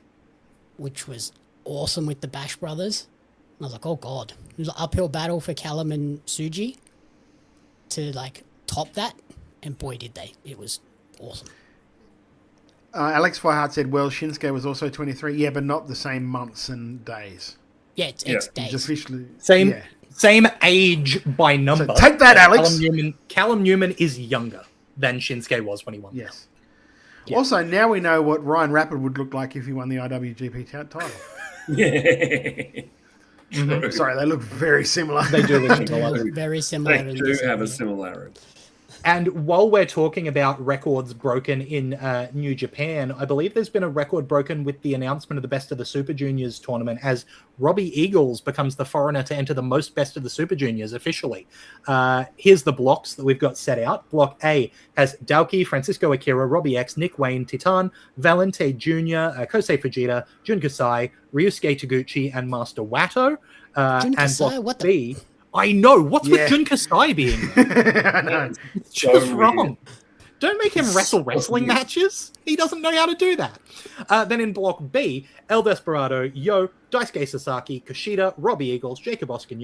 which was awesome with the Bash Brothers. And I was like, oh god, it was an uphill battle for Callum and Tsuji to, like, top that, and boy did they. It was awesome. Alex Fireheart said, well, Shinsuke was also 23. Yeah, but not the same months and days. Yeah, it's days. He's officially... Same age by number. So take that, Alex. Callum Newman is younger than Shinsuke was when he won. Yes. Yeah. Also, now we know what Ryan Rapid would look like if he won the IWGP title. True. Sorry, they look very similar. They do look very similar. They do have a similarity. And while we're talking about records broken in New Japan, I believe there's been a record broken with the announcement of the Best of the Super Juniors tournament as Robbie Eagles becomes the foreigner to enter the most Best of the Super Juniors officially. Here's the blocks that we've got set out. Block A has Daoki, Francisco Akira, Robbie X, Nick Wayne, Titan, Valente Jr., Kosei Fujita, Jun Kasai, Ryusuke Taguchi, and Master Wato. Jun And Kasai, block what the... B... I know. What's with Jun Kasai being? It's just wrong. Don't make him wrestle wrestling matches. He doesn't know how to do that. Then in Block B, El Desperado, Yo, Daisuke Sasaki, Kushida, Robbie Eagles, Jacob Austin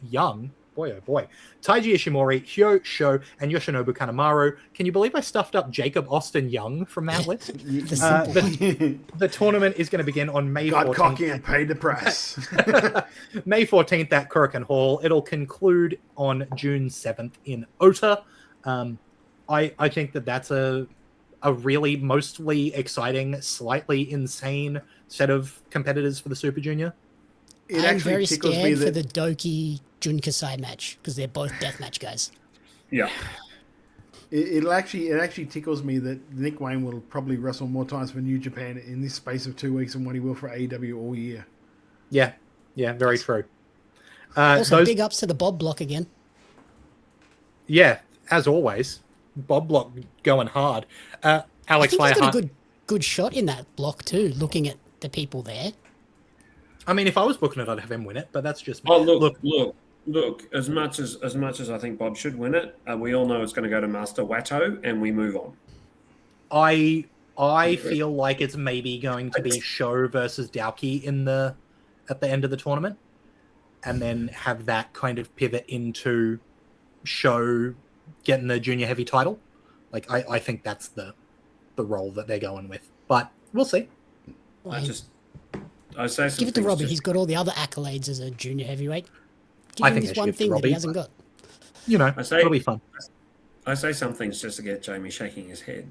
Young, boy oh boy, Taiji Ishimori, Hyo Sho, and Yoshinobu Kanemaru. Can you believe I stuffed up Jacob Austin Young from that list? The tournament is going to begin on May 14th. Got cocky and paid the price. May 14th at Kurikan Hall. It'll conclude on June 7th in Ota. I think that's a really mostly exciting, slightly insane set of competitors for the Super Junior. I'm very scared for the Doki Jun Kasai match because they're both deathmatch guys. Yeah. It actually tickles me that Nick Wayne will probably wrestle more times for New Japan in this space of 2 weeks than what he will for AEW all year. Yeah, very true. Also, big ups to the Bob block again. Yeah, as always, Bob block going hard. Alex I think he's got Fireheart. a good shot in that block too. Looking at the people there. I mean, if I was booking it, I'd have him win it, but that's just me. Oh, look! As much as I think Bob should win it, we all know it's going to go to Master Wato, and we move on. I feel like it's maybe going to be Sho versus Daoki at the end of the tournament, and then have that kind of pivot into Sho getting the junior heavy title. Like I think that's the role that they're going with, but we'll see. I say give it to Robbie. He's got all the other accolades as a junior heavyweight. Give I him think this they should one give it to thing that he Robbie. hasn't got. You know, it'll be fun. I say some things just to get Jamie shaking his head.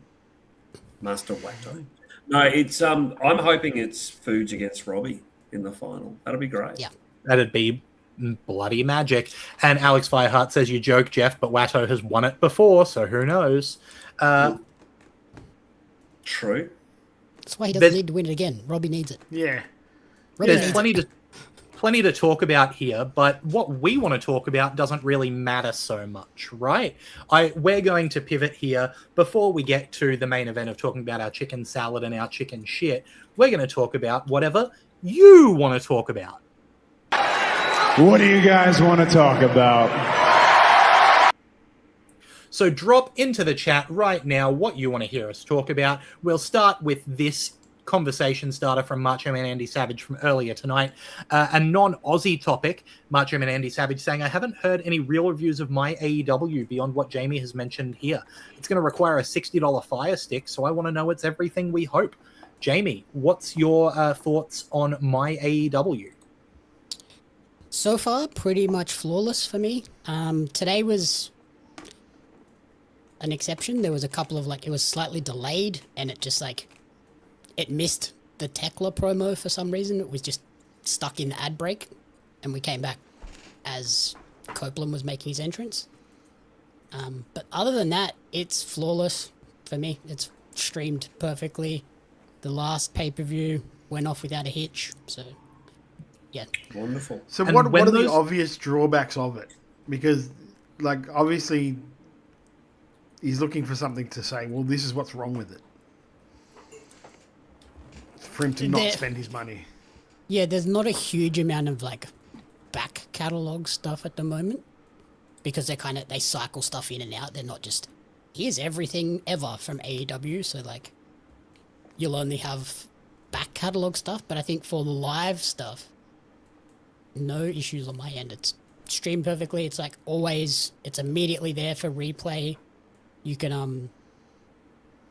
Master Wato. No, it's I'm hoping it's Fuji against Robbie in the final. That'll be great. Yeah. That'd be bloody magic. And Alex Fireheart says you joke, Jeff, but Wato has won it before, so who knows? True. That's why he doesn't need to win it again. Robbie needs it. Yeah. There's plenty to talk about here, but what we want to talk about doesn't really matter so much, right? We're going to pivot here before we get to the main event of talking about our chicken salad and our chicken shit. We're going to talk about whatever you want to talk about. What do you guys want to talk about? So drop into the chat right now what you want to hear us talk about. We'll start with this conversation starter from Macho Man Andy Savage from earlier tonight. A non-Aussie topic, Macho Man Andy Savage saying, I haven't heard any real reviews of my AEW beyond what Jamie has mentioned here. It's going to require a $60 Fire Stick, so I want to know it's everything we hope. Jamie, what's your thoughts on my AEW? So far, pretty much flawless for me. Today was an exception. There was a couple of it was slightly delayed and it just it missed the Tekla promo for some reason. It was just stuck in the ad break and we came back as Copeland was making his entrance. But other than that, it's flawless for me. It's streamed perfectly. The last pay-per-view went off without a hitch. So, yeah. Wonderful. So what are the obvious drawbacks of it? Because, obviously, he's looking for something to say, well, this is what's wrong with it. For him to not spend his money. Yeah, there's not a huge amount of, back catalogue stuff at the moment. Because they cycle stuff in and out. They're not just, here's everything ever from AEW. So, you'll only have back catalogue stuff. But I think for the live stuff, no issues on my end. It's streamed perfectly. It's like always, it's immediately there for replay. You can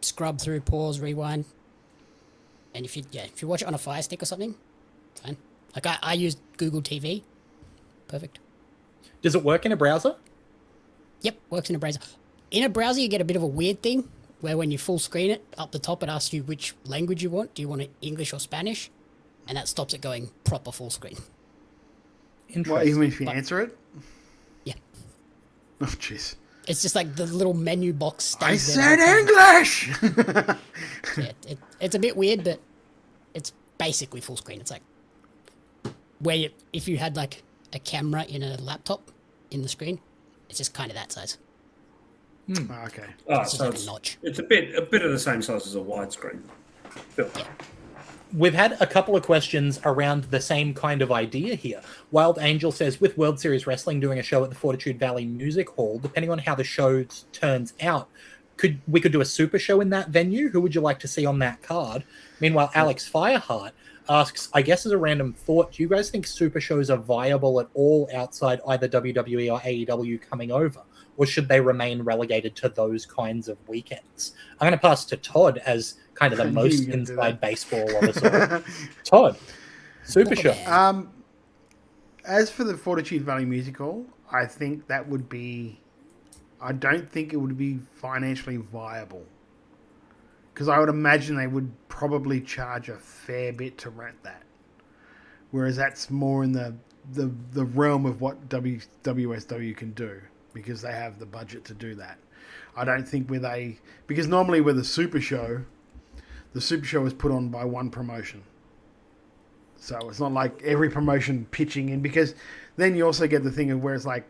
scrub through, pause, rewind, and if you watch it on a Fire Stick or something, it's fine. Like I use Google TV, perfect. Does it work in a browser? Yep, works in a browser. In a browser, you get a bit of a weird thing where when you full screen it, up the top it asks you which language you want. Do you want it English or Spanish? And that stops it going proper full screen. Well, even if you answer it? Yeah. Oh, jeez. It's just like the little menu box stays I there said English! Yeah, it's a bit weird, but it's basically full screen. It's like where if you had like a camera in a laptop in the screen, it's just kind of that size. Okay. Oh, It's just so like a it's, notch. it's a bit of the same size as a widescreen. Phil. Yeah. We've had a couple of questions around the same kind of idea here. Wild Angel says, with World Series Wrestling doing a show at the Fortitude Valley Music Hall, depending on how the show turns out, we could do a super show in that venue? Who would you like to see on that card? Meanwhile, Alex Fireheart asks, I guess as a random thought, do you guys think super shows are viable at all outside either WWE or AEW coming over? Or should they remain relegated to those kinds of weekends? I'm going to pass to Todd as kind of the most inside baseball of us all. Todd, super show. As for the Fortitude Valley Music Hall, I think that would be... I don't think it would be financially viable. Because I would imagine they would probably charge a fair bit to rent that. Whereas that's more in the realm of what WSW can do. Because they have the budget to do that. I don't think because normally with a super show, the super show is put on by one promotion. So it's not like every promotion pitching in, because then you also get the thing of where it's like,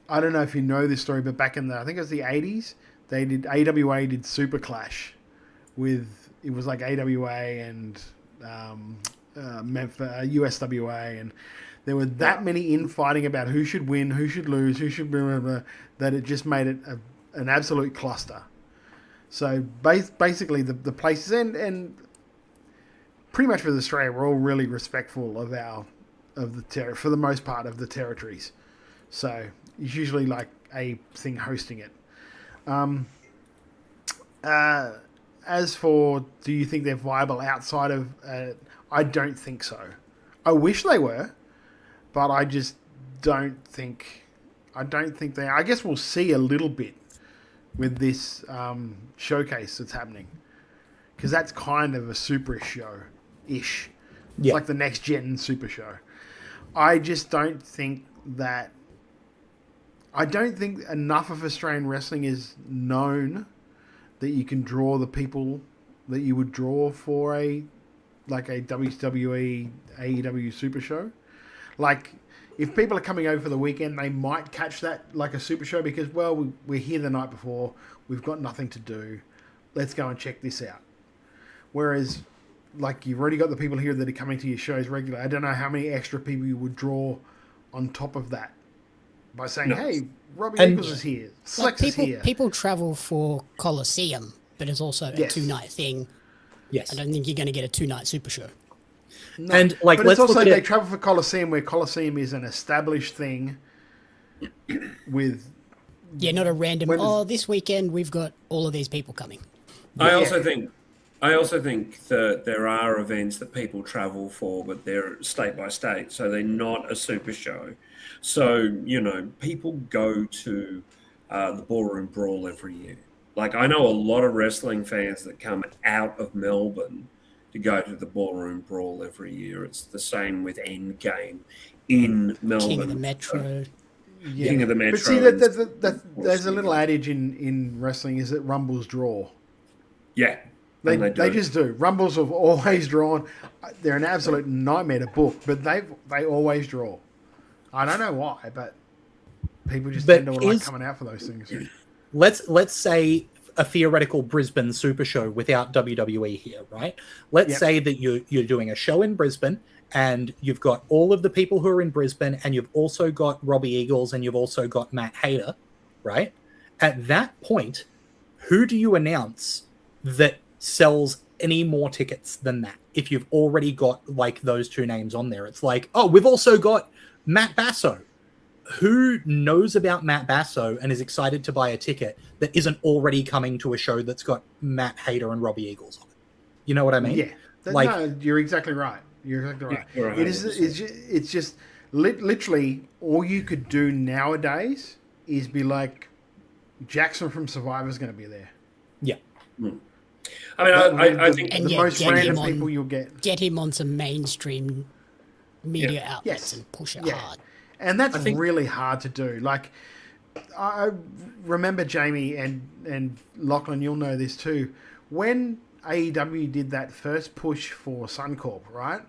I don't know if you know this story, but back in I think it was the 80s, AWA did Super Clash it was like AWA and Memphis, USWA, and there were that many infighting about who should win, who should lose, who should blah, blah, blah, that it just made it an absolute cluster. So basically the places and pretty much with Australia, we're all really respectful for the most part of the territories. So it's usually like a thing hosting it. As for, do you think they're viable outside of? I don't think so. I wish they were. But I just don't think... I don't think they... I guess we'll see a little bit with this showcase that's happening. Because that's kind of a super show-ish. It's like the next-gen super show. I just don't think that... I don't think enough of Australian wrestling is known that you can draw the people that you would draw for a WWE, AEW super show. Like, if people are coming over for the weekend, they might catch that like a super show because, well, we're here the night before. We've got nothing to do. Let's go and check this out. Whereas, like, you've already got the people here that are coming to your shows regularly. I don't know how many extra people you would draw on top of that by saying, hey, Robbie Nichols is here. Slex is here. People travel for Coliseum, but it's also a two-night thing. Yes. I don't think you're going to get a 2-night super show. No. And like, but let's it's also look at they travel for Coliseum, where Coliseum is an established thing. With not a random. This weekend we've got all of these people coming. I also think that there are events that people travel for, but they're state by state, so they're not a super show. So people go to the Ballroom Brawl every year. Like, I know a lot of wrestling fans that come out of Melbourne to go to the Ballroom Brawl every year. It's the same with Endgame in Melbourne. King of the Metro. King of the Metro. But see, there's a little adage in wrestling, is that Rumbles draw. Yeah. They just do. Rumbles have always drawn. They're an absolute nightmare to book, but they always draw. I don't know why, but people just tend to like coming out for those things. Let's say a theoretical Brisbane super show without WWE here, right? Let's say that you're doing a show in Brisbane and you've got all of the people who are in Brisbane and you've also got Robbie Eagles and you've also got Matt Hayter, right? At that point, who do you announce that sells any more tickets than that? If you've already got like those two names on there, it's like, oh, we've also got Matt Basso. Who knows about Matt Basso and is excited to buy a ticket that isn't already coming to a show that's got Matt Hader and Robbie Eagles on it? You know what I mean? Yeah. No, you're exactly right. You're exactly right. You're right. It's just literally all you could do nowadays is be like, Jackson from Survivor's going to be there. Yeah. I mean, I think the most random people you'll get him on some mainstream media outlets and push it hard. And that's really hard to do. Like, I remember Jamie and Lachlan, you'll know this too. When AEW did that first push for Suncorp, right?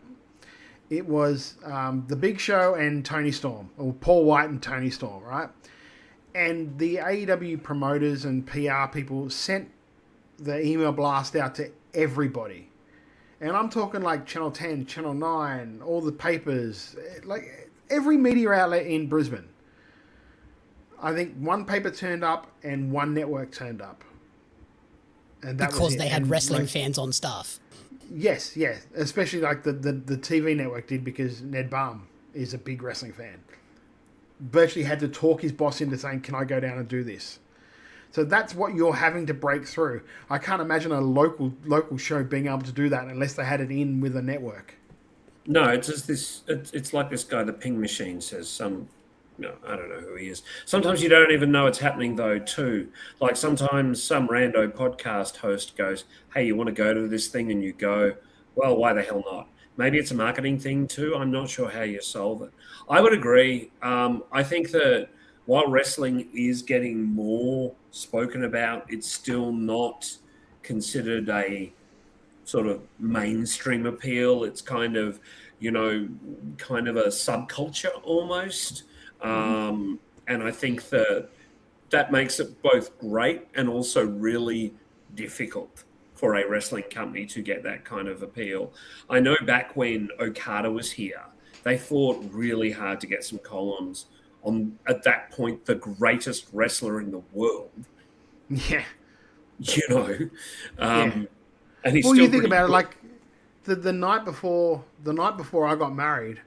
It was the Big Show and Tony Storm, or Paul White and Tony Storm, right? And the AEW promoters and PR people sent the email blast out to everybody. And I'm talking like Channel 10, Channel 9, all the papers, like every media outlet in Brisbane. I think one paper turned up and one network turned up. And that because they had wrestling fans on staff. Yes, especially like the TV network did, because Ned Baum is a big wrestling fan. Virtually had to talk his boss into saying, can I go down and do this? So that's what you're having to break through. I can't imagine a local show being able to do that unless they had it in with a network. No, it's just this. It's like this guy, the Ping Machine, says I don't know who he is. Sometimes you don't even know it's happening, though, too. Like sometimes some rando podcast host goes, hey, you want to go to this thing? And you go, well, why the hell not? Maybe it's a marketing thing, too. I'm not sure how you solve it. I would agree. I think that while wrestling is getting more spoken about, it's still not considered a sort of mainstream appeal. It's kind of a subculture almost. And I think that makes it both great and also really difficult for a wrestling company to get that kind of appeal. I know back when Okada was here, they fought really hard to get some columns on, at that point, the greatest wrestler in the world. Yeah. And he's well, still you think about good. it, like the night before I got married,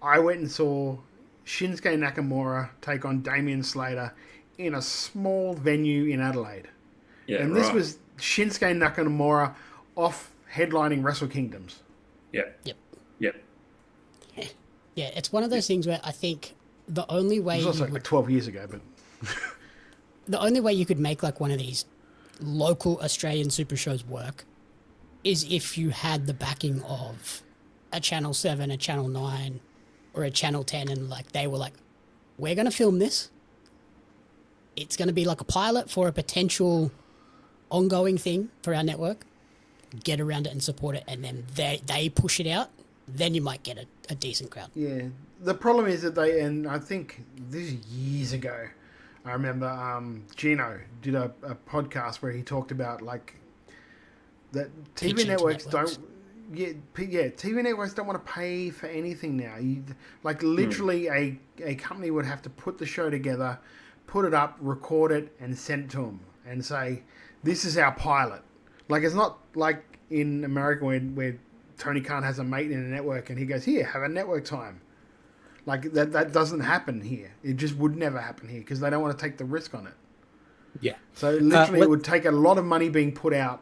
I went and saw Shinsuke Nakamura take on Damian Slater in a small venue in Adelaide. Yeah, and this was Shinsuke Nakamura off headlining Wrestle Kingdoms. Yep. Yeah, it's one of those things where I think the only way It was also like 12 years ago, but the only way you could make like one of these local Australian super shows work is if you had the backing of a Channel 7, a Channel 9, or a Channel 10, and like they were like, we're going to film this. It's going to be like a pilot for a potential ongoing thing for our network. Get around it and support it, and then they push it out. Then you might get a decent crowd. yeah. The problem is that and I think this is years ago, I remember Gino did a podcast where he talked about like that TV networks don't. Yeah, TV networks don't want to pay for anything now. Like literally, a company would have to put the show together, put it up, record it, and send it to them, and say, "This is our pilot." Like it's not like in America where Tony Khan has a mate in a network and he goes, "Here, have a network time." Like that doesn't happen here. It just would never happen here because they don't want to take the risk on it. Yeah. So literally, it would take a lot of money being put out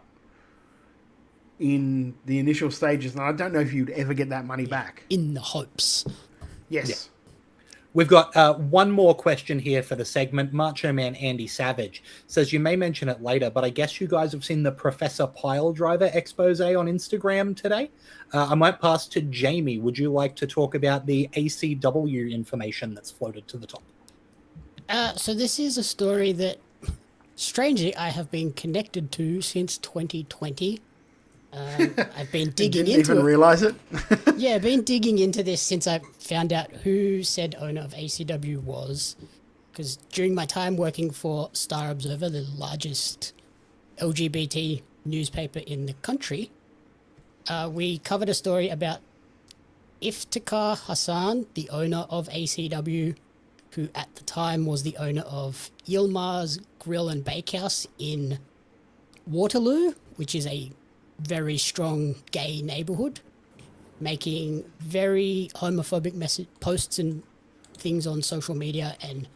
in the initial stages, and I don't know if you'd ever get that money back. In the hopes. Yes. Yeah. We've got one more question here for the segment. Macho Man Andy Savage says, you may mention it later, but I guess you guys have seen the Professor Piledriver expose on Instagram today. I might pass to Jamie. Would you like to talk about the ACW information that's floated to the top? So this is a story that, strangely, I have been connected to since 2020. I've been digging into it. Didn't even realize it. Yeah, I've been digging into this since I found out who said owner of ACW was. Because during my time working for Star Observer, the largest LGBT newspaper in the country, we covered a story about Iftikhar Hassan, the owner of ACW, who at the time was the owner of Yilmaz Grill and Bakehouse in Waterloo, which is a very strong gay neighborhood, making very homophobic posts and things on social media, and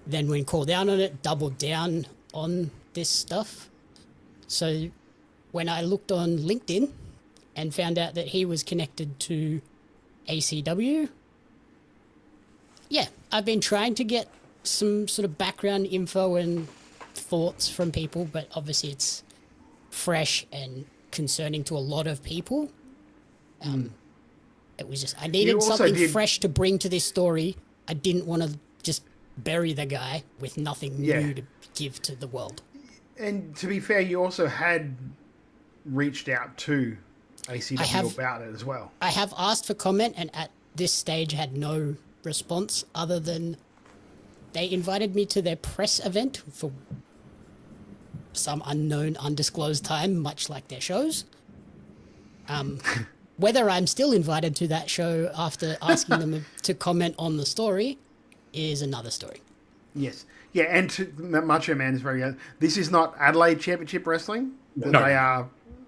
then when called out on it, doubled down on this stuff. So when I looked on LinkedIn and found out that he was connected to ACW, yeah, I've been trying to get some sort of background info and thoughts from people, but obviously it's fresh and concerning to a lot of people. It was just, I needed something fresh to bring to this story. I didn't want to just bury the guy with nothing new to give to the world. And to be fair, you also had reached out to ACW about it as well. I have asked for comment, and at this stage had no response other than they invited me to their press event for some unknown, undisclosed time, much like their shows. Whether I'm still invited to that show after asking them to comment on the story is another story. Yes. Yeah, and Macho Man is very good. This is not Adelaide Championship Wrestling. No.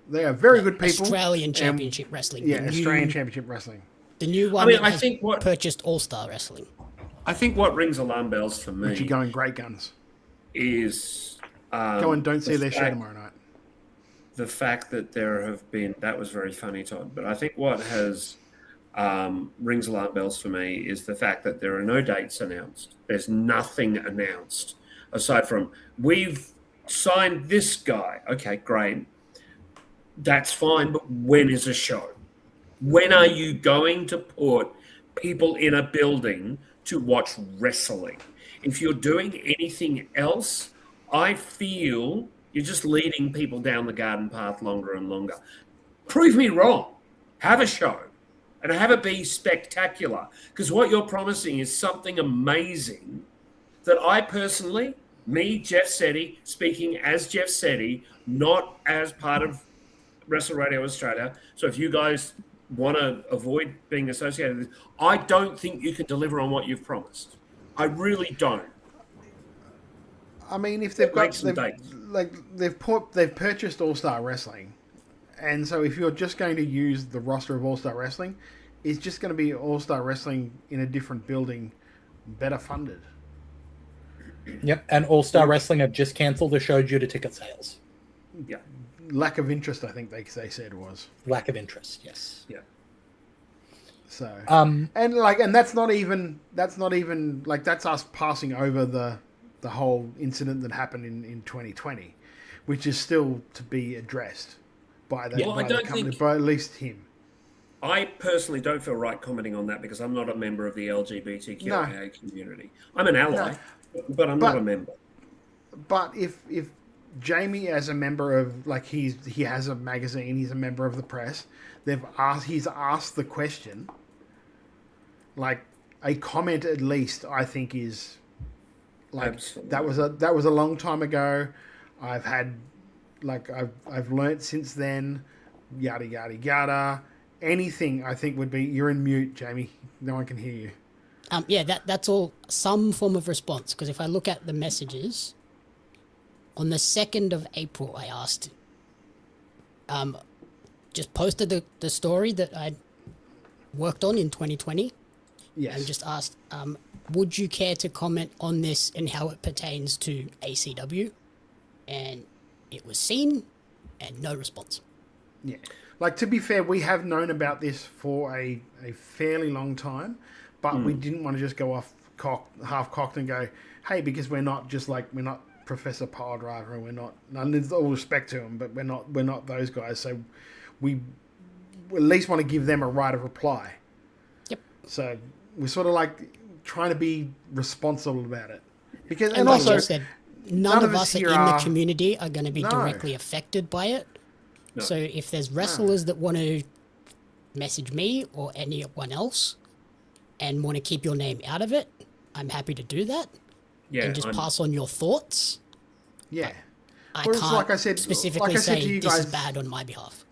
They are very good people. Australian Championship Wrestling. Yeah, Australian Championship Wrestling. The new one has purchased All-Star Wrestling. I think what rings alarm bells for me... Which are going great guns. ...is... Go and don't see their show tomorrow night. The fact that there have been... That was very funny, Todd. But I think what has rings alarm bells for me is the fact that there are no dates announced. There's nothing announced aside from, we've signed this guy. Okay, great. That's fine, but when is a show? When are you going to put people in a building to watch wrestling? If you're doing anything else, I feel you're just leading people down the garden path longer and longer. Prove me wrong. Have a show and have it be spectacular, because what you're promising is something amazing that I personally, me, Jeff Setti, speaking as Jeff Setti, not as part of Wrestle Radio Australia. So if you guys want to avoid being associated with this, I don't think you can deliver on what you've promised. I really don't. I mean, if they've they've purchased All Star Wrestling, and so if you're just going to use the roster of All Star Wrestling, it's just going to be All Star Wrestling in a different building, better funded. Yep, and All Star Wrestling have just cancelled the show due to ticket sales. Yeah. Lack of interest, I think they said was. Lack of interest, yes. Yeah. So and that's not even like, that's us passing over the whole incident that happened in 2020, which is still to be addressed by the company, by at least him. I personally don't feel right commenting on that because I'm not a member of the LGBTQIA community. I'm an ally, but I'm not a member. But if Jamie, as a member of, like, he has a magazine, he's a member of the press, he's asked the question, like, a comment at least, I think, is like, absolutely. that was a long time ago. I've learnt since then, yada yada yada. Anything, I think, would be, you're in mute, Jamie. No one can hear you. Yeah, that's all some form of response, because if I look at the messages, on the 2nd of April, I asked, just posted the story that I worked on in 2020. Yes. And just asked, would you care to comment on this and how it pertains to ACW? And it was seen, and no response. Yeah. Like, to be fair, we have known about this for a fairly long time, but we didn't want to just go off half-cocked and go, hey, because we're not Professor Piledriver, and we're not, with all respect to him, but we're not those guys, so we at least want to give them a right of reply. Yep. So we're sort of like trying to be responsible about it, because and like also said, none of us in the community are going to be directly affected by it. No. So if there's wrestlers that want to message me or anyone else and want to keep your name out of it, I'm happy to do that. Yeah, and just pass on your thoughts. Yeah. I can't specifically say this is bad on my behalf.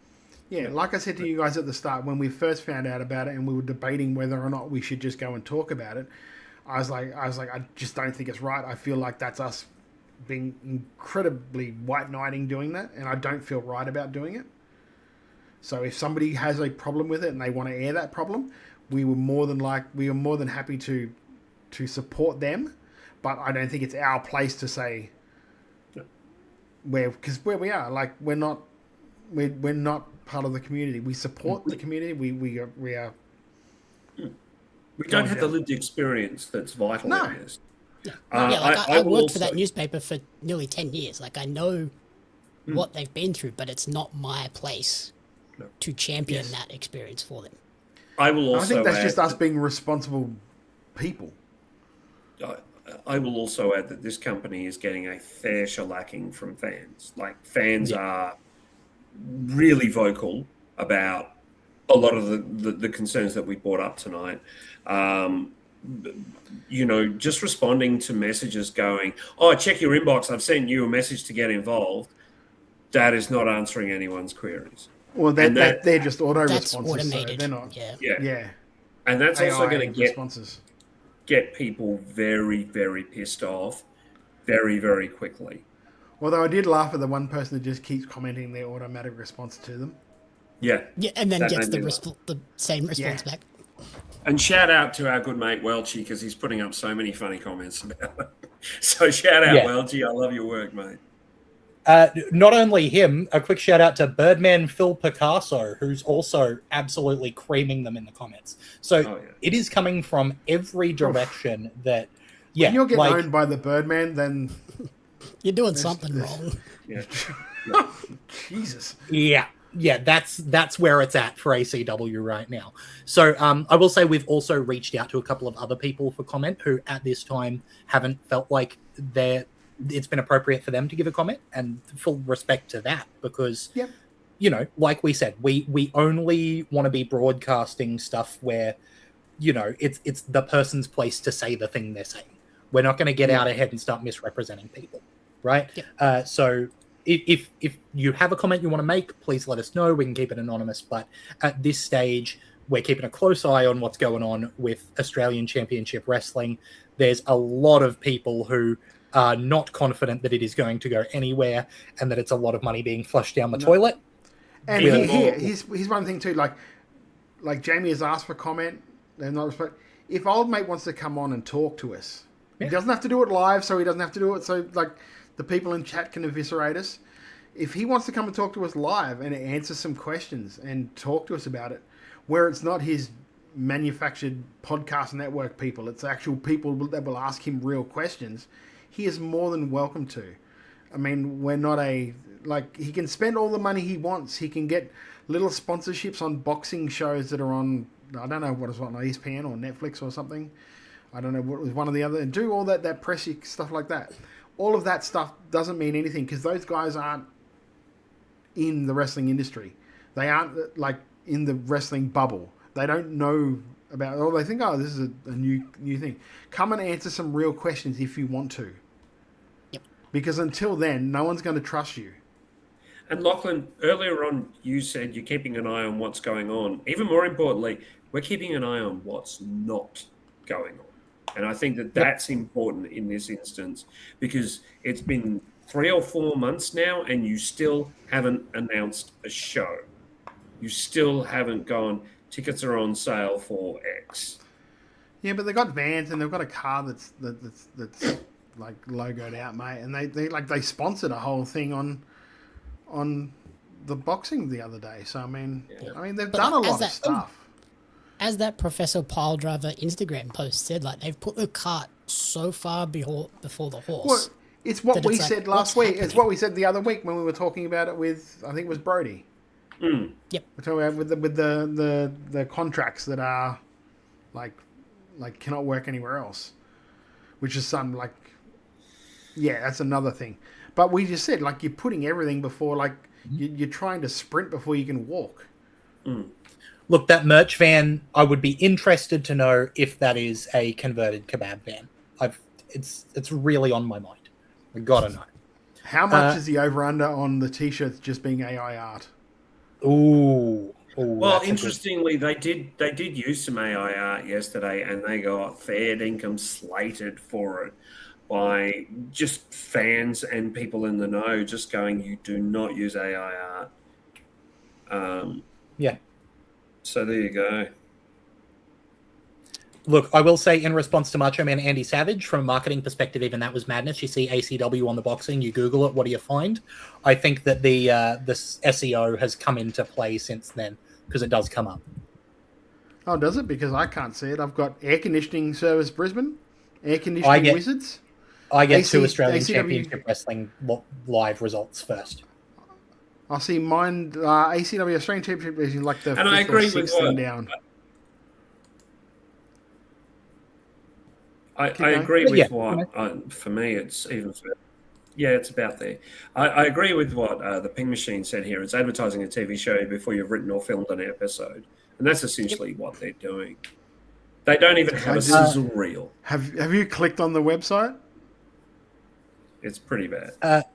Yeah, like I said to you guys at the start, when we first found out about it and we were debating whether or not we should just go and talk about it, I was like, I just don't think it's right. I feel like that's us being incredibly white knighting doing that, and I don't feel right about doing it. So if somebody has a problem with it and they want to air that problem, we were more than happy to to support them, but I don't think it's our place to say where we are. Like we're not part of the community. We support the community. We are. We don't have the lived experience that's vital in this. I worked for that newspaper for nearly 10 years. Like I know what they've been through, but it's not my place to champion that experience for them. I think that's just us being responsible people. I will also add that this company is getting a fair shellacking from fans. Like fans are really vocal about a lot of the concerns that we brought up tonight. Just responding to messages going, "Oh, check your inbox. I've sent you a message to get involved." That is not answering anyone's queries. Well, they're just auto responses. Automated. So they're not. Yeah. And that's also going to get people very, very pissed off very, very quickly. Although I did laugh at the one person that just keeps commenting their automatic response to them. Yeah, and then gets the same response back. And shout out to our good mate Welchie, because he's putting up so many funny comments about it. So shout out Welchie, I love your work, mate. Not only him, a quick shout out to Birdman Phil Picasso, who's also absolutely creaming them in the comments. So it is coming from every direction that, when you're getting owned by the Birdman, then you're doing something wrong. Jesus. Yeah, that's where it's at for ACW right now. So I will say we've also reached out to a couple of other people for comment who at this time haven't felt like it's been appropriate for them to give a comment, and full respect to that, because like we said, we only want to be broadcasting stuff where it's the person's place to say the thing they're saying. We're not going to get out ahead and start misrepresenting people, right? So if you have a comment you want to make, please let us know. We can keep it anonymous, but at this stage we're keeping a close eye on what's going on with Australian Championship Wrestling. There's a lot of people who are not confident that it is going to go anywhere, and that it's a lot of money being flushed down the toilet. And here's one thing too, like Jamie has asked for comment, and not respect. If old mate wants to come on and talk to us, he doesn't have to do it live, so he doesn't have to do it so like the people in chat can eviscerate us. If he wants to come and talk to us live and answer some questions and talk to us about it, where it's not his manufactured podcast network people, it's actual people that will ask him real questions, he is more than welcome to. I mean, we're not he can spend all the money he wants. He can get little sponsorships on boxing shows that are on, I don't know what it's on ESPN or Netflix or something. I don't know what was one or the other, and do all that pressy stuff like that. All of that stuff doesn't mean anything because those guys aren't in the wrestling industry. They aren't like in the wrestling bubble. They don't know about. Oh, they think, oh, this is a new thing. Come and answer some real questions if you want to. Yep. Because until then, no one's going to trust you. And Lachlan, earlier on, you said you're keeping an eye on what's going on. Even more importantly, we're keeping an eye on what's not going on. And I think that that's important in this instance, because it's been 3 or 4 months now and you still haven't announced a show. You still haven't gone, tickets are on sale for X. Yeah, but they've got vans and they've got a car that's like logoed out, mate. And they sponsored a whole thing on the boxing the other day. So I mean they've done a lot of stuff. As that Professor Piledriver Instagram post said, like they've put the cart so far before the horse. Well, it's what we said last week. It's what we said the other week when we were talking about it with, I think it was Brodie. Mm. Yep. We're talking about with the contracts that are like cannot work anywhere else, which is some that's another thing. But we just said you're putting everything before you're trying to sprint before you can walk. Mm. Look, that merch van, I would be interested to know if that is a converted kebab van. It's really on my mind. I gotta know. How much is the over-under on the T-shirts just being AI art? Ooh. Well, interestingly, they did use some AI art yesterday, and they got fair income slated for it by just fans and people in the know, just going, you do not use AI art. Yeah. So there you go. Look, I will say in response to Macho Man Andy Savage, from a marketing perspective, even that was madness. You see ACW on the boxing, you Google it, what do you find? I think that the SEO has come into play since then, because it does come up. Oh, does it? Because I can't see it. I've got Air Conditioning Service Brisbane, Air Conditioning Wizards. I get two Australian Championship Wrestling live results first. I see mine, ACW Australian Championship is like the and I agree with what, down. I agree with what, for me, it's even further. Yeah, it's about there. I agree with what the Ping Machine said here. It's advertising a TV show before you've written or filmed an episode. And that's essentially what they're doing. They don't even have a sizzle reel. Have you clicked on the website? It's pretty bad.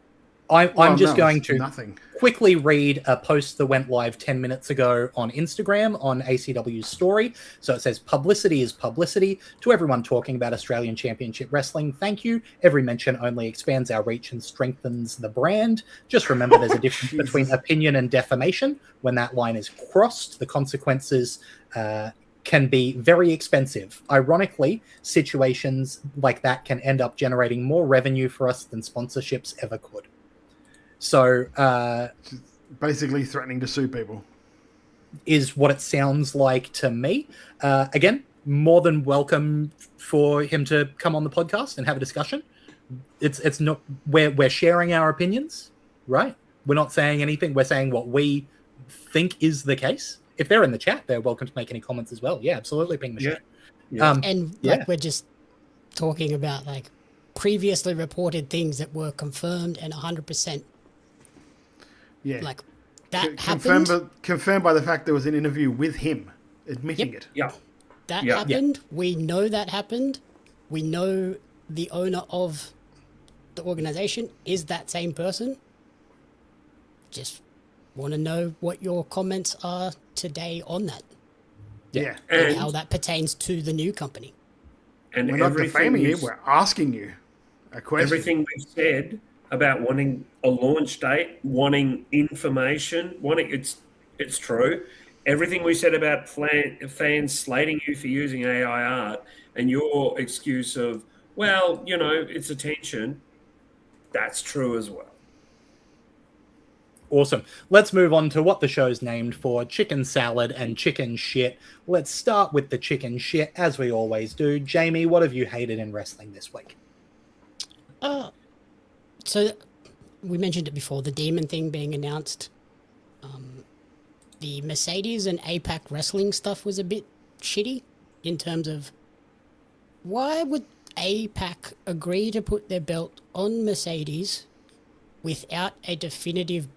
I'm just going to quickly read a post that went live 10 minutes ago on Instagram on ACW's story. So it says, publicity is publicity. To everyone talking about Australian Championship Wrestling, thank you. Every mention only expands our reach and strengthens the brand. Just remember there's a difference between opinion and defamation. When that line is crossed, the consequences can be very expensive. Ironically, situations like that can end up generating more revenue for us than sponsorships ever could. So basically threatening to sue people is what it sounds like to me. Again, more than welcome for him to come on the podcast and have a discussion. It's not we're sharing our opinions, right? We're not saying anything. We're saying what we think is the case. If they're in the chat, they're welcome to make any comments as well. Yeah, absolutely, Ping Machine. Yeah. We're just talking about like previously reported things that were confirmed and 100%. Yeah, like that happened. Confirmed by the fact there was an interview with him admitting it. Yeah, that happened. We know that happened. We know the owner of the organization is that same person. Just want to know what your comments are today on that. Yeah, and how that pertains to the new company. And we're not defaming you. We're asking you a question. Everything we've said about wanting a launch date, wanting information, it's true. Everything we said about fans slating you for using AI art and your excuse of, well, it's attention, that's true as well. Awesome. Let's move on to what the show's named for, chicken salad and chicken shit. Let's start with the chicken shit, as we always do. Jamie, what have you hated in wrestling this week? So we mentioned it before, the Demon thing being announced. The Mercedes and APAC wrestling stuff was a bit shitty in terms of why would APAC agree to put their belt on Mercedes without a definitive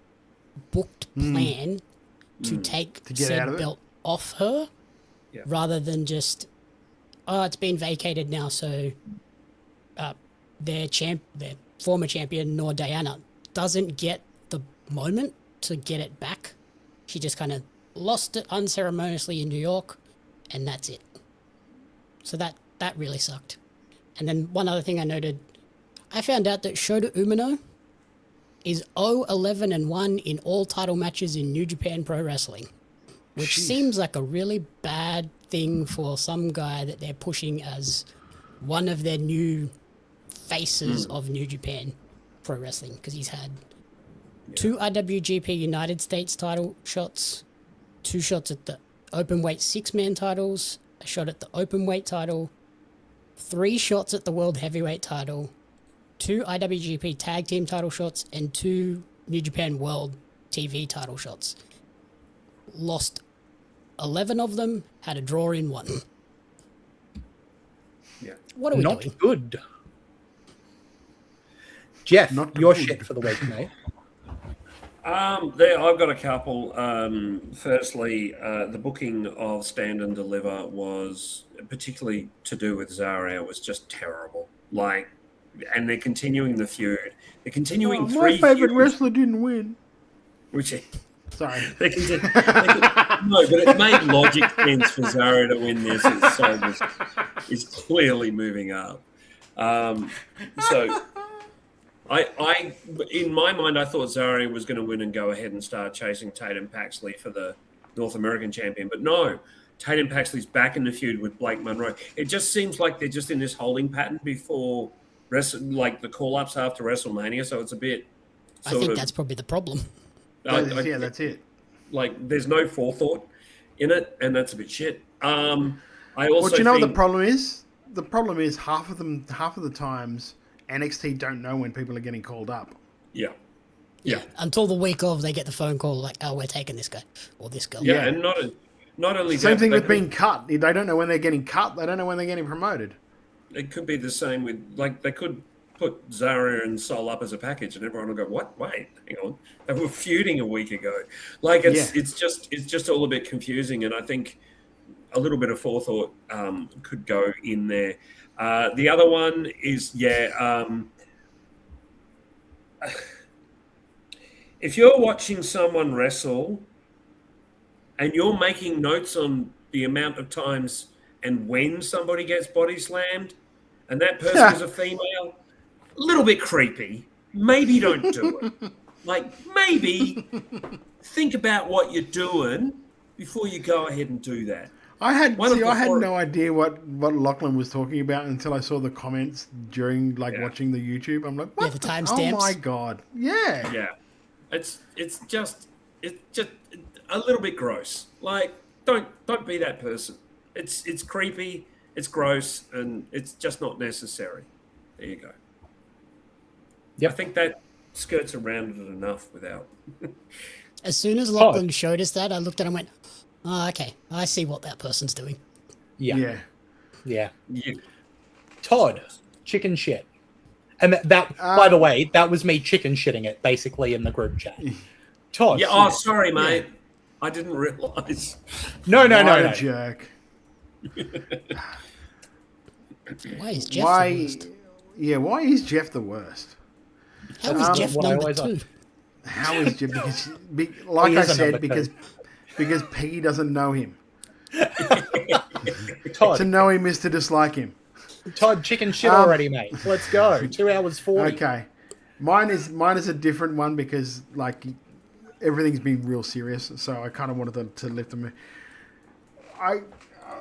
booked plan to take said belt off her, rather than just, it's been vacated now, so their former champion, Nor Diana, doesn't get the moment to get it back. She just kind of lost it unceremoniously in New York, and that's it. So that really sucked. And then one other thing I noted, I found out that Shota Umino is 0-11-1 in all title matches in New Japan Pro Wrestling, which seems like a really bad thing for some guy that they're pushing as one of their new faces of New Japan Pro Wrestling, because he's had 2 IWGP United States title shots, 2 shots at the openweight 6-man titles, a shot at the openweight title, 3 shots at the World Heavyweight title, 2 IWGP Tag Team title shots, and 2 New Japan World TV title shots. Lost 11 of them, had a draw in 1. Yeah. What are we doing? Not good. Jeff, your shit for the week, mate. I've got a couple. Firstly, the booking of Stand and Deliver was, particularly to do with Zara, was just terrible. And they're continuing the feud. They're continuing 3 my favorite feuds. wrestler didn't win. Sorry. No, but it made logic sense for Zara to win this. His soul is clearly moving up. So I in my mind, I thought Zara was going to win and go ahead and start chasing Tatum Paxley for the North American champion. But no, Tatum Paxley's back in the feud with Blake Monroe. It just seems like they're just in this holding pattern before like the call-ups after WrestleMania. So it's a bit. I think that's probably the problem. Yeah, that's it. Like, there's no forethought in it, and that's a bit shit. I also. Well, do you know what the problem is? The problem is half of the times NXT don't know when people are getting called up. Yeah. Until the week of, they get the phone call like, "Oh, we're taking this guy or this girl." Yeah, and not only same that, thing with being cut. They don't know when they're getting cut. They don't know when they're getting promoted. It could be the same with, like, they could put Zara and Sol up as a package, and everyone will go, "What? Wait, hang on, they were feuding a week ago." Like, it's just all a bit confusing, and I think a little bit of forethought could go in there. The other one is if you're watching someone wrestle and you're making notes on the amount of times and when somebody gets body slammed, and that person is a female, a little bit creepy. Maybe don't do it. Like, maybe think about what you're doing before you go ahead and do that. I had no idea what Lachlan was talking about until I saw the comments during watching the YouTube. I'm like, what? Yeah, the timestamps. Oh my god! Yeah. Yeah, it's just a little bit gross. Like, don't be that person. It's creepy, it's gross, and it's just not necessary. There you go. Yep. I think that skirts around it enough without. As soon as Lachlan showed us that, I looked at him and went, "Oh, okay, I see what that person's doing." Yeah. Todd, chicken shit. And that by the way, that was me chicken shitting it basically in the group chat. Todd. Yeah. Oh, sorry, mate. Yeah. I didn't realize. No. Jerk. Why is Jeff the worst? Yeah, why is Jeff the worst? How is Jeff number 2? How is Jeff? Like I said, because Peggy doesn't know him. Todd. To know him is to dislike him. Todd, chicken shit already, mate. Let's go. 2 hours 40. Okay. Mine is a different one because everything's been real serious, so I kind of wanted to lift them. I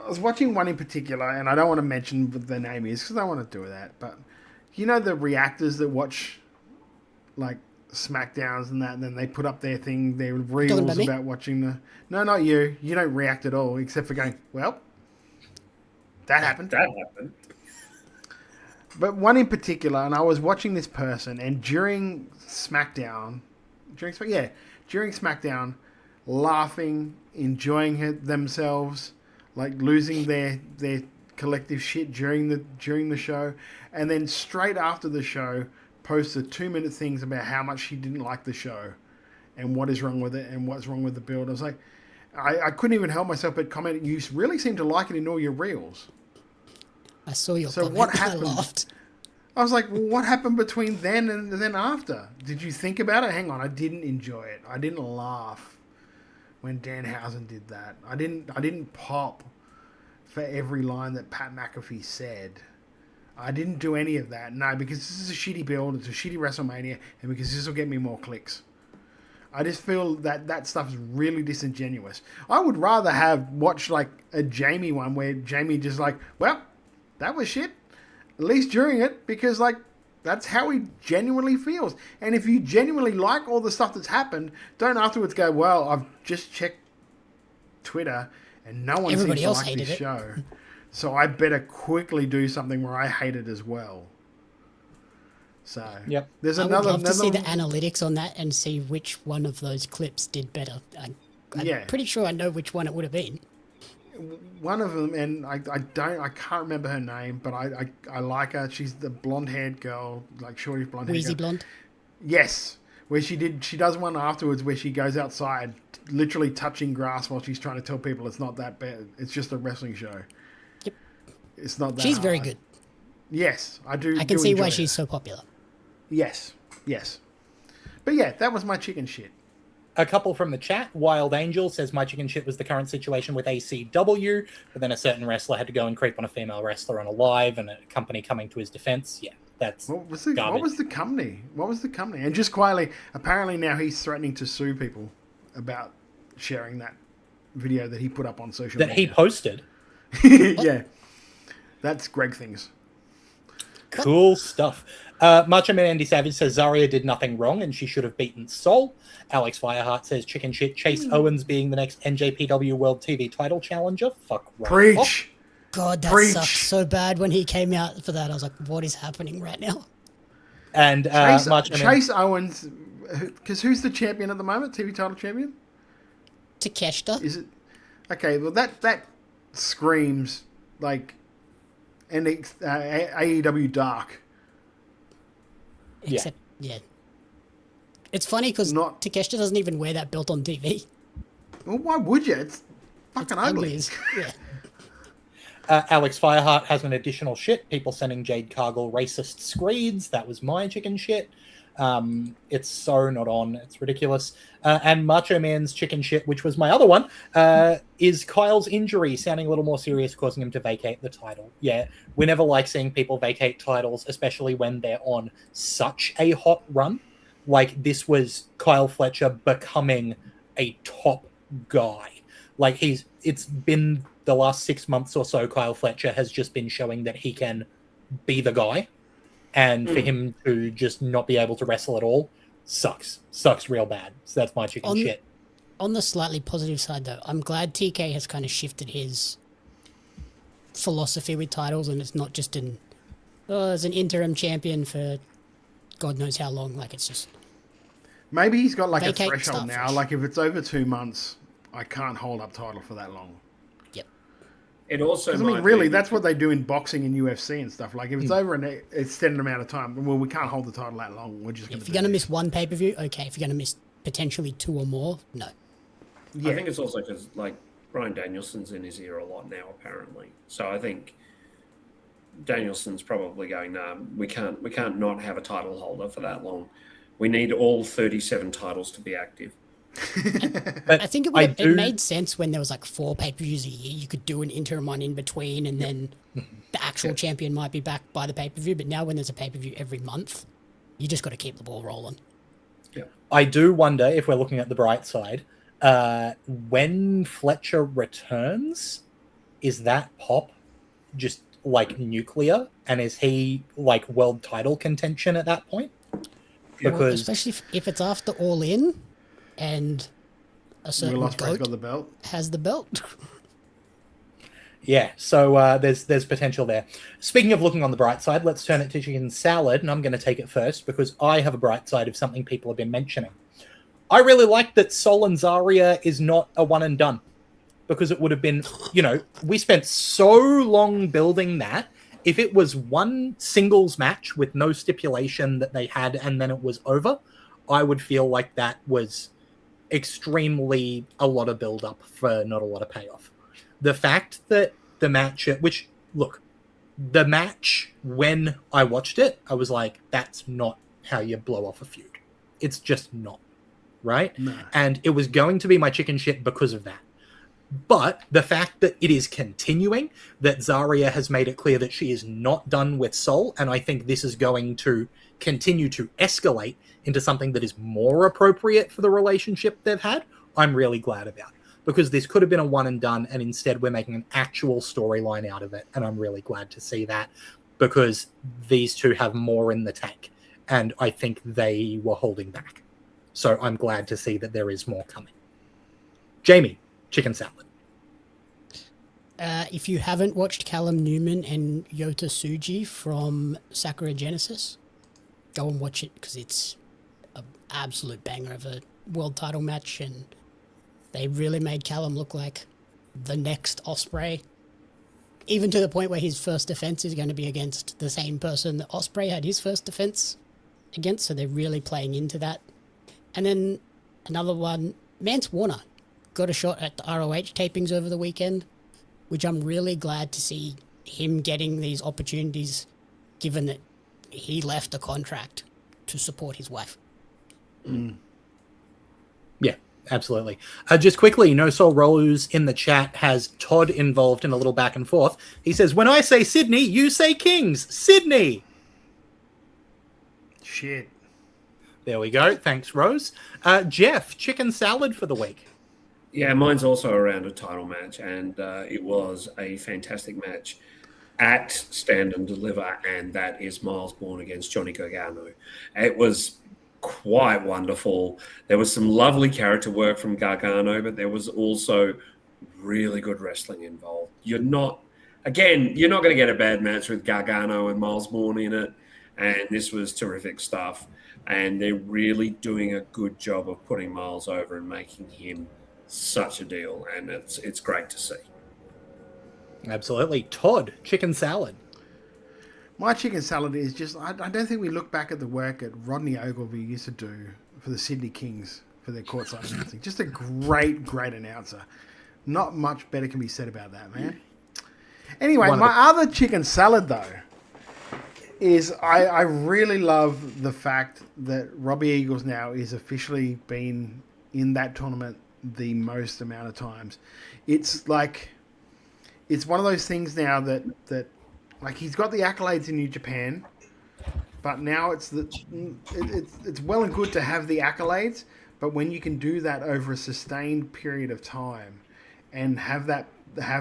was watching one in particular, and I don't want to mention what the name is because I don't want to do that. But you know the reactors that watch SmackDowns and that, and then they put up their reels about watching the. No, not you. You don't react at all, except for going, "Well, that happened." That happened. But one in particular, and I was watching this person, and during SmackDown, laughing, enjoying themselves, losing their collective shit during the show, and then straight after the show, posted 2-minute things about how much she didn't like the show, and what is wrong with it, and what's wrong with the build. I was like, I couldn't even help myself but comment. You really seem to like it in all your reels. I saw your comment. What happened? I laughed. I was like, well, what happened between then and then after? Did you think about it? Hang on, I didn't enjoy it. I didn't laugh when Danhausen did that. I didn't pop for every line that Pat McAfee said. I didn't do any of that. No, because this is a shitty build. It's a shitty WrestleMania, and because this will get me more clicks. I just feel that stuff is really disingenuous. I would rather have watched a Jamie one where Jamie just well, that was shit. At least during it, because that's how he genuinely feels. And if you genuinely like all the stuff that's happened, don't afterwards go, well, I've just checked Twitter and no one seems to like this show. So I better quickly do something where I hate it as well. So there's I another. would love to see the analytics on that and see which one of those clips did better. I'm pretty sure I know which one it would have been. One of them, and I can't remember her name, but I like her. She's the blonde-haired girl, shortish blonde-haired Wheezy girl. blonde? Yes. Where she does one afterwards where she goes outside, literally touching grass while she's trying to tell people it's not that bad. It's just a wrestling show. Yep. It's not that She's hard. very good. Yes, I do. I can see why she's so popular. Yes. But yeah, that was my chicken shit. A couple from the chat. Wild Angel says my chicken shit was the current situation with ACW, but then a certain wrestler had to go and creep on a female wrestler on a live, and a company coming to his defense. Yeah, that's what was the company? And just quietly, apparently now he's threatening to sue people about sharing that video that he put up on social That media. he posted. Yeah. That's Greg things. Cool stuff. Macho Man Andy Savage says Zarya did nothing wrong and she should have beaten Sol. Alex Fireheart says chicken shit. Chase Owens being the next NJPW World TV title challenger. Fuck right Preach. off. God, that sucked so bad when he came out for that. I was like, what is happening right now? And Chase Owens, because who's the champion at the moment? TV title champion? Takeshita. Is it? Okay, well that screams like AEW Dark. Except, yeah. It's funny because Takeshita doesn't even wear that belt on TV. Well, why would you? It's fucking ugly. Yeah. Alex Fireheart has an additional shit. People sending Jade Cargill racist screeds. That was my chicken shit. It's so not on. It's ridiculous. And Macho Man's chicken shit, which was my other one, is Kyle's injury sounding a little more serious, causing him to vacate the title. Yeah, we never like seeing people vacate titles, especially when they're on such a hot run. Like, this was Kyle Fletcher becoming a top guy. Like, it's been the last 6 months or so, Kyle Fletcher has just been showing that he can be the guy. And for him to just not be able to wrestle at all sucks real bad. So that's my chicken shit. On the slightly positive side, though, I'm glad TK has kind of shifted his philosophy with titles, and it's not just as an interim champion for God knows how long. Like, it's just maybe he's got like a threshold start now. fresh. Like, if it's over 2 months, I can't hold up title for that long. Yep. It also, I mean, really, that's what they do in boxing and UFC and stuff. Like, if it's over an extended amount of time, well, we can't hold the title that long. We're just If you're going to miss one pay-per-view, okay. If you're going to miss potentially 2 or more, no. I think it's also because, like, Bryan Danielson's in his ear a lot now, apparently. So I think Danielson's probably going, nah, we can't not have a title holder for that long. We need all 37 titles to be active. I think it made sense when there was like 4 pay-per-views a year. You could do an interim one in between, and then the actual champion might be back by the pay-per-view. But now when there's a pay-per-view every month, you just got to keep the ball rolling. Yeah. I do wonder if we're looking at the bright side. When Fletcher returns, is that pop just like nuclear? And is he like world title contention at that point? Because especially if it's after All In and a certain goat got the belt. Has the belt. Yeah, so there's potential there. Speaking of looking on the bright side, let's turn it to chicken salad, and I'm going to take it first because I have a bright side of something people have been mentioning. I really like that Sol and Zarya is not a one and done, because it would have been, we spent so long building that. If it was one singles match with no stipulation that they had and then it was over, I would feel like that was extremely a lot of build up for not a lot of payoff. The fact that the match, the match, when I watched it, I was like, that's not how you blow off a feud. It's just not, right? No. And it was going to be my chicken shit because of that. But the fact that it is continuing, that Zarya has made it clear that she is not done with Sol, and I think this is going to continue to escalate into something that is more appropriate for the relationship they've had, I'm really glad about. Because this could have been a one and done, and instead we're making an actual storyline out of it, and I'm really glad to see that, because these two have more in the tank, and I think they were holding back. So I'm glad to see that there is more coming. Jamie, chicken salad. If you haven't watched Callum Newman and Yota Tsuji from Sakura Genesis, go and watch it because it's an absolute banger of a world title match, and they really made Callum look like the next Ospreay, even to the point where his first defense is going to be against the same person that Ospreay had his first defense against, so they're really playing into that. And then another one, Mance Warner got a shot at the ROH tapings over the weekend, which I'm really glad to see him getting these opportunities, given that he left a contract to support his wife. Yeah, absolutely. Just quickly, No Soul Rose in the chat has Todd involved in a little back and forth. He says, when I say Sydney, you say Kings. Sydney! Shit. There we go. Thanks, Rose. Jeff, chicken salad for the week. Yeah, mine's also around a title match, and it was a fantastic match at Stand and Deliver, and that is Miles Bourne against Johnny Gargano. It was quite wonderful. There was some lovely character work from Gargano, but there was also really good wrestling involved. You're not going to get a bad match with Gargano and Miles Bourne in it, and this was terrific stuff. And they're really doing a good job of putting Miles over and making him such a deal, and it's great to see. Absolutely. Todd, chicken salad. My chicken salad is just, I don't think we look back at the work that Rodney Ogilvie used to do for the Sydney Kings for their courtside announcing. Just a great, great announcer. Not much better can be said about that, man. Anyway, other chicken salad, though, is I really love the fact that Robbie Eagles now is officially been in that tournament the most amount of times. It's like, it's one of those things now that like he's got the accolades in New Japan, but now it's well and good to have the accolades, but when you can do that over a sustained period of time and have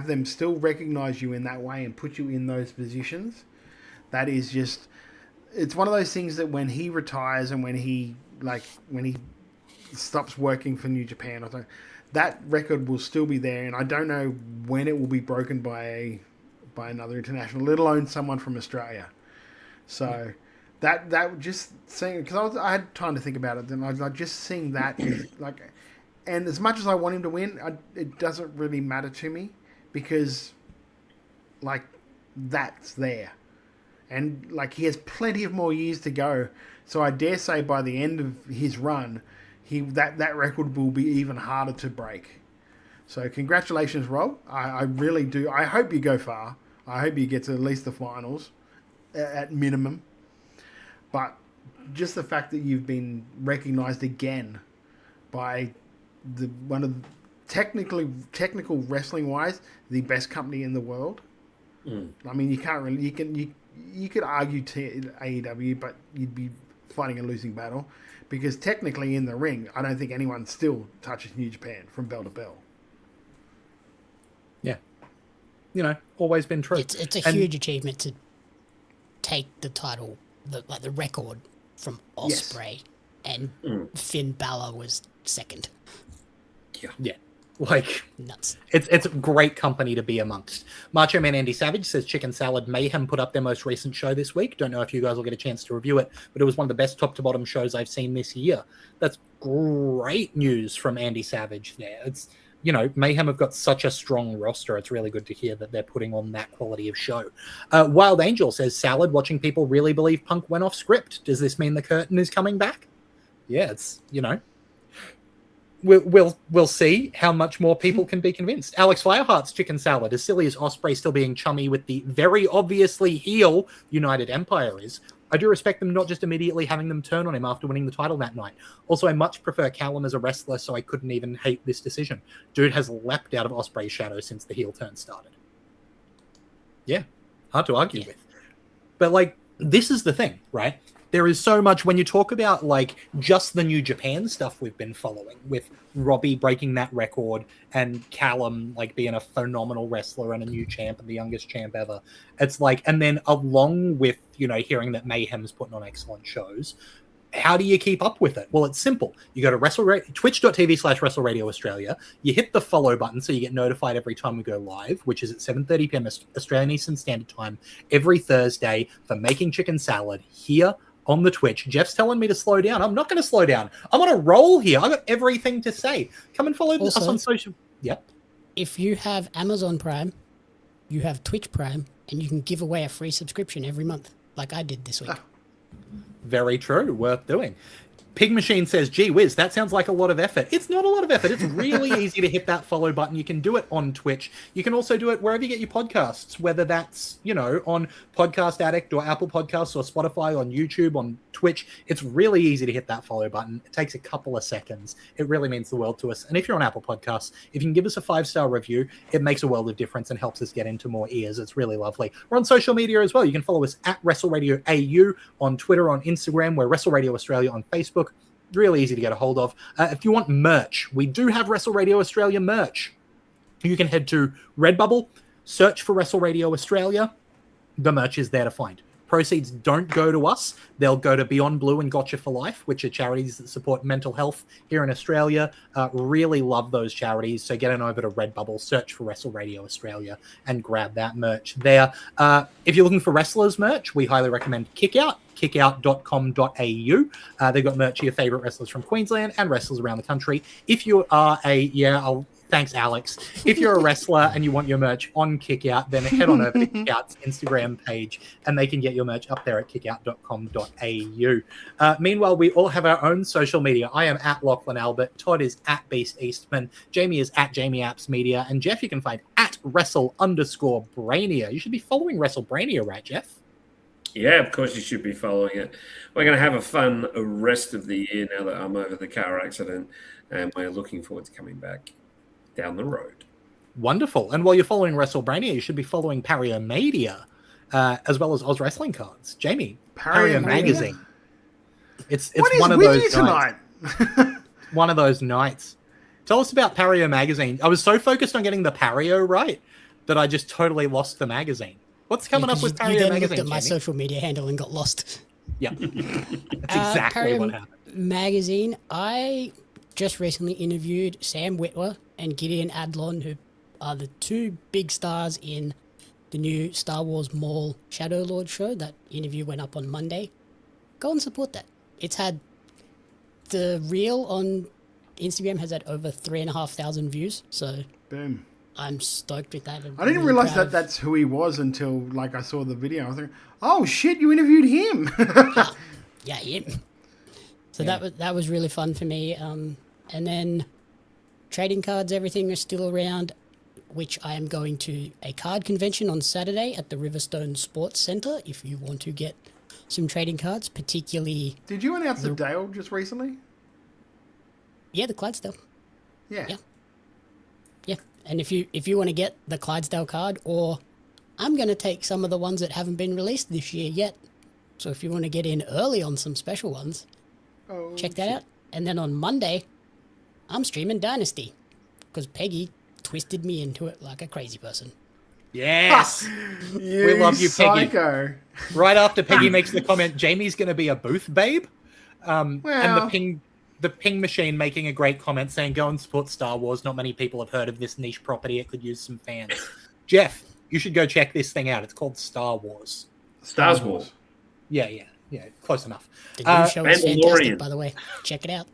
them still recognize you in that way and put you in those positions, that is just, it's one of those things that when he retires and when he stops working for New Japan or something, that record will still be there, and I don't know when it will be broken by another international, let alone someone from Australia. So that just seeing, because I had time to think about it, then I was like, just seeing that is like, and as much as I want him to win, it doesn't really matter to me, because like that's there, and like he has plenty of more years to go. So I dare say by the end of his run, that record will be even harder to break. So congratulations, Rob. I really do. I hope you go far. I hope you get to at least the finals, at minimum. But just the fact that you've been recognised again by one of technical wrestling wise, the best company in the world. I mean, you can't really, you could argue AEW, but you'd be fighting a losing battle, because technically in the ring, I don't think anyone still touches New Japan from bell to bell. Yeah. Always been true. It's a huge achievement to take the title, the record from Ospreay, and Finn Balor was second. Yeah. Like, nuts. It's a great company to be amongst. Macho Man Andy Savage says Chicken Salad Mayhem put up their most recent show this week. Don't know if you guys will get a chance to review it, but it was one of the best top to bottom shows I've seen this year. That's great news from Andy Savage there. It's, Mayhem have got such a strong roster. It's really good to hear that they're putting on that quality of show. Wild Angel says, Salad, watching people really believe Punk went off script. Does this mean the curtain is coming back? Yeah, it's, We'll see how much more people can be convinced. Alex Fireheart's Chicken Salad, as silly as Ospreay still being chummy with the very obviously heel United Empire is, I do respect them not just immediately having them turn on him after winning the title that night. Also, I much prefer Callum as a wrestler, so I couldn't even hate this decision. Dude has leapt out of Ospreay's shadow since the heel turn started. Yeah, hard to argue with. But, this is the thing, right? There is so much when you talk about just the New Japan stuff we've been following, with Robbie breaking that record and Callum being a phenomenal wrestler and a new champ and the youngest champ ever. It's and then along with, hearing that Mayhem's putting on excellent shows, how do you keep up with it? Well, it's simple. You go to twitch.tv/WrestleRadio Australia. You hit the follow button so you get notified every time we go live, which is at 7:30 p.m. Australian Eastern Standard Time every Thursday for Making Chicken Salad here on the Twitch. Jeff's telling me to slow down. I'm not going to slow down. I'm on a roll here. I've got everything to say. Come and follow us on social. Yep. If you have Amazon Prime, you have Twitch Prime, and you can give away a free subscription every month, like I did this week. Very true. Worth doing. Pig Machine says, gee whiz, that sounds like a lot of effort. It's not a lot of effort. It's really easy to hit that follow button. You can do it on Twitch. You can also do it wherever you get your podcasts, whether that's, on Podcast Addict or Apple Podcasts or Spotify, on YouTube, on Twitch. It's really easy to hit that follow button. It takes a couple of seconds. It really means the world to us. And if you're on Apple Podcasts, if you can give us a 5-star review, it makes a world of difference and helps us get into more ears. It's really lovely. We're on social media as well. You can follow us at WrestleRadio AU on Twitter, on Instagram. We're Wrestle Radio Australia on Facebook. really easy to get a hold of. If you want merch, we do have Wrestle Radio Australia merch. You can head to Redbubble, search for Wrestle Radio Australia. The merch is there to find. Proceeds don't go to us. They'll go to Beyond Blue and Gotcha for Life, which are charities that support mental health here in Australia. Really love those charities. So get on over to Redbubble, search for Wrestle Radio Australia, and grab that merch there. If you're looking for wrestlers merch, we highly recommend Kickout, kickout.com.au. They've got merch of your favorite wrestlers from Queensland and wrestlers around the country. If you are thanks, Alex. If you're a wrestler and you want your merch on Kickout, then head on over to Kickout's Instagram page and they can get your merch up there at kickout.com.au. Meanwhile, we all have our own social media. I am at Lachlan Albert. Todd is at Beast Eastman. Jamie is at Jamie Apps Media. And Jeff, you can find at Wrestle_Brainia. You should be following WrestleBrainia, right, Jeff? Yeah, of course you should be following it. We're going to have a fun rest of the year now that I'm over the car accident, and we're looking forward to coming back down the road. Wonderful. And while you're following WrestleBrainia, you should be following Pariomedia, as well as Oz Wrestling Cards. Jamie, Pario Magazine. It's one of those nights. One of those nights. Tell us about Pario Magazine. I was so focused on getting the Pario right that I just totally lost the magazine. What's coming up with Pario You then Magazine? looked at my social media handle and got lost. Yeah, that's exactly what happened. Magazine. I just recently interviewed Sam Witwer and Gideon Adlon, who are the two big stars in the new Star Wars Maul Shadow Lord show. That interview went up on Monday. Go and support that. It's had the reel on Instagram has had over 3,500 views. So boom. I'm stoked with that. I didn't realize that that's who he was until I saw the video. I was like, oh shit, you interviewed him. Yeah, him. So that was really fun for me. And then trading cards, everything is still around, which I am going to a card convention on Saturday at the Riverstone Sports Centre if you want to get some trading cards, particularly... Did you announce the Dale just recently? Yeah, the Clydesdale. Yeah. Yeah. And if you want to get the Clydesdale card, or I'm going to take some of the ones that haven't been released this year yet. So if you want to get in early on some special ones, check that out. And then on Monday, I'm streaming Dynasty because Peggy twisted me into it like a crazy person. Yes. We love you, Peggy. Right after Peggy makes the comment, Jamie's going to be a booth babe. And the ping machine making a great comment saying, go and support Star Wars. Not many people have heard of this niche property. It could use some fans. Jeff, you should go check this thing out. It's called Star Wars. Star Wars. Yeah. Close enough. The new show is fantastic, by the way. Check it out.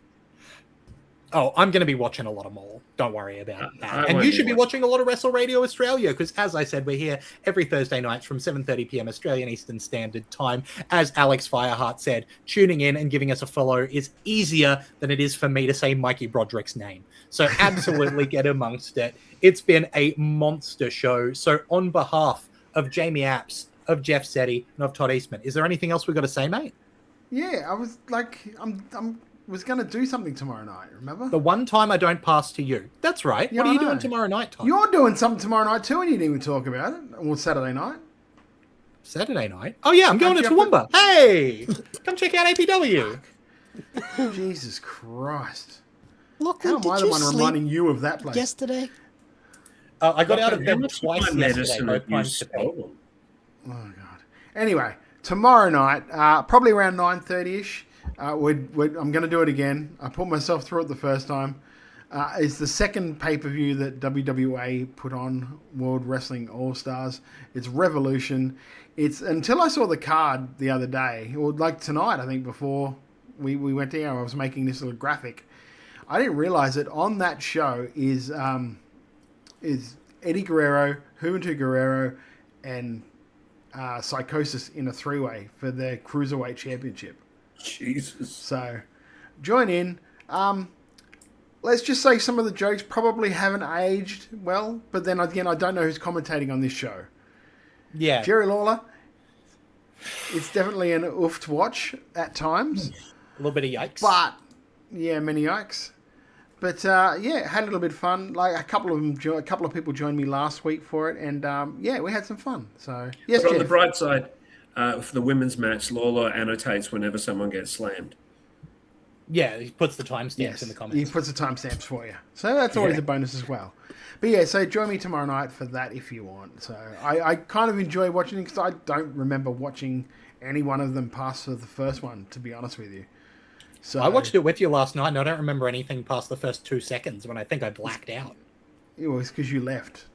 Oh, I'm going to be watching a lot of Maul. Don't worry about that. And you should be watching a lot of Wrestle Radio Australia because, as I said, we're here every Thursday night from 7:30 p.m. Australian Eastern Standard Time. As Alex Fireheart said, tuning in and giving us a follow is easier than it is for me to say Mikey Broderick's name. So absolutely get amongst it. It's been a monster show. So on behalf of Jamie Apps, of Jeff Setti, and of Todd Eastman, is there anything else we've got to say, mate? Yeah, I was like, I'm was going to do something tomorrow night, remember? The one time I don't pass to you. That's right. Yeah, what are you doing tomorrow night, Tom? You're doing something tomorrow night too, and you didn't even talk about it. Or Saturday night. Saturday night? Oh, yeah, I'm going to Toowoomba. Hey! Come check out APW. Jesus Christ. Look, how am I the one reminding you of that place? Yesterday? I got out of bed twice yesterday. Oh, God. Anyway, tomorrow night, probably around 9:30ish, I'm going to do it again. I put myself through it the first time. It's the second pay-per-view that WWA put on, World Wrestling All-Stars. It's Revolution. It's until I saw the card the other day, or like tonight, I think, before we went there, I was making this little graphic. I didn't realize that on that show is Eddie Guerrero, Juventud Guerrero, and Psychosis in a three-way for the Cruiserweight Championship. Jesus. So, join in. Let's just say some of the jokes probably haven't aged well, but then again, I don't know who's commentating on this show. Yeah. Jerry Lawler. It's definitely an oof to watch at times. A little bit of yikes. But, yeah, many yikes. But, yeah, had a little bit of fun. Like, a couple of people joined me last week for it, and, yeah, we had some fun. So, yes, but on Jeff. the bright side, for the women's match, Lawler annotates whenever someone gets slammed. Yeah, he puts the timestamps Yes, in the comments. he puts the timestamps for you. So that's always a bonus as well. But yeah, so join me tomorrow night for that if you want. So I kind of enjoy watching it because I don't remember watching any one of them past the first one, to be honest with you. So I watched it with you last night, and I don't remember anything past the first 2 seconds when I think I blacked out. It was because you left.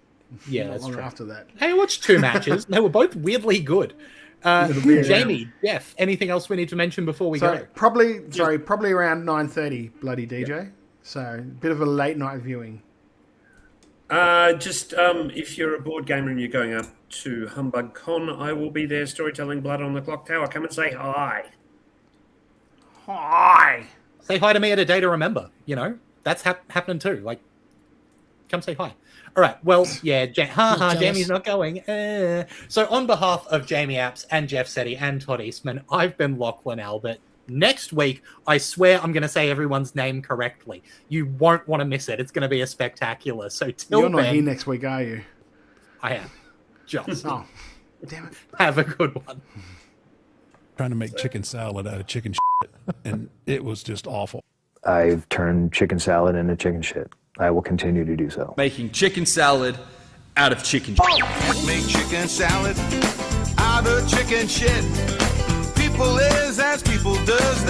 Yeah, Not that's long true. after that. Hey, I watched 2 matches. They were both weirdly good. Jamie, Jeff, anything else we need to mention before we go? Probably around 9:30, bloody DJ. Yep. So a bit of a late night viewing. If you're a board gamer and you're going up to Humbug Con, I will be there storytelling Blood on the Clock Tower. Come and say hi. Hi. Say hi to me at a day to remember. You know, that's happening too. Like, come say hi. All right. Well, yeah. Jamie's not going. So on behalf of Jamie Apps and Jeff Setti and Todd Eastman, I've been Lachlan Albert. Next week, I swear I'm going to say everyone's name correctly. You won't want to miss it. It's going to be a spectacular. So till You're not then, here next week, are you? I am. Just. Oh, damn it. Have a good one. Trying to make chicken salad out of chicken shit, and it was just awful. I've turned chicken salad into chicken shit. I will continue to do so. Making chicken salad out of chicken Make chicken salad out of chicken shit. People is as people does.